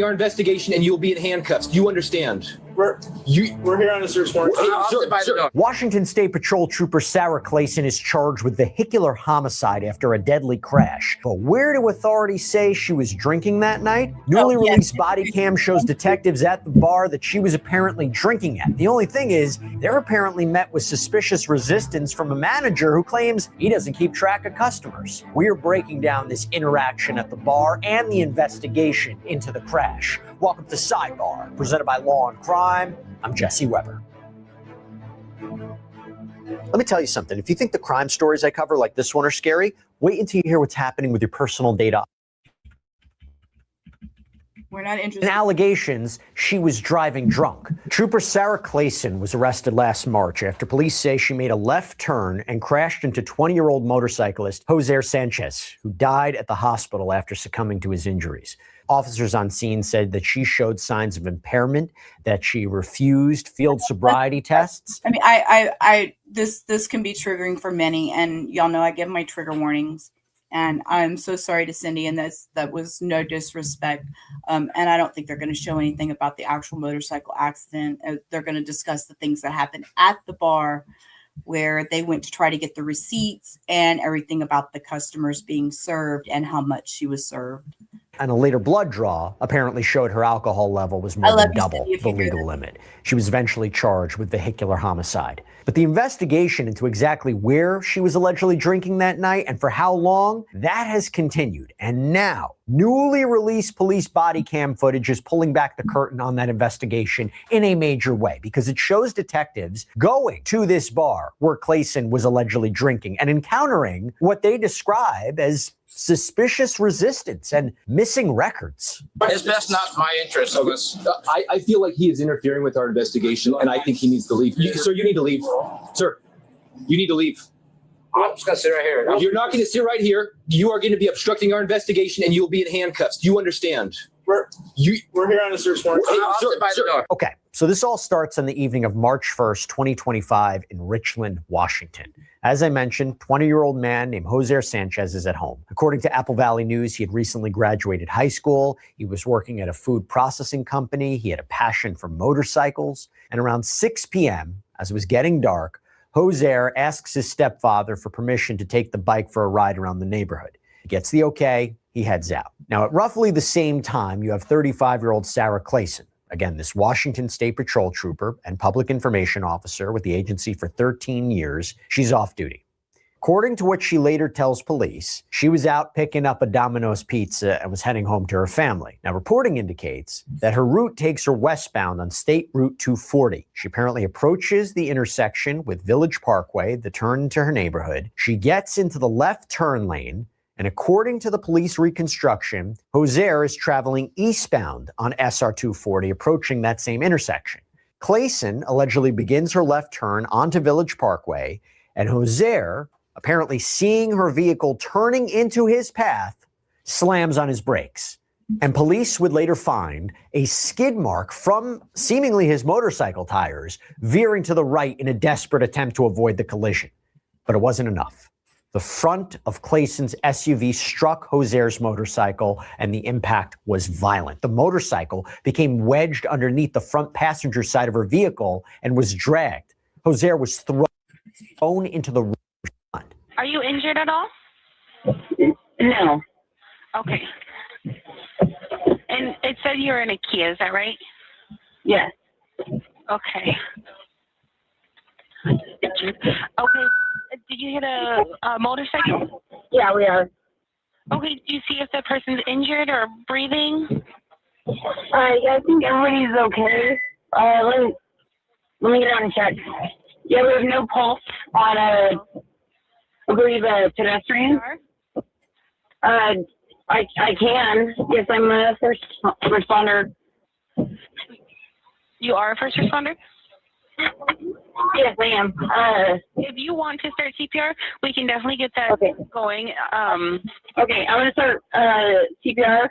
our investigation, and you will be in handcuffs. Do you understand? We're here on a search warrant. Washington State Patrol Trooper Sarah Clasen is charged with vehicular homicide after a deadly crash. But where do authorities say she was drinking that night? Newly released body cam shows detectives at the bar that she was apparently drinking at. The only thing is, they're apparently met with suspicious resistance from a manager who claims he doesn't keep track of customers. We're breaking down this interaction at the bar and the investigation into the crash. Welcome to Sidebar, presented by Law and Crime. I'm Jesse Weber. Let me tell you something. If you think the crime stories I cover, like this one, are scary, wait until you hear what's happening with your personal data. We're not interested. In allegations, she was driving drunk. Trooper Sarah Clasen was arrested last March after police say she made a left turn and crashed into 20-year-old motorcyclist Jhoser Sanchez, who died at the hospital after succumbing to his injuries. Officers on scene said that she showed signs of impairment, that she refused field sobriety tests. I mean, this can be triggering for many, and y'all know I give my trigger warnings. And I'm so sorry to Cindy, and that was no disrespect. And I don't think they're going to show anything about the actual motorcycle accident. They're going to discuss the things that happened at the bar, where they went to try to get the receipts and everything about the customers being served and how much she was served. And a later blood draw apparently showed her alcohol level was more than double the legal limit. She was eventually charged with vehicular homicide. But the investigation into exactly where she was allegedly drinking that night and for how long, that has continued. And now, newly released police body cam footage is pulling back the curtain on that investigation in a major way, because it shows detectives going to this bar where Clasen was allegedly drinking and encountering what they describe as suspicious resistance and missing records. It's best not my interest. I feel like he is interfering with our investigation, and I think he needs to leave. Sir, you need to leave. Sir, you need to leave. I'm just going to sit right here. You're not going to sit right here. You are going to be obstructing our investigation, and you will be in handcuffs. Do you understand? We're here on a search warrant. Okay, so this all starts on the evening of March 1st, 2025 in Richland, Washington. As I mentioned, 20-year-old man named Jhoser Sanchez is at home. According to Apple Valley News, he had recently graduated high school. He was working at a food processing company. He had a passion for motorcycles. And around 6 p.m., as it was getting dark, Jhoser asks his stepfather for permission to take the bike for a ride around the neighborhood. He gets the okay, he heads out. Now, at roughly the same time, you have 35-year-old Sarah Clasen. Again, this Washington State Patrol trooper and public information officer with the agency for 13 years, she's off duty. According to what she later tells police, she was out picking up a Domino's pizza and was heading home to her family. Now, reporting indicates that her route takes her westbound on State Route 240. She apparently approaches the intersection with Village Parkway, the turn into her neighborhood. She gets into the left turn lane, and according to the police reconstruction, Jhoser is traveling eastbound on SR 240, approaching that same intersection. Clasen allegedly begins her left turn onto Village Parkway, and Jhoser, apparently seeing her vehicle turning into his path, slams on his brakes. And police would later find a skid mark from seemingly his motorcycle tires veering to the right in a desperate attempt to avoid the collision. But it wasn't enough. The front of Clasen's SUV struck Jhoser's motorcycle, and the impact was violent. The motorcycle became wedged underneath the front passenger side of her vehicle and was dragged. Jhoser was thrown into the road. Are you injured at all? No. Okay. And it said you were in a Kia, is that right? Yes. Okay. Okay. Did you hit a motorcycle? Yeah, we are. Okay, do you see if the person's injured or breathing? Yeah, I think everybody's okay. Let me get on and check. Yeah, we have no pulse on I believe a pedestrian. I can. Yes, I'm a first responder. You are a first responder? Yes, I am. If you want to start CPR, we can definitely get that going. Okay, I'm going to start CPR.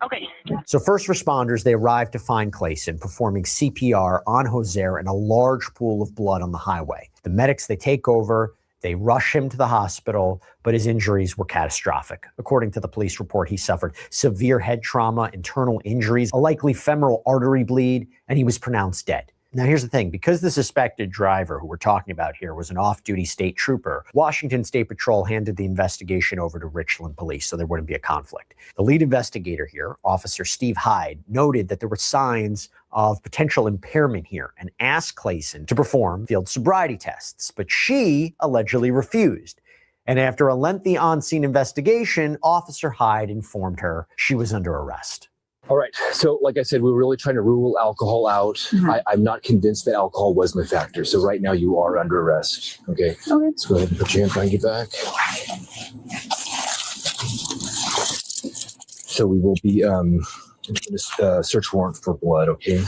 Okay. So first responders, they arrived to find Clasen performing CPR on Jhoser in a large pool of blood on the highway. The medics, they take over, they rush him to the hospital, but his injuries were catastrophic. According to the police report, he suffered severe head trauma, internal injuries, a likely femoral artery bleed, and he was pronounced dead. Now, here's the thing. Because the suspected driver who we're talking about here was an off-duty state trooper, Washington State Patrol handed the investigation over to Richland Police so there wouldn't be a conflict. The lead investigator here, Officer Steve Hyde, noted that there were signs of potential impairment here and asked Clasen to perform field sobriety tests, but she allegedly refused. And after a lengthy on-scene investigation, Officer Hyde informed her she was under arrest. All right. So like I said, we were really trying to rule alcohol out. I'm not convinced that alcohol wasn't a factor. So right now you are under arrest. Okay. Let's go ahead and put your hand behind your back. So we will be this search warrant for blood. Okay.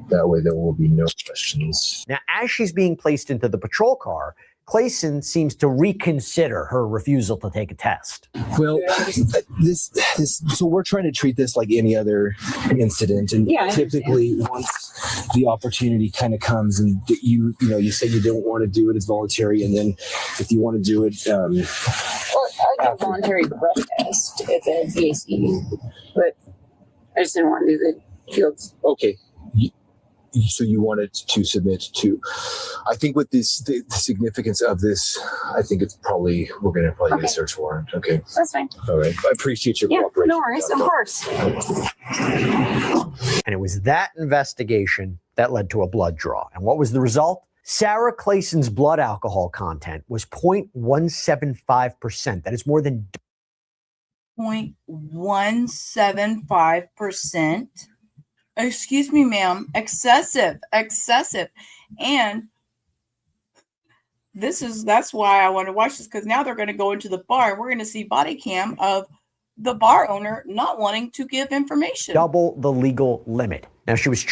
That way there will be no questions. Now, as she's being placed into the patrol car, Clasen seems to reconsider her refusal to take a test. Well, so we're trying to treat this like any other incident, and typically once the opportunity kind of comes and you say you don't want to do it, it's voluntary, and then if you want to do it, I did a voluntary breath test at the VAC, but I just didn't want to do the fields. Okay. So you wanted to submit to, I think with this, the significance of this, I think it's probably, we're going to probably get a search warrant. Okay. That's fine. All right. I appreciate your cooperation. No worries, of course. And it was that investigation that led to a blood draw. And what was the result? Sarah Clasen's blood alcohol content was 0.175%. That is more than 0.175%. Excuse me, ma'am. Excessive. And that's why I want to watch this, because now they're going to go into the bar and we're going to see body cam of the bar owner not wanting to give information. Double the legal limit. Now she was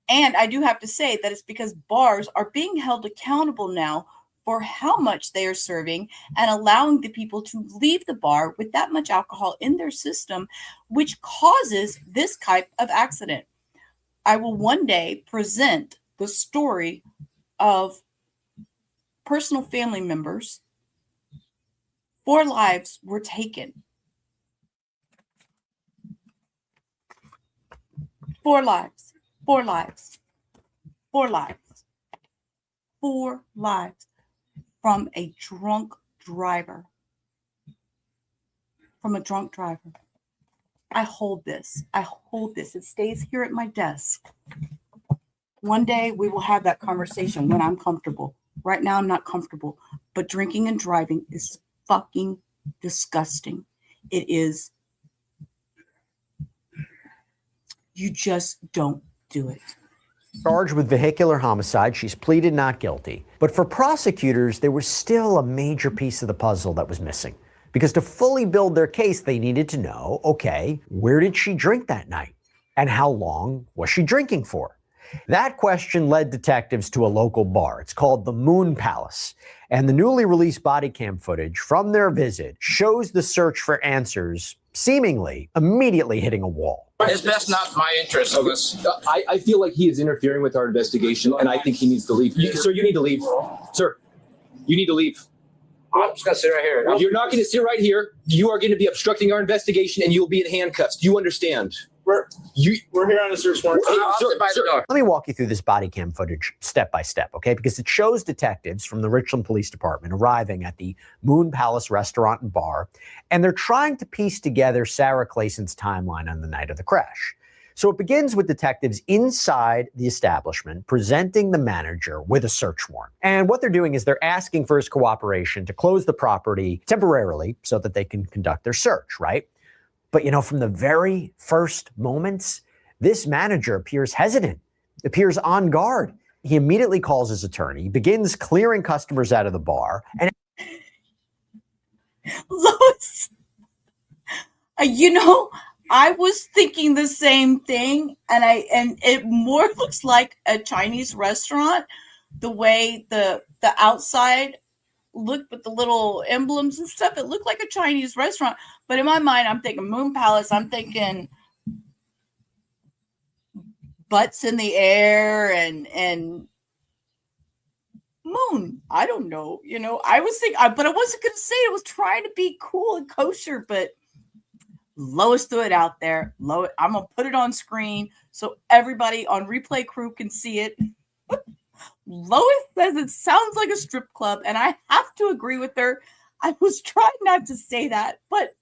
and I do have to say that it's because bars are being held accountable now for how much they are serving and allowing the people to leave the bar with that much alcohol in their system, which causes this type of accident. I will one day present the story of personal family members. 4 lives were taken. 4 lives. 4 lives. 4 lives. 4 lives from a drunk driver. From a drunk driver. I hold this. It stays here at my desk. One day we will have that conversation when I'm comfortable. Right now I'm not comfortable. But drinking and driving is fucking disgusting. It is. You just don't do it. Charged with vehicular homicide, she's pleaded not guilty. But for prosecutors, there was still a major piece of the puzzle that was missing. Because to fully build their case, they needed to know, okay, where did she drink that night? And how long was she drinking for? That question led detectives to a local bar. It's called the Moon Palace. And the newly released body cam footage from their visit shows the search for answers seemingly immediately hitting a wall. It's best not my interest of this. I feel like he is interfering with our investigation, and I think he needs to leave. Sir, you need to leave. Sir, you need to leave. I'm just going to sit right here. You're not going to sit right here. You are going to be obstructing our investigation, and you'll be in handcuffs. Do you understand? We're here on a search warrant. Let me walk you through this body cam footage step by step, okay? Because it shows detectives from the Richland Police Department arriving at the Moon Palace restaurant and bar, and they're trying to piece together Sarah Clasen's timeline on the night of the crash. So it begins with detectives inside the establishment presenting the manager with a search warrant. And what they're doing is they're asking for his cooperation to close the property temporarily so that they can conduct their search, right? But, from the very first moments, this manager appears hesitant, appears on guard. He immediately calls his attorney, begins clearing customers out of the bar, and Lois, I was thinking the same thing, and it more looks like a Chinese restaurant, the way the outside looked with the little emblems and stuff. It looked like a Chinese restaurant, but in my mind, I'm thinking Moon Palace. I'm thinking butts in the air and moon. I don't know. I was thinking, but I wasn't going to say it. I was trying to be cool and kosher, but Lois threw it out there. Lois, I'm going to put it on screen so everybody on Replay Crew can see it. Lois says it sounds like a strip club, and I have to agree with her. I was trying not to say that, but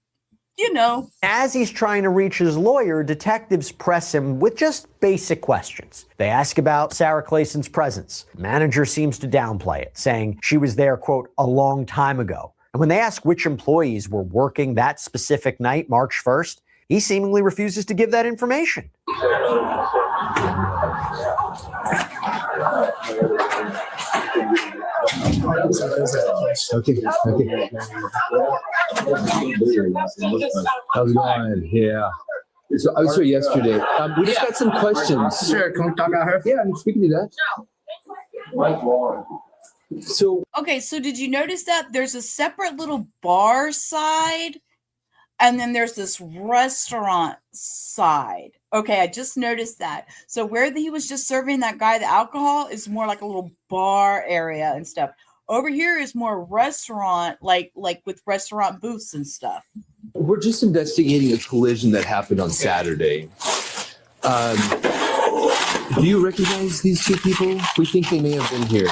As he's trying to reach his lawyer, detectives press him with just basic questions. They ask about Sarah Clasen's presence. The manager seems to downplay it, saying she was there, quote, a long time ago. And when they ask which employees were working that specific night, March 1st, he seemingly refuses to give that information. Okay. How's it going? Yeah. So I was here yesterday. We just got some questions. Sure. Can we talk about her? Yeah, we can do that. So did you notice that there's a separate little bar side and then there's this restaurant side? Okay, I just noticed that. So where he was just serving that guy the alcohol is more like a little bar area and stuff. Over here is more restaurant, like with restaurant booths and stuff. We're just investigating a collision that happened on Saturday. Do you recognize these two people? We think they may have been here.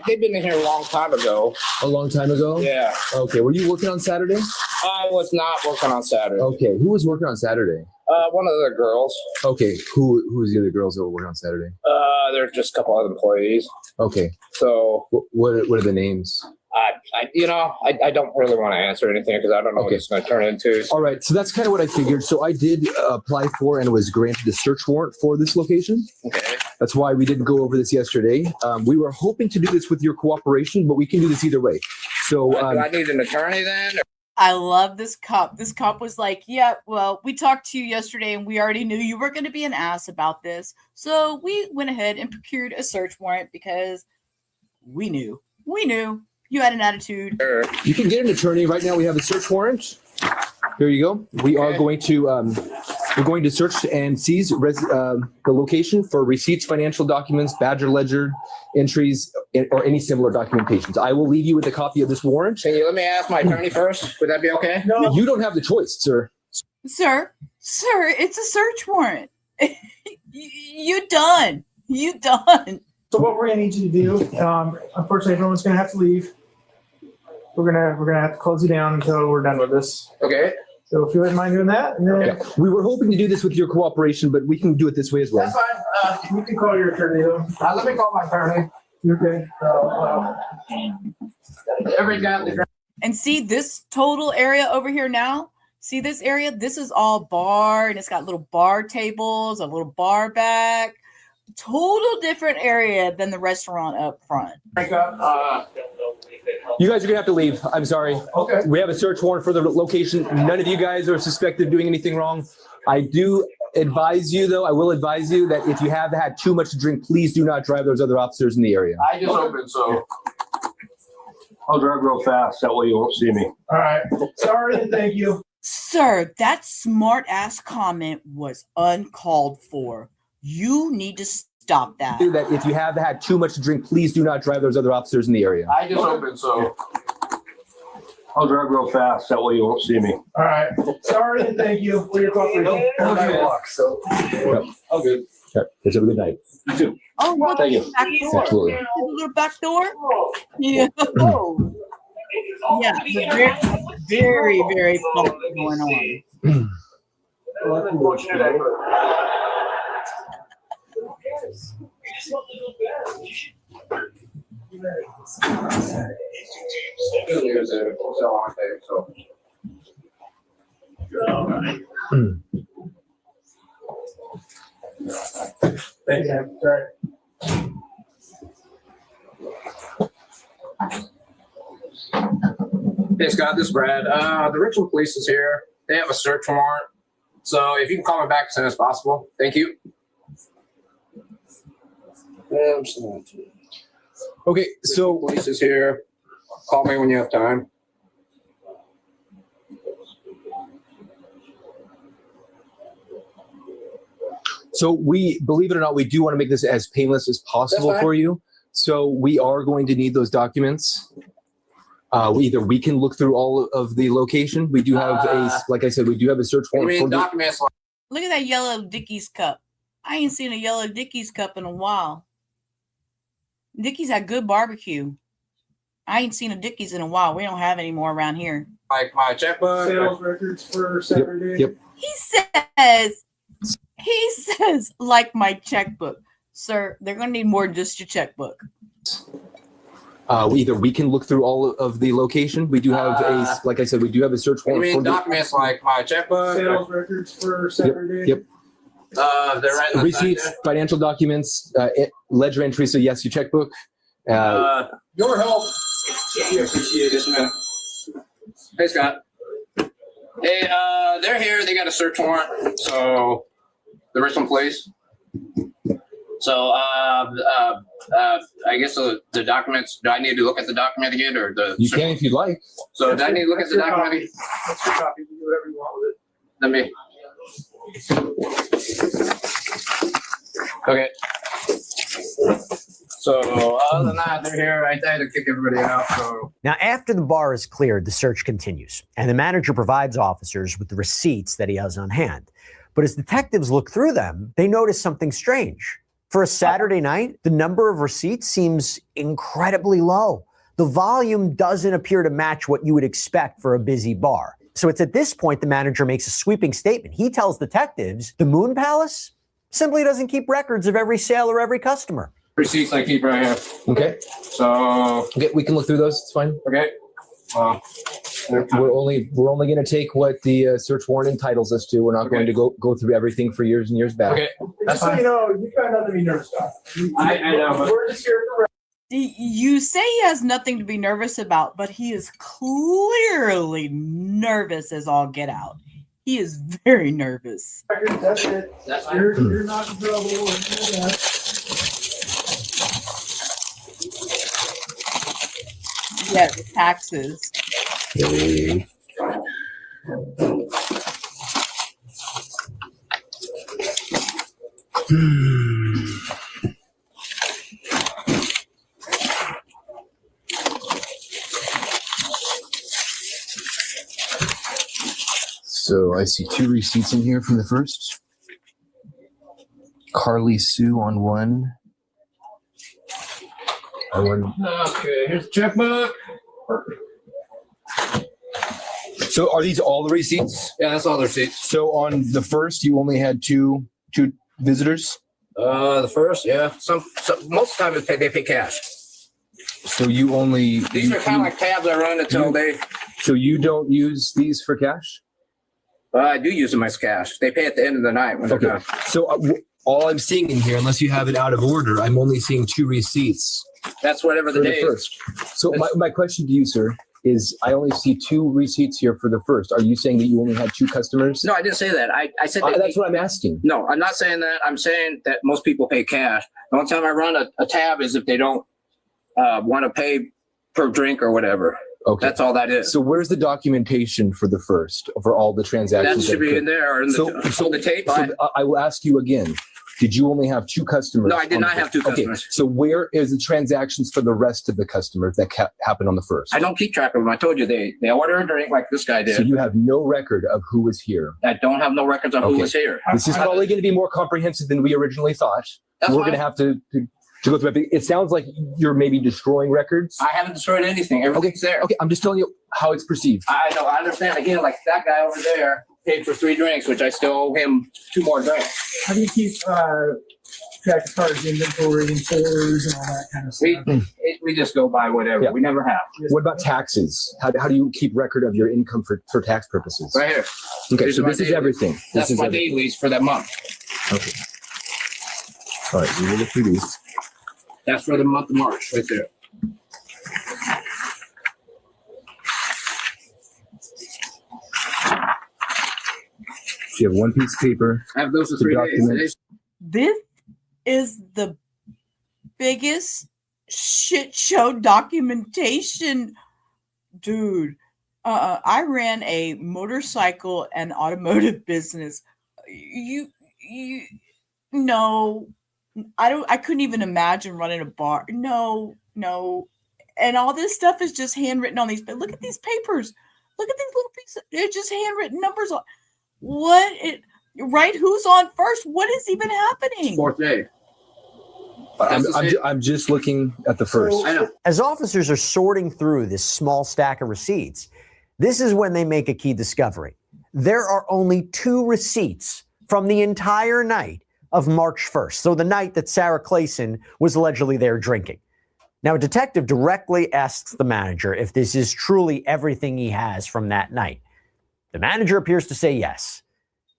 They've been in here a long time ago. A long time ago? Yeah. Okay. Were you working on Saturday? I was not working on Saturday. Okay. Who was working on Saturday? One of the girls. Okay. Who was the other girls that were working on Saturday? There's just a couple other employees. Okay. So what are the names? I don't really want to answer anything because I don't know what it's going to turn into. All right. So that's kind of what I figured. So I did apply for and was granted a search warrant for this location. Okay. That's why we didn't go over this yesterday. We were hoping to do this with your cooperation, but we can do this either way. So do I need an attorney then? I love this cop. This cop was like, yeah, well, we talked to you yesterday and we already knew you were going to be an ass about this. So we went ahead and procured a search warrant because we knew you had an attitude. You can get an attorney. Right now we have a search warrant. Here you go. We are going to search and seize the location for receipts, financial documents, badger ledger entries, or any similar documentations. I will leave you with a copy of this warrant. Can you let me ask my attorney first? Would that be okay? No. You don't have the choice, sir. Sir, it's a search warrant. You done. So what we're gonna need you to do, unfortunately, everyone's gonna have to leave. We're gonna have to close you down until we're done with this. Okay. So if you wouldn't mind doing that, and then We were hoping to do this with your cooperation, but we can do it this way as well. that's fine. You can call your attorney though. Let me call my attorney. You okay? And see this total area over here now? See this area? This is all bar, and it's got little bar tables, a little bar back. Total different area than the restaurant up front. You guys are gonna have to leave. I'm sorry. Okay. We have a search warrant for the location. None of you guys are suspected of doing anything wrong. I will advise you that if you have had too much to drink, please do not drive those other officers in the area. I just opened, so. I'll drive real fast. That way you won't see me. All right. Sorry and thank you. Sir, that smart ass comment was uncalled for. You need to stop that. That if you have had too much to drink, please do not drive those other officers in the area. I just opened, so. I'll drive real fast. That way you won't see me. All right. Sorry and thank you for your cooperation. All good. Okay. Have a good night. You too. Oh, look, Thank you. back door. Absolutely. See the little back door? Yeah. Yeah, very, very, very fun going on. Thank you. Sorry. Hey Scott, this is Brad. The Richmond police is here. They have a search warrant. So if you can call me back as soon as possible. Thank you. Okay, so police is here. Call me when you have time. So we, believe it or not, we do want to make this as painless as possible for you. So we are going to need those documents. Either we can look through all of the location. We do have like I said, we do have a search warrant for documents. Look at that yellow Dickies cup. I ain't seen a yellow Dickies cup in a while. Dickies had good barbecue. I ain't seen a Dickies in a while. We don't have any more around here. Like my checkbook. Sales records for Saturday. Yep. He says, like my checkbook. Sir, they're going to need more than just your checkbook. Either we can look through all of the location. We do have like I said, we do have a search warrant for documents like my checkbook. Sales records for Saturday. Yep. They're right. Receipts, financial documents, ledger entry. So yes, your checkbook. Your help. Yeah, appreciate this, man. Hey, Scott. Hey, they're here. They got a search warrant. So the Richmond police. So I guess the documents. Do I need to look at the document again, or the? You can if you'd like. So do I need to look at the document? That's your copy. You can do whatever you want with it. Let me. Okay. So other than that, they're here. I tried to kick everybody out. So Now, after the bar is cleared, the search continues, and the manager provides officers with the receipts that he has on hand. But as detectives look through them, they notice something strange. For a Saturday night, the number of receipts seems incredibly low. The volume doesn't appear to match what you would expect for a busy bar. So it's at this point the manager makes a sweeping statement. He tells detectives the Moon Palace simply doesn't keep records of every sale or every customer. receipts I keep right here. Okay. So okay, we can look through those. It's fine. Okay. We're only going to take what the search warrant entitles us to. We're not going to go through everything for years and years back. Okay. That's fine. So you know, you've got nothing to be nervous about. I know. But we're just here for. You say he has nothing to be nervous about, but he is clearly nervous as all get out. He is very nervous. That's it. That's you're not in trouble. Yeah, the taxes. So I see 2 receipts in here from the first. Carly Sue on one. Okay, here's the checkbook. So are these all the receipts? Yeah, that's all the receipts. So on the first, you only had two visitors? The first, yeah. Some most of the time they pay cash. So you only These are kind of like tabs I run until they. So you don't use these for cash? I do use them as cash. They pay at the end of the night when they're done. So all I'm seeing in here, unless you have it out of order, I'm only seeing 2 receipts. That's whatever the day is. So my question to you, sir, is I only see 2 receipts here for the first. Are you saying that you only had 2 customers? No, I didn't say that. I said that's what I'm asking. No, I'm not saying that. I'm saying that most people pay cash. The only time I run a tab is if they don't want to pay per drink or whatever. Okay. That's all that is. So where's the documentation for the first, for all the transactions? That should be in there or in the tape. I will ask you again. Did you only have 2 customers? No, I did not have 2 customers. Okay. So where is the transactions for the rest of the customers that happened on the first? I don't keep track of them. I told you they order a drink like this guy did. So you have no record of who was here? I don't have no records of who was here. This is probably going to be more comprehensive than we originally thought. We're going to have to go through it. It sounds like you're maybe destroying records. I haven't destroyed anything. Everything's there. Okay, I'm just telling you how it's perceived. I know. I understand. Again, like that guy over there, paid for 3 drinks, which I still owe him 2 more drinks. How do you keep track as far as inventory and tours and all that kind of stuff? We just go by whatever. Yeah. We never have. What about taxes? How do you keep record of your income for tax purposes? Right here. Okay, Here's so my this is daily. everything. That's This is my everything. dailies for that month. Okay. All right, we will look through these. That's for the month of March, right there. So you have one piece of paper. I have those for to 3 document. days. This is the biggest shit show documentation, dude. I ran a motorcycle and automotive business. No, I couldn't even imagine running a bar. No. And all this stuff is just handwritten on these. But look at these papers. Look at these little pieces. They're just handwritten numbers on. Right? Who's on first? What is even happening? 4th day. I'm just looking at the first. I know. As officers are sorting through this small stack of receipts, this is when they make a key discovery. There are only 2 receipts from the entire night of March 1st. So the night that Sarah Clasen was allegedly there drinking. Now, a detective directly asks the manager if this is truly everything he has from that night. The manager appears to say yes.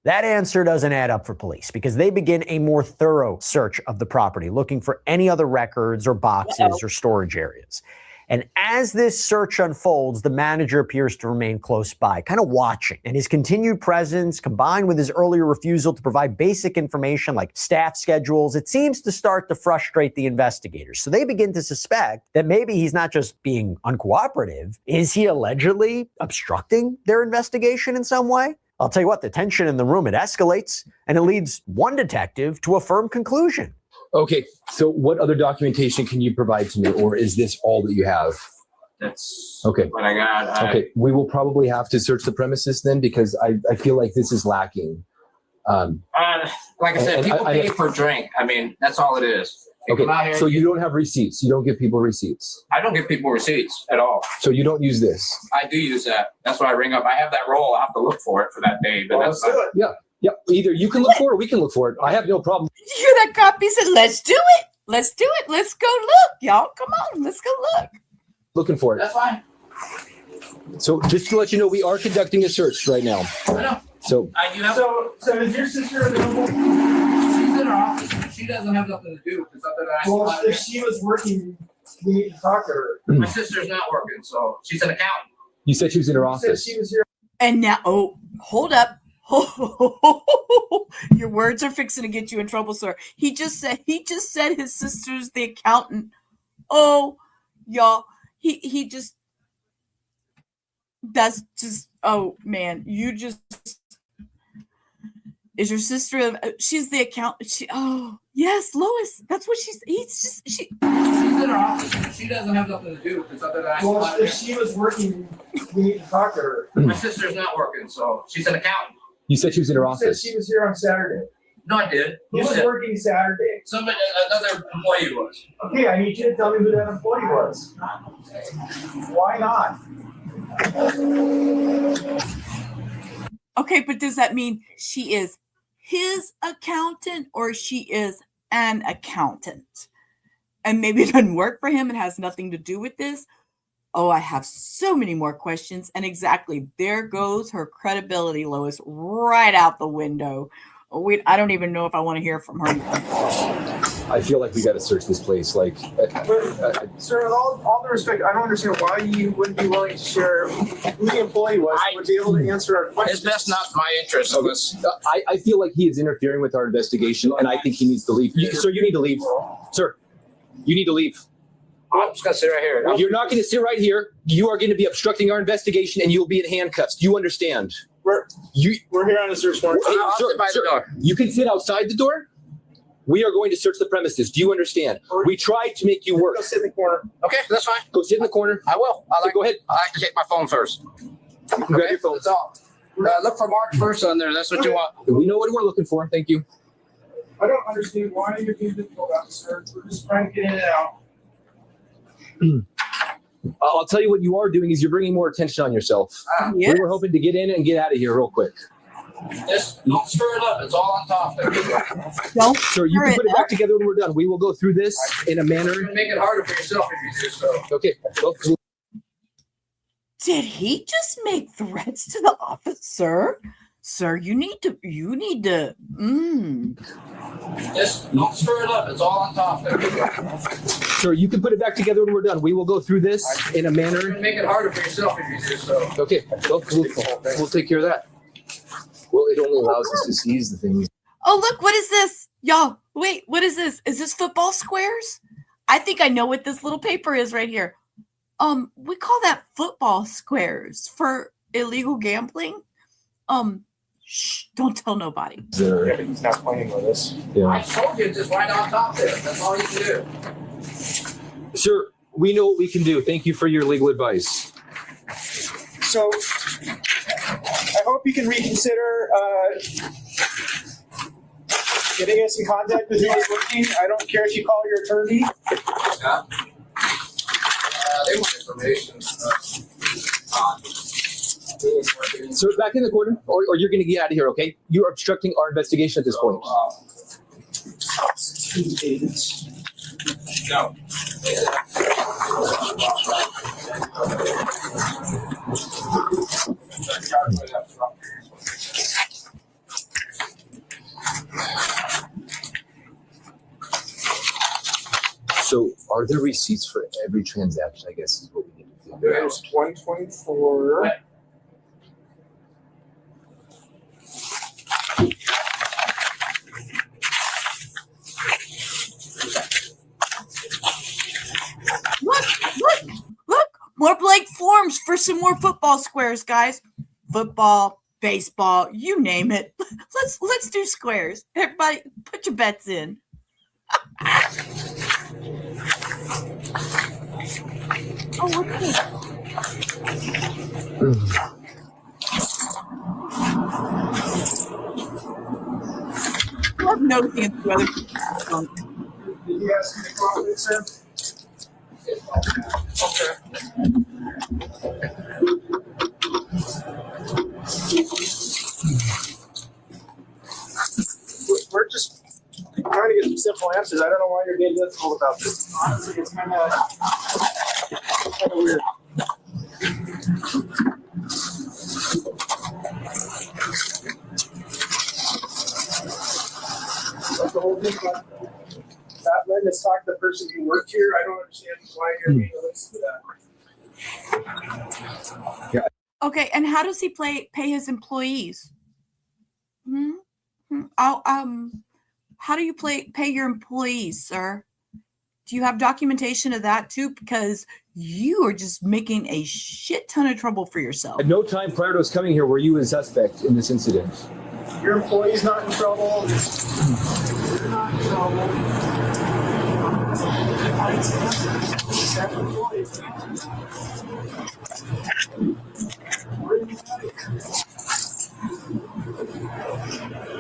That answer doesn't add up for police because they begin a more thorough search of the property, looking for any other records or boxes or storage areas. And as this search unfolds, the manager appears to remain close by, kind of watching. And his continued presence, combined with his earlier refusal to provide basic information like staff schedules, it seems to start to frustrate the investigators. So they begin to suspect that maybe he's not just being uncooperative. Is he allegedly obstructing their investigation in some way? I'll tell you what, the tension in the room, it escalates, and it leads one detective to a firm conclusion. Okay, so what other documentation can you provide to me, or is this all that you have? That's okay. What I got. Okay, we will probably have to search the premises then because I feel like this is lacking. Like I said, people pay per drink. I mean, that's all it is. Okay, so you don't have receipts. You don't give people receipts. I don't give people receipts at all. So you don't use this. I do use that. That's why I ring up. I have that roll. I have to look for it for that day. But that's not, Yeah. Either you can look for it or we can look for it. I have no problem. Did you hear that cop? He said, let's do it. Let's do it. Let's go look, y'all. Come on. Let's go look. Looking for it. that's fine. So just to let you know, we are conducting a search right now. I know. So I do have. So is your sister available? She's in her office. She doesn't have nothing to do. It's something that I. Well, if she was working, we need to talk to her. My sister's not working, so she's an accountant. you said she was in her She said office. she was here. And now, hold up. Your words are fixing to get you in trouble, sir. He just said his sister's the accountant. Oh, y'all. He just, that's just, oh man, you just, is your sister, she's the accountant. Yes, Lois, that's what she's She's in her office. She doesn't have nothing to do. It's something that I. Well, if she was working, we need to talk to her. My sister's not working, so she's an accountant. You said she was in her You said office. she was here on Saturday. No, I did. Who was working Saturday? Somebody, another employee was. Okay, I need you to tell me who that employee was. Why not? Okay, but does that mean she is his accountant or she is an accountant? And maybe it doesn't work for him. It has nothing to do with this. Oh, I have so many more questions. And exactly, there goes her credibility, Lois, right out the window. I don't even know if I want to hear from her. I feel like we got to search this place. Like, Sir, with all due respect, I don't understand why you wouldn't be willing to share who the employee was and would be able to answer our questions. It's best not my interest. I feel like he is interfering with our investigation, and I think he needs to leave. Sir, you need to leave. Sir, you need to leave. I'm just gonna sit right here. You're not going to sit right here. You are going to be obstructing our investigation, and you'll be in handcuffs. Do you understand? We're here on a search warrant. I'll sit by the door. You can sit outside the door. We are going to search the premises. Do you understand? We tried to make you work. Go sit in the corner. Okay, that's fine. Go sit in the corner. I will. Go ahead. I like to take my phone first. You can grab your phone. That's all. Look for March 1st on there. That's what you want. We know what we're looking for. Thank you. I don't understand why you're being difficult about this, sir. We're just trying to get in and out. I'll tell you what you are doing is you're bringing more attention on yourself. Yes. We were hoping to get in and get out of here real quick. Just don't screw it up. It's all on top there. Don't Sir, you can put it back together when we're done. We will go through this in a You're manner. gonna make it harder for yourself if you do so. Okay. Well, Did he just make threats to the officer? Sir, you need to. Just don't screw it up. It's all on top there. sir, you can put it back together when we're done. We will go through this in a You're manner. gonna make it harder for yourself if you do so. Okay. Well, we'll take care of that. Well, it only allows us to seize the things. Oh, look, what is this? Y'all, wait, what is this? Is this football squares? I think I know what this little paper is right here. We call that football squares for illegal gambling. Shh, don't tell nobody. Yeah, but he's not playing with us. I told you, just right on top there. That's all you can do. Sir, we know what we can do. Thank you for your legal advice. So I hope you can reconsider getting us in contact with who is working. I don't care if you call your attorney. Yeah. They want information. Sir, back in the corner, or you're going to get out of here, okay? You're obstructing our investigation at this point. No. So, are there receipts for every transaction? I guess is what we need to figure out. There's 124. Look, more blank forms for some more football squares, guys. Football, baseball, you name it. Let's do squares. Everybody, put your bets in. Oh, what's this? I have no chance to other people. Did you ask me to cooperate, sir? We're just trying to get some simple answers. I don't know why you're getting difficult about this. Honestly, it's kind of weird. Like the whole thing about not letting us talk to the person who worked here. I don't understand why you're being listened to that. Yeah. Okay, and how does he pay his employees? How do you pay your employees, sir? Do you have documentation of that too? Because you are just making a shit ton of trouble for yourself. At no time prior to us coming here were you a suspect in this incident. Your employee's not in trouble. You're not in trouble.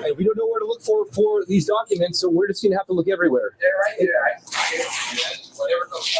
And we don't know where to look for these documents, so we're just going to have to look everywhere. They're right here. Whatever comes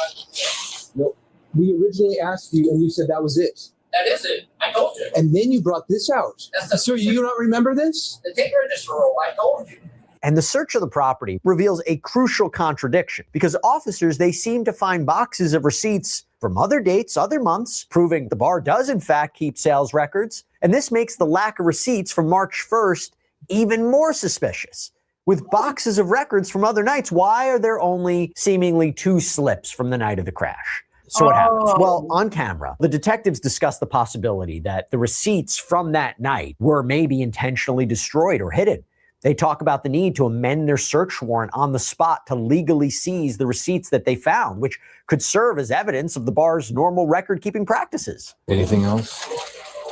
by. No, we originally asked you, and you said that was it. That is it. I told you. And then you brought this out. So you don't remember this? The tape register roll. I told you. And the search of the property reveals a crucial contradiction because officers, they seem to find boxes of receipts from other dates, other months, proving the bar does in fact keep sales records. And this makes the lack of receipts from March 1st even more suspicious. With boxes of records from other nights, why are there only seemingly 2 slips from the night of the crash? So what happens? Well, on camera, the detectives discuss the possibility that the receipts from that night were maybe intentionally destroyed or hidden. They talk about the need to amend their search warrant on the spot to legally seize the receipts that they found, which could serve as evidence of the bar's normal record-keeping practices. Anything else?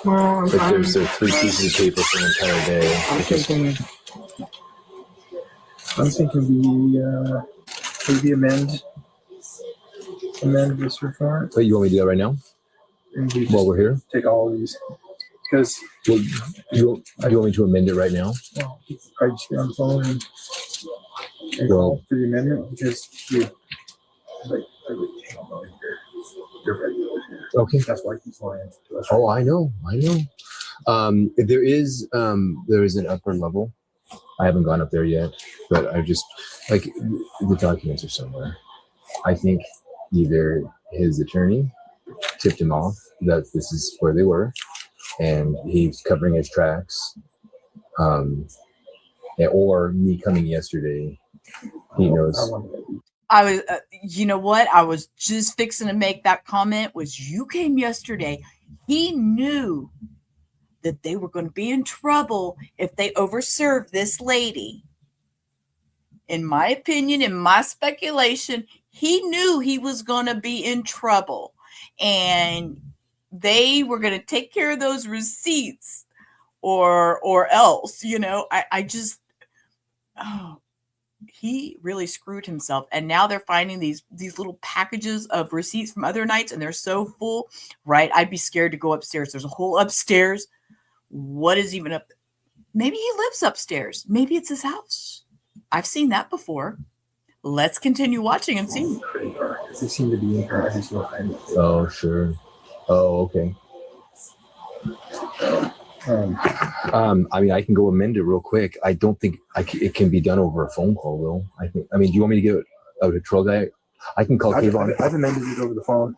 Well, Like there's 3 pieces of paper for an entire day. I'm thinking maybe amend the search warrant. Wait, you want me to do that right now? And we While we're here? take all of these because Well, you want me to amend it right now? I just get on the phone and call for the amendment because you you're regular here. Okay. That's why he's lying to us. Oh, I know. There is an upper level. I haven't gone up there yet, but I just like the documents are somewhere. I think either his attorney tipped him off that this is where they were, and he's covering his tracks. Or me coming yesterday, he knows. I was, you know what? I was just fixing to make that comment. Was you came yesterday? He knew that they were going to be in trouble if they overserved this lady. In my opinion, in my speculation, he knew he was going to be in trouble, and they were going to take care of those receipts, or else. You know, he really screwed himself. And now they're finding these little packages of receipts from other nights, and they're so full, right? I'd be scared to go upstairs. There's a whole upstairs. What is even up? Maybe he lives upstairs. Maybe it's his house. I've seen that before. Let's continue watching and see. They seem to be in her. I just know. Oh, sure. Oh, okay. I mean, I can go amend it real quick. I don't think it can be done over a phone call, though. Do you want me to get a patrol guy? I can call Kayvon. I've amended it over the phone.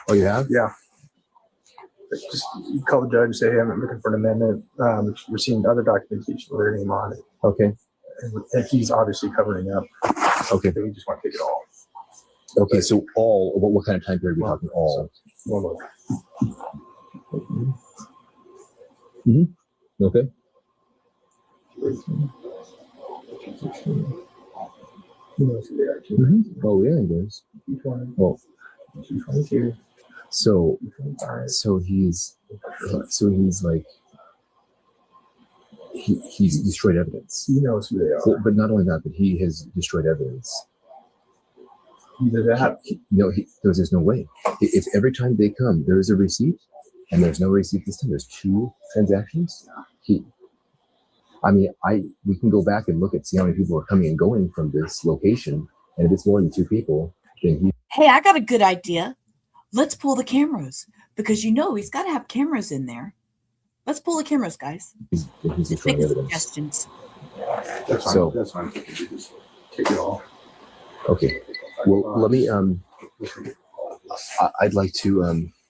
Oh, you have? Yeah. Just call the judge and say, hey, I'm looking for an amendment. We're seeing other documentation with their name on it. Okay. And he's obviously covering up. Okay. But we just want to take it all. Okay, so all, what kind of time period are we talking? All? Mm-hmm. Okay. Mm-hmm. Oh, yeah, he does. Oh. So he's like, he's destroyed evidence. He knows who they are. But not only that, but he has destroyed evidence. Either that. There's no way. If every time they come, there is a receipt, and there's no receipt this time, there's 2 transactions. We can go back and look at, see how many people are coming and going from this location, and if it's more than 2 people, then he. Hey, I got a good idea. Let's pull the cameras, because he's got to have cameras in there. Let's pull the cameras, guys. He's destroying evidence. Suggestions. That's fine. So, that's fine. Just take it all. Okay. Well, let me. I'd like to.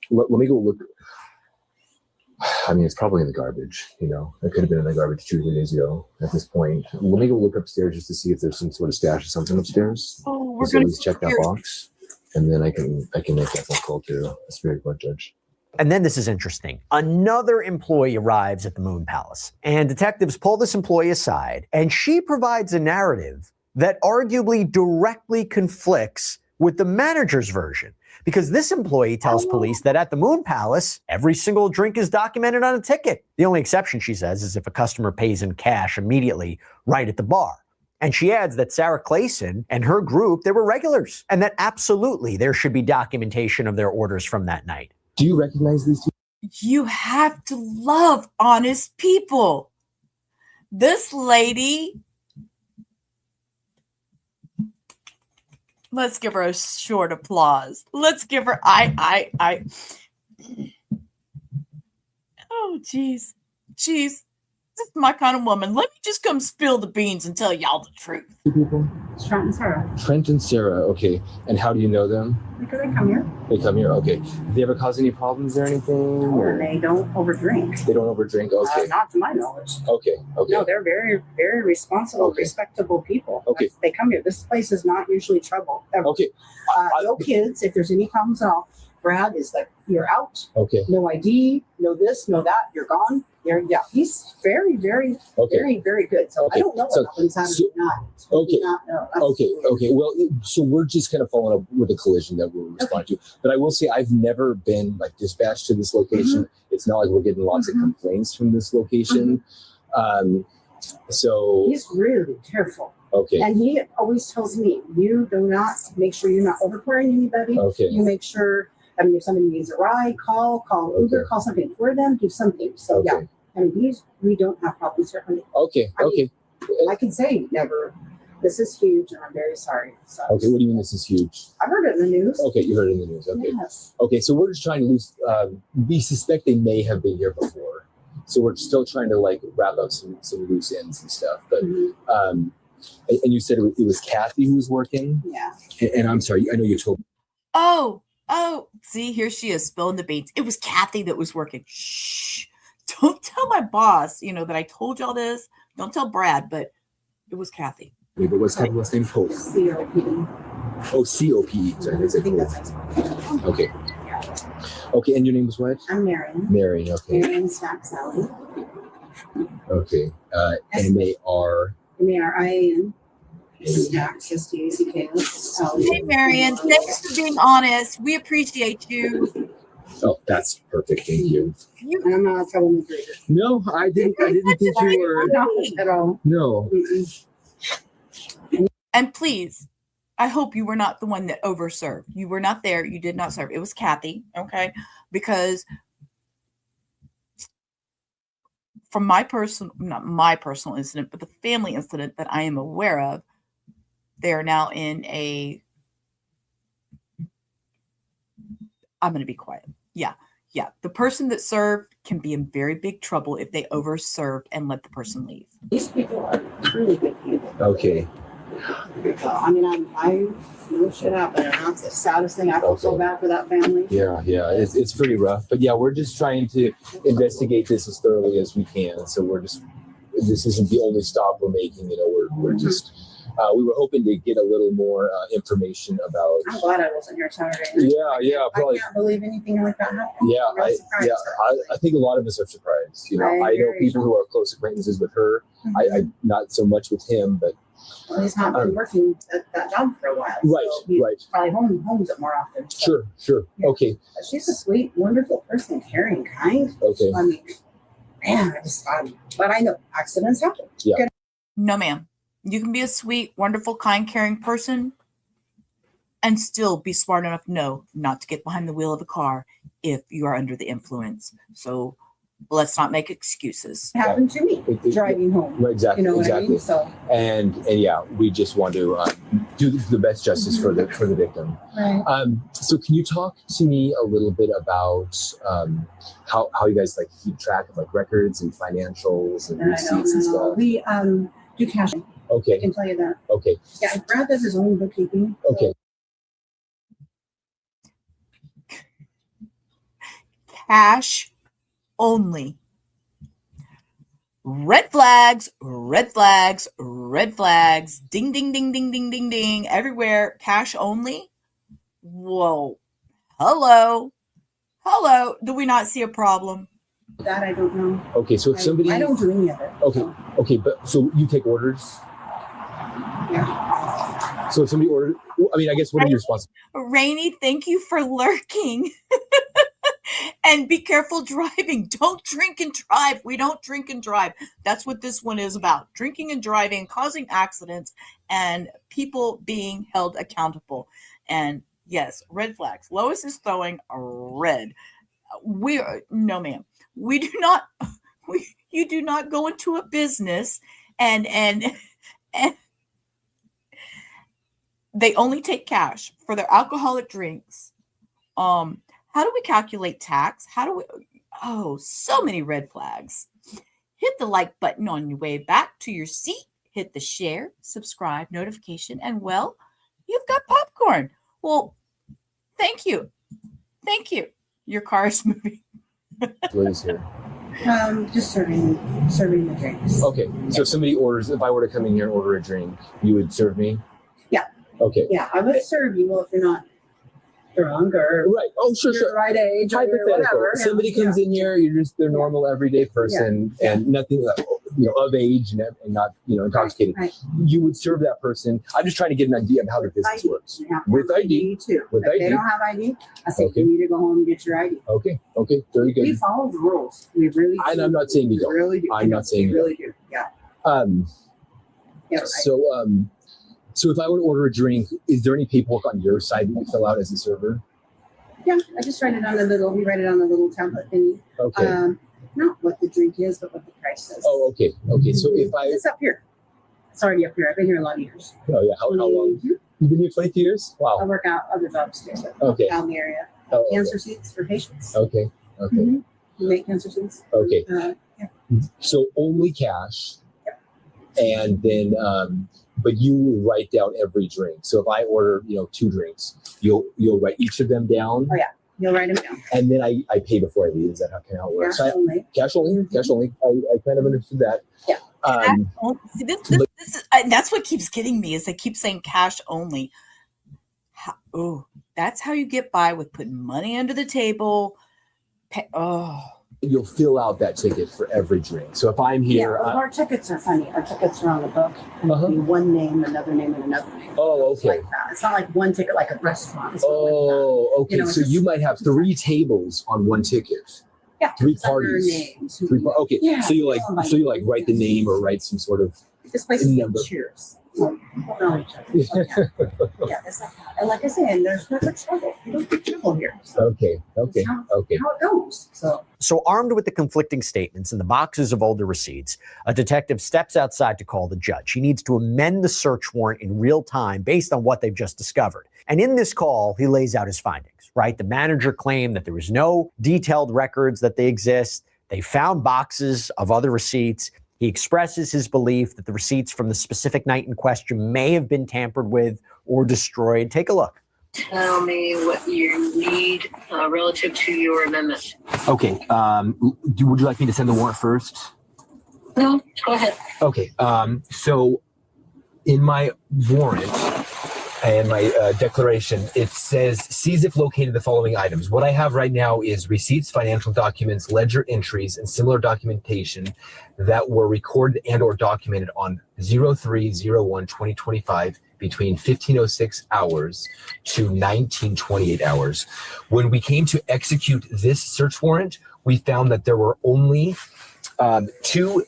Let me go look. I mean, it's probably in the garbage. It could have been in the garbage 2 or 3 days ago. At this point, let me go look upstairs just to see if there's some sort of stash of something upstairs. Oh, we're Just going at least check that box, and then I can make that phone call to the Superior Court judge. And then this is interesting. Another employee arrives at the Moon Palace, and detectives pull this employee aside, and she provides a narrative that arguably directly conflicts with the manager's version. Because this employee tells police that at the Moon Palace, every single drink is documented on a ticket. The only exception, she says, is if a customer pays in cash immediately right at the bar. And she adds that Sarah Clasen and her group, they were regulars, and that absolutely there should be documentation of their orders from that night. Do you recognize these two? You have to love honest people. This lady, let's give her a short applause. Let's give her, oh, geez. This is my kind of woman. Let me just come spill the beans and tell y'all the truth. People? Trent and Sarah. Trent and Sarah, okay. And how do you know them? Because they come here. They come here, okay. Do they ever cause any problems or anything? And they don't overdrink. They don't overdrink, okay. Not to my knowledge. Okay. No, they're very, very responsible, respectable people. Okay. They come here. This place is not usually trouble. Ever. Okay. No kids. If there's any problems at all, Brad is like, you're out. Okay. No ID, no this, no that. You're gone. He's very, very, very, very good. So I don't know what happens Saturday night. Okay. No. Okay. Well, so we're just kind of following up with a collision that we're responding to. But I will say I've never been dispatched to this location. Mm-hmm. It's not like we're getting lots of complaints from this location. Mm-hmm. So he's really careful. Okay. And he always tells me, you do not make sure you're not overpowering anybody. Okay. You make sure. If somebody needs a ride, call Uber, call something for them, do something. So yeah. We don't have problems here, honey. Okay. I can say never. This is huge, and I'm very sorry. So. Okay, what do you mean this is huge? I've heard it in the news. Okay, you heard it in the news. Okay. Yes. Okay, so we're just trying to we suspect they may have been here before. So we're still trying to like wrap up some loose ends and stuff. But and you said it was Kathy who was working. Yeah. And I'm sorry, I know you told me. Oh, see, here she is spilling the beans. It was Kathy that was working. Shh. Don't tell my boss, that I told y'all this. Don't tell Brad, but it was Kathy. Wait, but what's Kathy's last name? Hope. COPE. Oh, COPE. Sorry, I said Hope. Okay. Okay, and your name was what? I'm Marion. Marion, okay. Marion Stack Sally. Okay. M-A-R. Marian. Stack, S-T-A-C-K. Hey, Marion. Thanks for being honest. We appreciate you. Oh, that's perfect. Thank you. I'm not a troublemaker. No, I didn't think you were. Not at all. No. And please, I hope you were not the one that overserved. You were not there. You did not serve. It was Kathy. Okay. Because from not my personal incident, but the family incident that I am aware of, they are now in I'm going to be quiet. Yeah. The person that served can be in very big trouble if they overserved and let the person leave. These people are really good people. Okay. I mean, I know shit happened, and that's the saddest thing. I feel so bad for that family. Yeah, it's pretty rough, but yeah, we're just trying to investigate this as thoroughly as we can. So this isn't the only stop we're making. We're just we were hoping to get a little more information about. I'm glad I wasn't here Saturday. Yeah, probably. I can't believe anything like that happened. Yeah, I think a lot of us are surprised. I know people who are close acquaintances with her. I not so much with him, but. Well, he's not been working at that job for a while. Right, so he's right. Probably homes it more often. So. Sure. Yeah. Okay. But she's a sweet, wonderful person, caring, kind. Okay. I mean, man, but I know accidents happen. Yeah. No, ma'am. You can be a sweet, wonderful, kind, caring person and still be smart enough to know not to get behind the wheel of a car if you are under the influence. So let's not make excuses. It happened to me driving home. Exactly. You know what exactly. I mean? So. And yeah, we just want to do the best justice for the victim. Right. So can you talk to me a little bit about how you guys like keep track of like records and financials and receipts and stuff? We do cash. Okay. I can tell you that. Okay. Yeah, Brad does his own bookkeeping. Okay. Cash only. Red flags, red flags, red flags. Ding, ding, ding, ding, ding, ding, ding. Everywhere. Cash only. Whoa. Hello. Do we not see a problem? That I don't know. Okay, so if somebody. I don't do any of it. Okay, but so you take orders? Yeah. So if somebody ordered, I mean, I guess what are you responsible? Rainy, thank you for lurking. And be careful driving. Don't drink and drive. We don't drink and drive. That's what this one is about. Drinking and driving, causing accidents, and people being held accountable. And yes, red flags. Lois is throwing a red. No, ma'am. We do not. You do not go into a business and they only take cash for their alcoholic drinks. How do we calculate tax? So many red flags. Hit the like button on your way back to your seat. Hit the share, subscribe, notification, and well, you've got popcorn. Well, thank you. Your car is moving. What is here? Just serving the drinks. Okay, so if somebody orders, if I were to come in here and order a drink, you would serve me? Yeah. Okay. Yeah, I would serve you. Well, if you're not drunk or right. Oh, sure. Right age. Hypothetical. Somebody comes in here, you're just their normal everyday person, and nothing, of age and not intoxicated. Right. You would serve that person. I'm just trying to get an idea of how the business works. With ID too. With if ID. they don't have ID, I say you need to go home and get your ID. Okay. Very good. We follow the rules. We really do. And I'm not saying you don't. We really do. I'm not saying we really do. Yeah. Yeah. So if I were to order a drink, is there any paperwork on your side that you fill out as a server? Yeah, I just write it on we write it on the little tablet thingy. Okay. Not what the drink is, but what the price is. Oh, okay. So if it's up here. It's already up here. I've been here a lot of years. Oh yeah. How long? You've been here 22 years? Wow. I work out other jobs too. Okay. Out in the area. Cancer seats for patients. Okay. Mm-hmm. We make cancer seats. Okay. Yeah. So only cash, and then but you write down every drink. So if I order 2 drinks, you'll write each of them down. Oh yeah, you'll write them down. And then I pay before I leave. Is that how it works? Cash only. Cash only. Cash only. I kind of understood that. Yeah. See, this is, that's what keeps getting me is they keep saying cash only. That's how you get by with putting money under the table. You'll fill out that ticket for every drink. So if I'm here, our tickets are funny. Our tickets are on the book. And it'll be one name, another name, and another name. Oh, okay. Like that. It's not like one ticket like a restaurant. It's okay. like So you might have 3 tables on one ticket. Yeah. 3 parties. Names. 3 okay. Yeah. So you write the name or write some sort of this place is number. Cheers. Yeah, it's like that. And like I said, there's never trouble. You don't get trouble here. So Okay. How it goes. So armed with the conflicting statements and the boxes of older receipts, a detective steps outside to call the judge. He needs to amend the search warrant in real time based on what they've just discovered. And in this call, he lays out his findings, right? The manager claimed that there was no detailed records that they exist. They found boxes of other receipts. He expresses his belief that the receipts from the specific night in question may have been tampered with or destroyed. Take a look. Tell me what you need relative to your amendment. Okay. Would you like me to send the warrant first? No, go ahead. Okay. So in my warrant and my declaration, it says, sees if located the following items. What I have right now is receipts, financial documents, ledger entries, and similar documentation that were recorded and or documented on 03/01/2025 between 1506 hours to 1928 hours. When we came to execute this search warrant, we found that there were only 2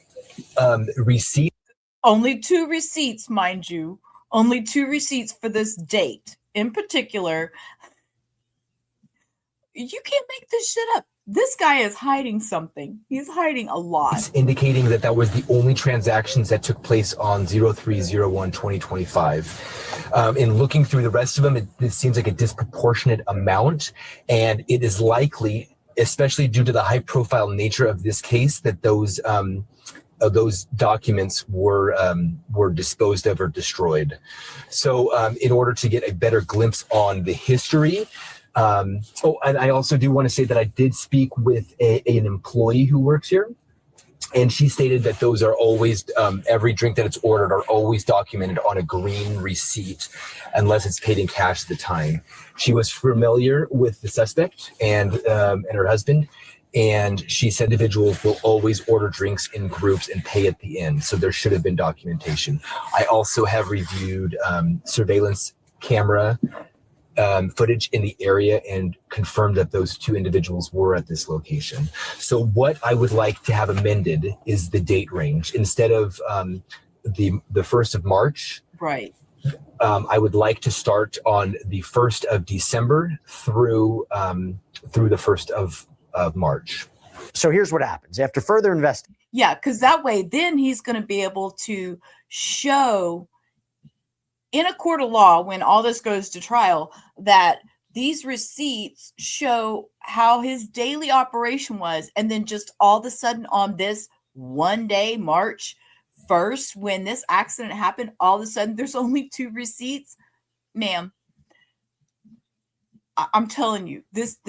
receipts. Only 2 receipts, mind you. Only 2 receipts for this date. In particular, you can't make this shit up. This guy is hiding something. He's hiding a lot. Indicating that that was the only transactions that took place on 03/01/2025. In looking through the rest of them, it seems like a disproportionate amount, and it is likely, especially due to the high-profile nature of this case, that those documents were disposed of or destroyed. So in order to get a better glimpse on the history, and I also do want to say that I did speak with an employee who works here, and she stated that those are always, every drink that it's ordered are always documented on a green receipt unless it's paid in cash at the time. She was familiar with the suspect and her husband, and she said individuals will always order drinks in groups and pay at the end. So there should have been documentation. I also have reviewed surveillance camera footage in the area and confirmed that those 2 individuals were at this location. So what I would like to have amended is the date range. Instead of the 1st of March, right? I would like to start on the 1st of December through the 1st of March. So here's what happens after further investigation. Yeah, because that way, then he's going to be able to show in a court of law, when all this goes to trial, that these receipts show how his daily operation was. And then just all of a sudden on this one day, March 1st, when this accident happened, all of a sudden there's only 2 receipts. Ma'am, I'm telling you, this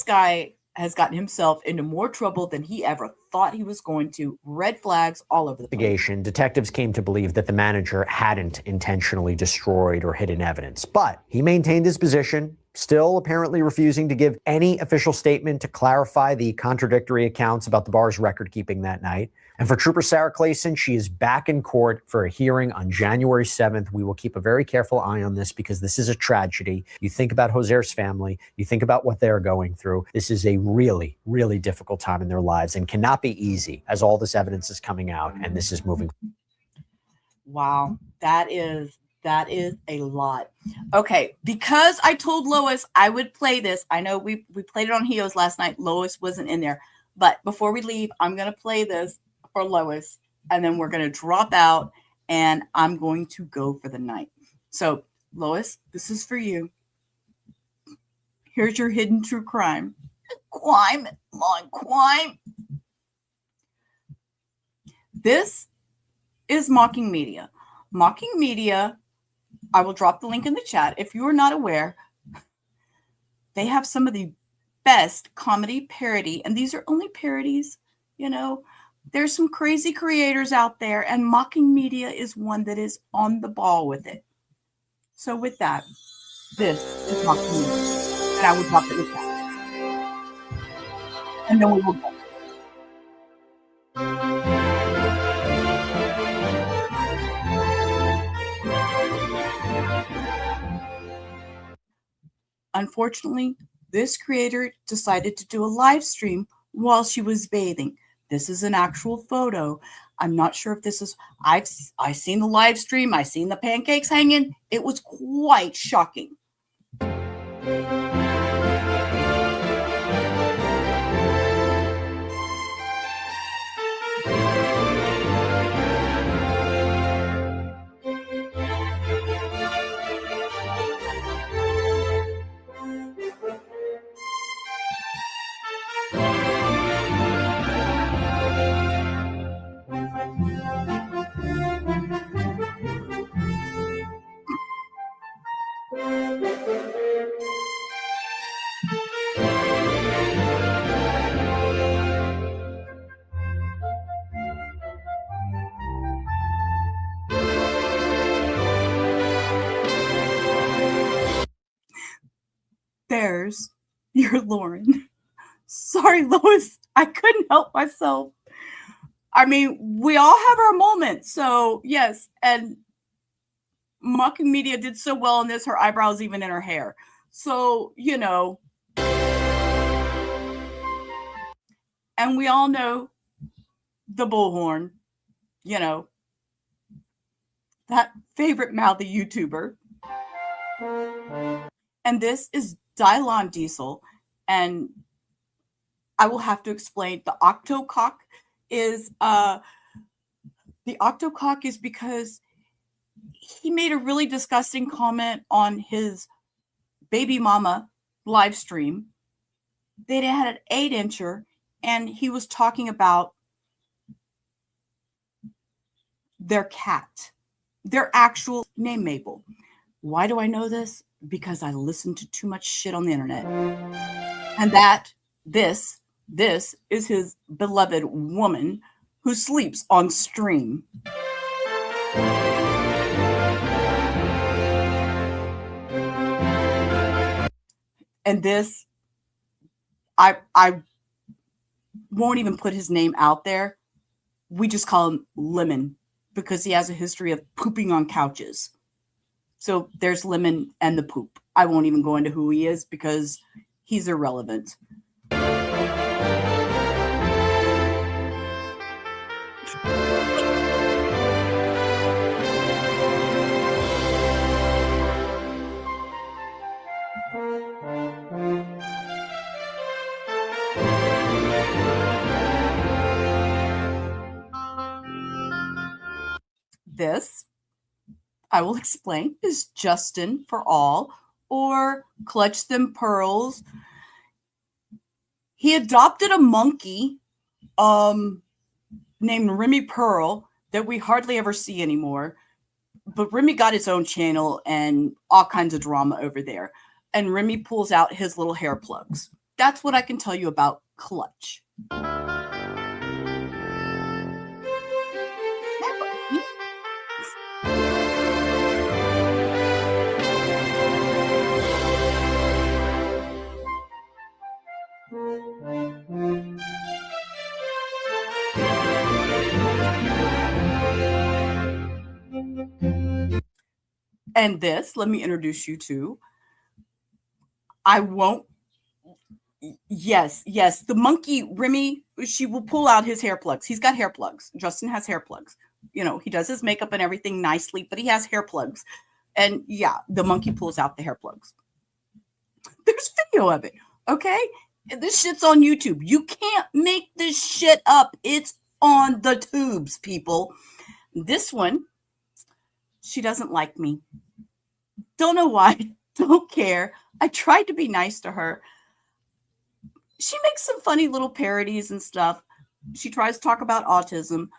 guy has gotten himself into more trouble than he ever thought he was going to. Red flags all over the place. Detectives came to believe that the manager hadn't intentionally destroyed or hidden evidence, but he maintained his position, still apparently refusing to give any official statement to clarify the contradictory accounts about the bar's record keeping that night. And for Trooper Sarah Clasen, she is back in court for a hearing on January 7th. We will keep a very careful eye on this because this is a tragedy. You think about Jhoser's family, you think about what they're going through. This is a really, really difficult time in their lives and cannot be easy as all this evidence is coming out and this is moving. Wow, that is a lot. Okay, because I told Lois I would play this. I know we played it on Heos last night. Lois wasn't in there. But before we leave, I'm going to play this for Lois, and then we're going to drop out, and I'm going to go for the night. So, Lois, this is for you. Here's your hidden true crime. Crime. This is Mocking Media. Mocking Media, I will drop the link in the chat. If you are not aware, they have some of the best comedy parody, and these are only parodies. You know, there's some crazy creators out there, and Mocking Media is one that is on the ball with it. So with that, this is Mocking Media, and I will drop it with that. And then we will go. Unfortunately, this creator decided to do a live stream while she was bathing. This is an actual photo. I'm not sure if this is, I've seen the live stream. I've seen the pancakes hanging. It was quite shocking. There's your Lauren. Sorry, Lois. I couldn't help myself. I mean, we all have our moments. So, yes. And Mocking Media did so well in this, her eyebrows even in her hair. So, you know. And we all know the bullhorn, you know, that favorite mouthy YouTuber. And this is Dylon Diesel, and I will have to explain. The octocock is because he made a really disgusting comment on his baby mama live stream. They had an 8-incher, and he was talking about their cat, their actual name, Mabel. Why do I know this? Because I listened to too much shit on the internet. And this is his beloved woman who sleeps on stream. And this, I won't even put his name out there. We just call him Lemon because he has a history of pooping on couches. So there's Lemon and the poop. I won't even go into who he is because he's irrelevant. This, I will explain, is Justin for All, or Clutch Them Pearls. He adopted a monkey named Remy Pearl that we hardly ever see anymore. But Remy got his own channel and all kinds of drama over there. And Remy pulls out his little hair plugs. That's what I can tell you about Clutch. And this, let me introduce you to, yes, the monkey, Remy, she will pull out his hair plugs. He's got hair plugs. Justin has hair plugs. You know, he does his makeup and everything nicely, but he has hair plugs. And yeah, the monkey pulls out the hair plugs. There's video of it, okay? And this shit's on YouTube. You can't make this shit up. It's on the tubes, people. This one, she doesn't like me. Don't know why. Don't care. I tried to be nice to her. She makes some funny little parodies and stuff. She tries to talk about autism.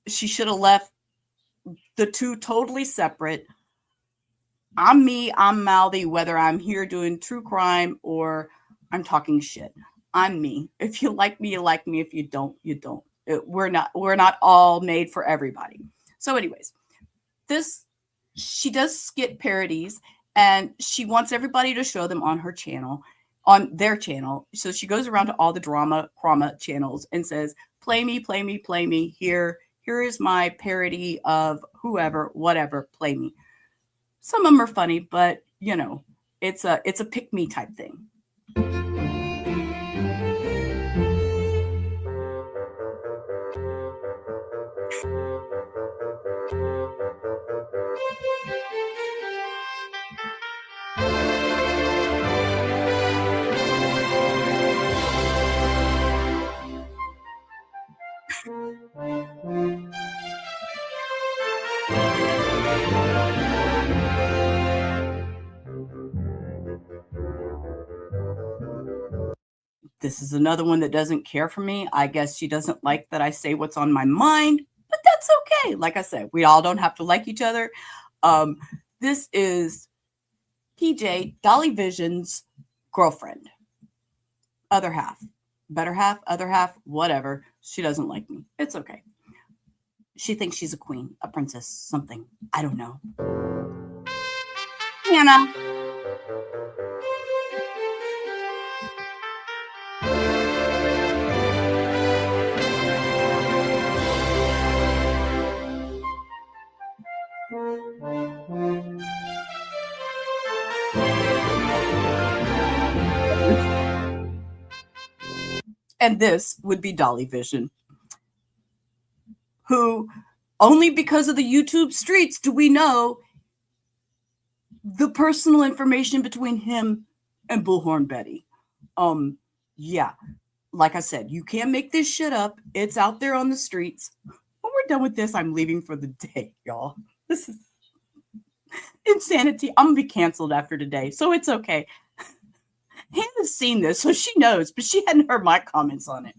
She should have left the two totally separate. I'm me, I'm mouthy, whether I'm here doing true crime or I'm talking shit. I'm me. If you like me, you like me. If you don't, you don't. We're not all made for everybody. So anyways, she does skit parodies, and she wants everybody to show them on her channel, on their channel. So she goes around to all the drama channels and says, play me, play me, play me. Here is my parody of whoever, whatever, play me. Some of them are funny, but it's a pick me type thing. This is another one that doesn't care for me. I guess she doesn't like that I say what's on my mind, but that's okay. Like I said, we all don't have to like each other. This is PJ, Dolly Vision's girlfriend. Other half. Better half, other half, whatever. She doesn't like me. It's okay. She thinks she's a queen, a princess, something. I don't know. Hannah. And this would be Dolly Vision, who only because of the YouTube streets do we know the personal information between him and Bullhorn Betty. Yeah, like I said, you can't make this shit up. It's out there on the streets. When we're done with this, I'm leaving for the day, y'all. This is insanity. I'm gonna be canceled after today, so it's okay. Hannah's seen this, so she knows, but she hadn't heard my comments on it.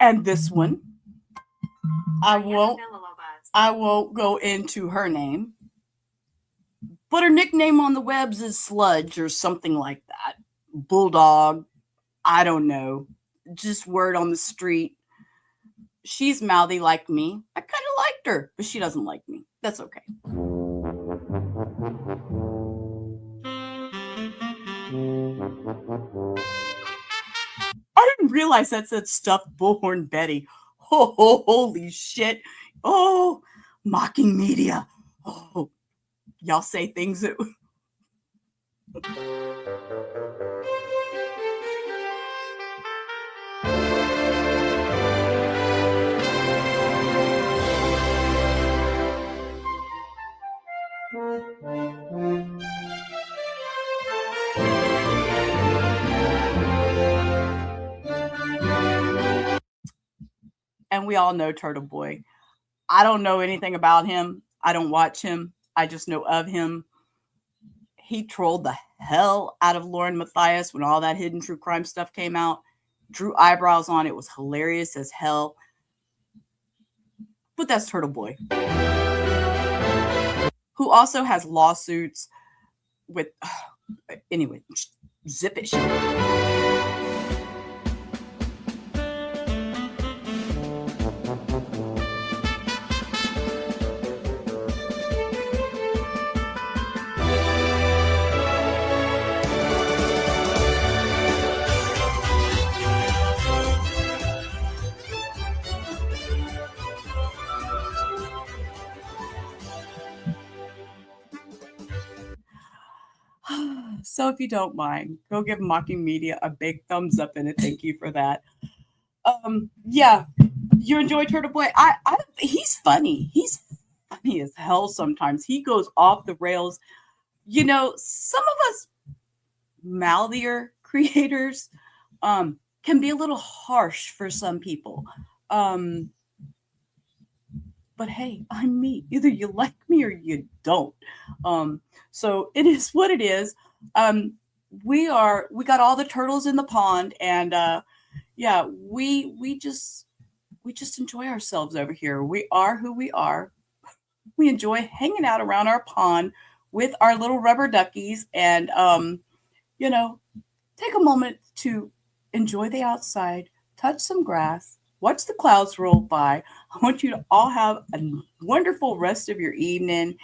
And this one, I won't go into her name, but her nickname on the webs is Sludge or something like that. Bulldog, I don't know, just word on the street. She's mouthy like me. I kind of liked her, but she doesn't like me. That's okay. I didn't realize that said stuffed Bullhorn Betty. Oh, holy shit. Oh, mocking media. Oh, y'all say things that... And we all know Turtle Boy. I don't know anything about him. I don't watch him. I just know of him. He trolled the hell out of Lauren Matthias when all that hidden true crime stuff came out. Drew eyebrows on. It was hilarious as hell. But that's Turtle Boy, who also has lawsuits with... Anyway, zip it. So if you don't mind, go give Mocking Media a big thumbs up and a thank you for that. Yeah, you enjoy Turtle Boy. He's funny. He's funny as hell sometimes. He goes off the rails. You know, some of us mouthier creators can be a little harsh for some people. But hey, I'm me. Either you like me or you don't. So it is what it is. We got all the turtles in the pond, and yeah, we just enjoy ourselves over here. We are who we are. We enjoy hanging out around our pond with our little rubber duckies, and you know, take a moment to enjoy the outside, touch some grass, watch the clouds roll by. I want you to all have a wonderful rest of your evening.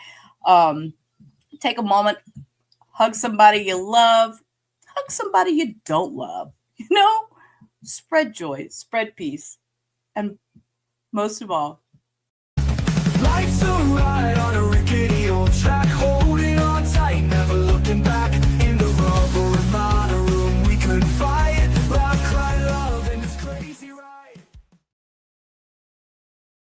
Take a moment, hug somebody you love, hug somebody you don't love. You know, spread joy, spread peace, and most of all, Life's a ride.